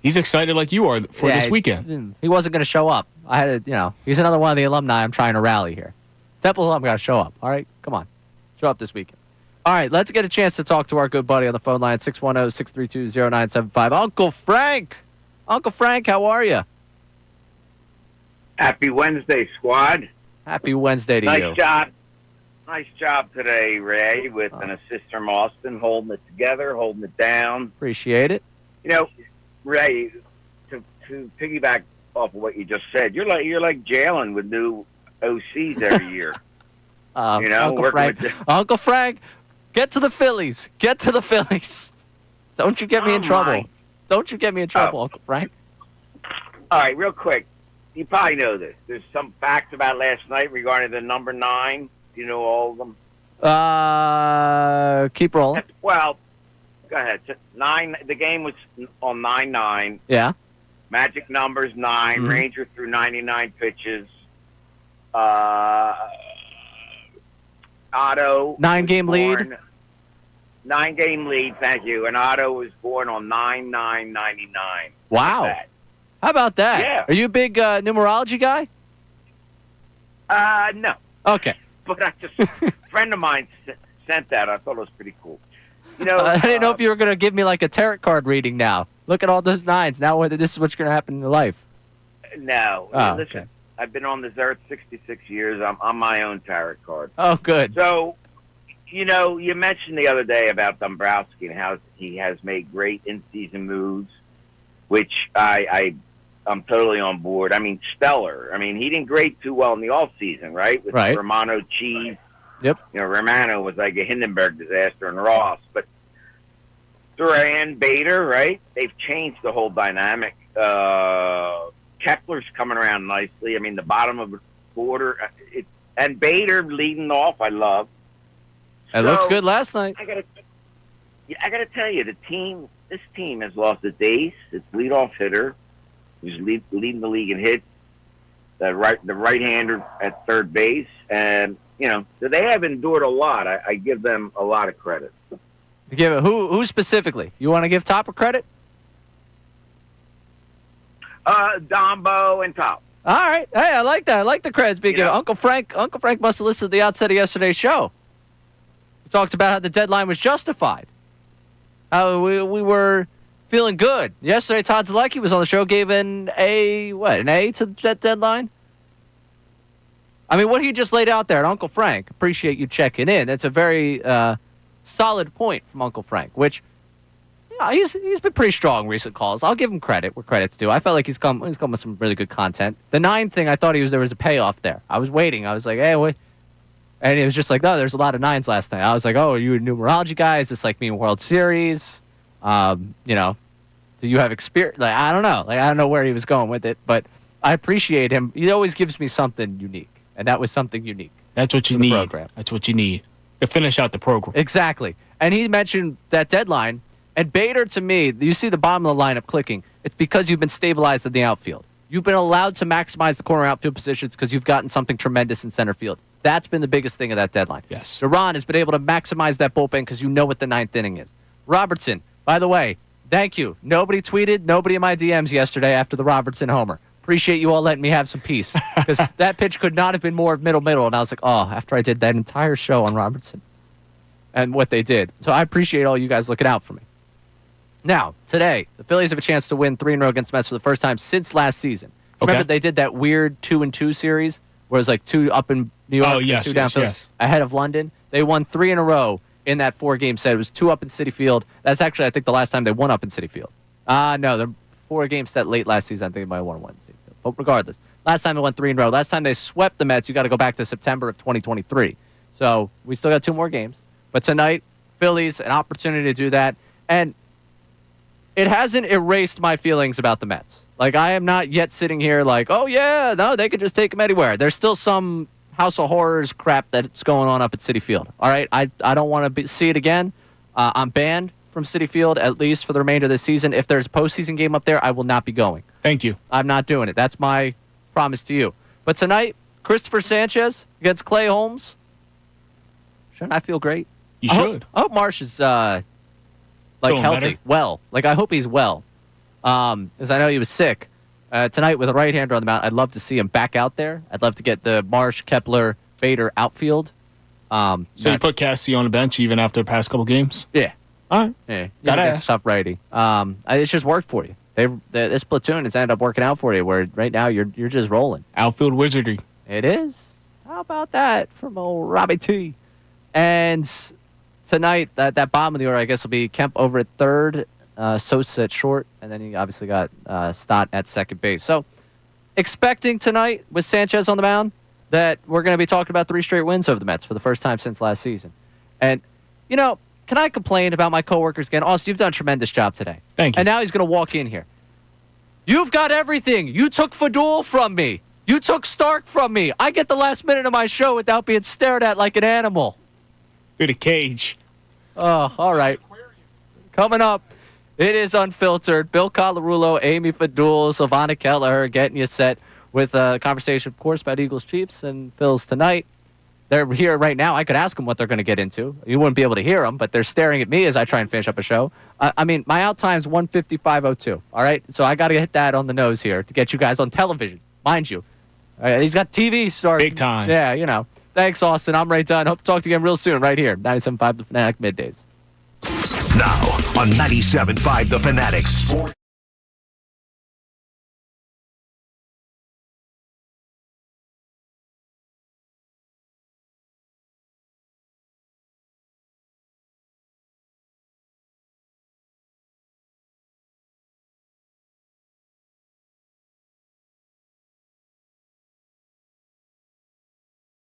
He's excited like you are for this weekend. He wasn't going to show up. I had to, he's another one of the alumni I'm trying to rally here. Temple alum got to show up. All right? Come on. Show up this weekend. All right, let's get a chance to talk to our good buddy on the phone line, 610-632-0975. Uncle Frank. Uncle Frank, how are you? Happy Wednesday, squad. Happy Wednesday to you. Nice job. Nice job today, Ray, with an assist from Austin, holding it together, holding it down. Appreciate it. Ray, to piggyback off of what you just said, you're like Jaylen with new OCs every year. Uncle Frank, get to the Phillies. Get to the Phillies. Don't you get me in trouble. Don't you get me in trouble, Uncle Frank. All right, real quick. You probably know this. There's some facts about last night regarding the number 9. Do you know all of them? Keep rolling. Well, go ahead. 9. The game was on 9-9. Yeah. Magic numbers 9. Mm-hmm. Ranger threw 99 pitches. Otto. 9-game lead. 9-game lead. Thank you. And Otto was born on 9/9/99. Wow. How about that? Yeah. Are you a big numerology guy? No. Okay. But a friend of mine sent that. I thought it was pretty cool. I didn't know if you were going to give me a tarot card reading now. Look at all those 9s. Now this is what's going to happen in your life. No. Oh, listen, okay. I've been on this earth 66 years. I'm my own tarot card. Oh, good. So, you mentioned the other day about Dombrowski and how he has made great in-season moves, which I'm totally on board. I mean, stellar. I mean, he didn't grade too well in the offseason, right? With Romano Cheese. Yep. Romano was like a Hindenburg disaster and Ross. But Duran, Bader, right? They've changed the whole dynamic. Kepler's coming around nicely. I mean, the bottom of the border. And Bader leading off, I love. It looked good last night. I gotta tell you, this team has lost its ace, its leadoff hitter, who's leading the league in hits, the right-hander at third base, and so they have endured a lot. I give them a lot of credit. Who specifically? You want to give Topper credit? Dombo and Top. All right. Hey, I like that. I like the credits being given. Uncle Frank must have listened to the outset of yesterday's show. We talked about how the deadline was justified. How we were feeling good. Yesterday, Todd Zalecki was on the show, gave an A to that deadline? I mean, what he just laid out there at Uncle Frank, appreciate you checking in. It's a very solid point from Uncle Frank, which he's been pretty strong in recent calls. I'll give him credit where credit's due. I felt like he's come with some really good content. The 9 thing, I thought there was a payoff there. I was waiting. I was like, hey, And it was just like, no, there's a lot of 9s last night. I was like, oh, are you a numerology guy? Is this like me in World Series? You know, do you have experience? Like, I don't know. Like, I don't know where he was going with it, but I appreciate him. He always gives me something unique, and that was something unique. That's what you need. Program. That's what you need to finish out the program. Exactly. And he mentioned that deadline. And Bader, to me, you see the bottom of the lineup clicking. It's because you've been stabilized in the outfield. You've been allowed to maximize the corner outfield positions because you've gotten something tremendous in center field. That's been the biggest thing of that deadline. Yes. Duran has been able to maximize that bullpen because you know what the 9th inning is. Robertson, by the way, thank you. Nobody tweeted, nobody in my DMs yesterday after the Robertson homer. Appreciate you all letting me have some peace because that pitch could not have been more middle. And I was like, oh, after I did that entire show on Robertson and what they did. So I appreciate all you guys looking out for me. Now, today, the Phillies have a chance to win 3 in a row against the Mets for the first time since last season. Remember they did that weird 2-2 series where it was like 2 up in New York and 2 down Philly ahead of London? They won 3 in a row in that 4-game set. It was 2 up in Citi Field. That's actually, I think, the last time they won up in Citi Field. No, the 4-game set late last season. I think they might have won 1 in Citi Field. But regardless, last time they won 3 in a row. Last time they swept the Mets, you got to go back to September of 2023. So we still got 2 more games. But tonight, Phillies, an opportunity to do that. And it hasn't erased my feelings about the Mets. Like, I am not yet sitting here like, oh, yeah, no, they could just take them anywhere. There's still some House of Horrors crap that's going on up at Citi Field. All right? I don't want to see it again. I'm banned from Citi Field, at least for the remainder of the season. If there's a postseason game up there, I will not be going. Thank you. I'm not doing it. That's my promise to you. But tonight, Christopher Sanchez against Clay Holmes. Shouldn't I feel great? You should. I hope Marsh is healthy, better? well. Like, I hope he's well. Because I know he was sick. Tonight with a right-hander on the mound, I'd love to see him back out there. I'd love to get the Marsh, Kepler, Bader outfield. So you put Cassie on the bench even after the past couple games? Yeah. All right. Yeah. Gotta That's ask. a tough righty. It's just worked for you. This platoon has ended up working out for you, where right now you're just rolling. Outfield wizardry. It is. How about that from old Robbie T? And tonight, that bottom of the order, I guess, will be Kemp over at third, Sosa at short, and then you obviously got Stott at second base. So, expecting tonight with Sanchez on the mound that we're going to be talking about 3 straight wins over the Mets for the first time since last season. And, you know, can I complain about my coworkers again? Austin, you've done a tremendous job today. Thank you. And now he's going to walk in here. You've got everything. You took Fadul from me. You took Stark from me. I get the last minute of my show without being stared at like an animal. Through the cage. Oh, all right. Coming up, it is Unfiltered. Bill Colarulo, Amy Fadul, Silvana Keller getting you set with a conversation, of course, about Eagles, Chiefs, and Phils tonight. They're here right now. I could ask them what they're going to get into. You wouldn't be able to hear them, but they're staring at me as I try and finish up a show. I mean, my out time's 1:55:02. All right? So I got to hit that on the nose here to get you guys on television, mind you. He's got TV starting. Big time. Yeah, you know. Thanks, Austin. I'm Ray Dunn. Hope to talk to you again real soon right here. 97.5 The Fanatic Middays. Now on 97.5 The Fanatic Sport.